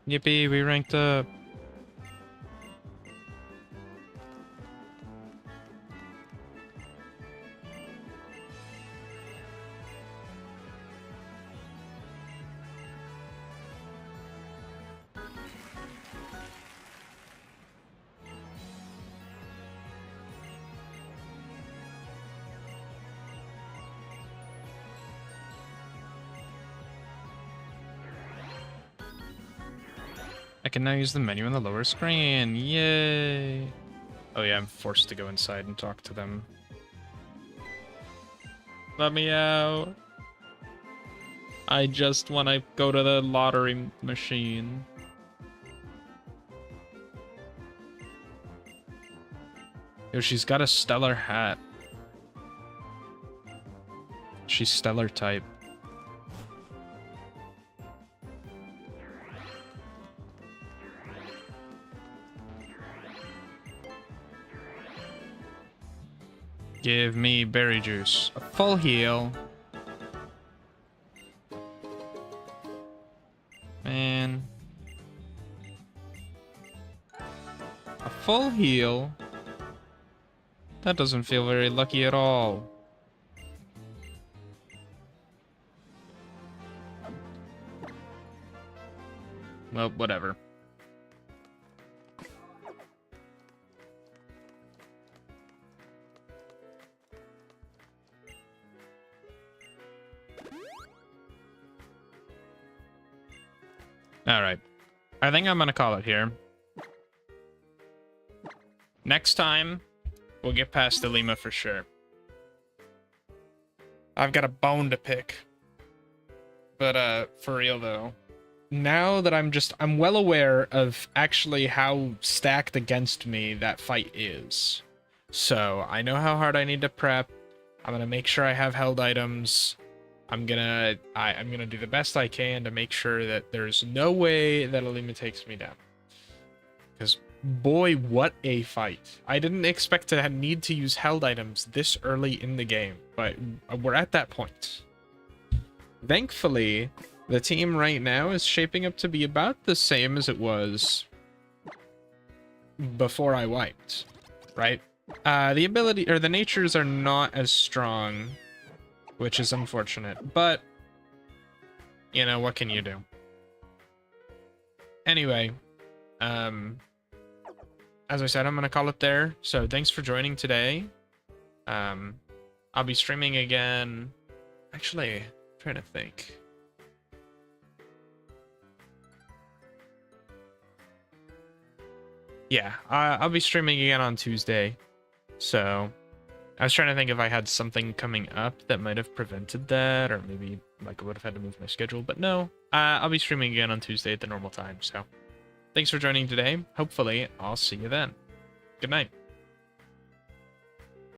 Yippee, we ranked up. I can now use the menu on the lower screen. Yay! Oh yeah, I'm forced to go inside and talk to them. Let me out. I just want to go to the lottery machine. Yo, she's got a stellar hat. She's stellar type. Give me berry juice. A full heal. Man. A full heal? That doesn't feel very lucky at all. Well, whatever. Alright. I think I'm gonna call it here. Next time, we'll get past the Lima for sure. I've got a bone to pick. But, for real though. Now that I'm well aware of actually how stacked against me that fight is. So, I know how hard I need to prep. I'm gonna make sure I have held items. I'm gonna do the best I can to make sure that there's no way that Alima takes me down. Because boy, what a fight. I didn't expect to need to use held items this early in the game, but we're at that point. Thankfully, the team right now is shaping up to be about the same as it was before I wiped, right? The ability, or the natures are not as strong, which is unfortunate, but, you know, what can you do? Anyway, as I said, I'm going to call it there, so thanks for joining today. I'll be streaming again. Actually, I'm trying to think. Yeah, I'll be streaming again on Tuesday, so I was trying to think if I had something coming up that might have prevented that, or maybe like I would have had to move my schedule, but no. I'll be streaming again on Tuesday at the normal time, so thanks for joining today. Hopefully, I'll see you then. Good night.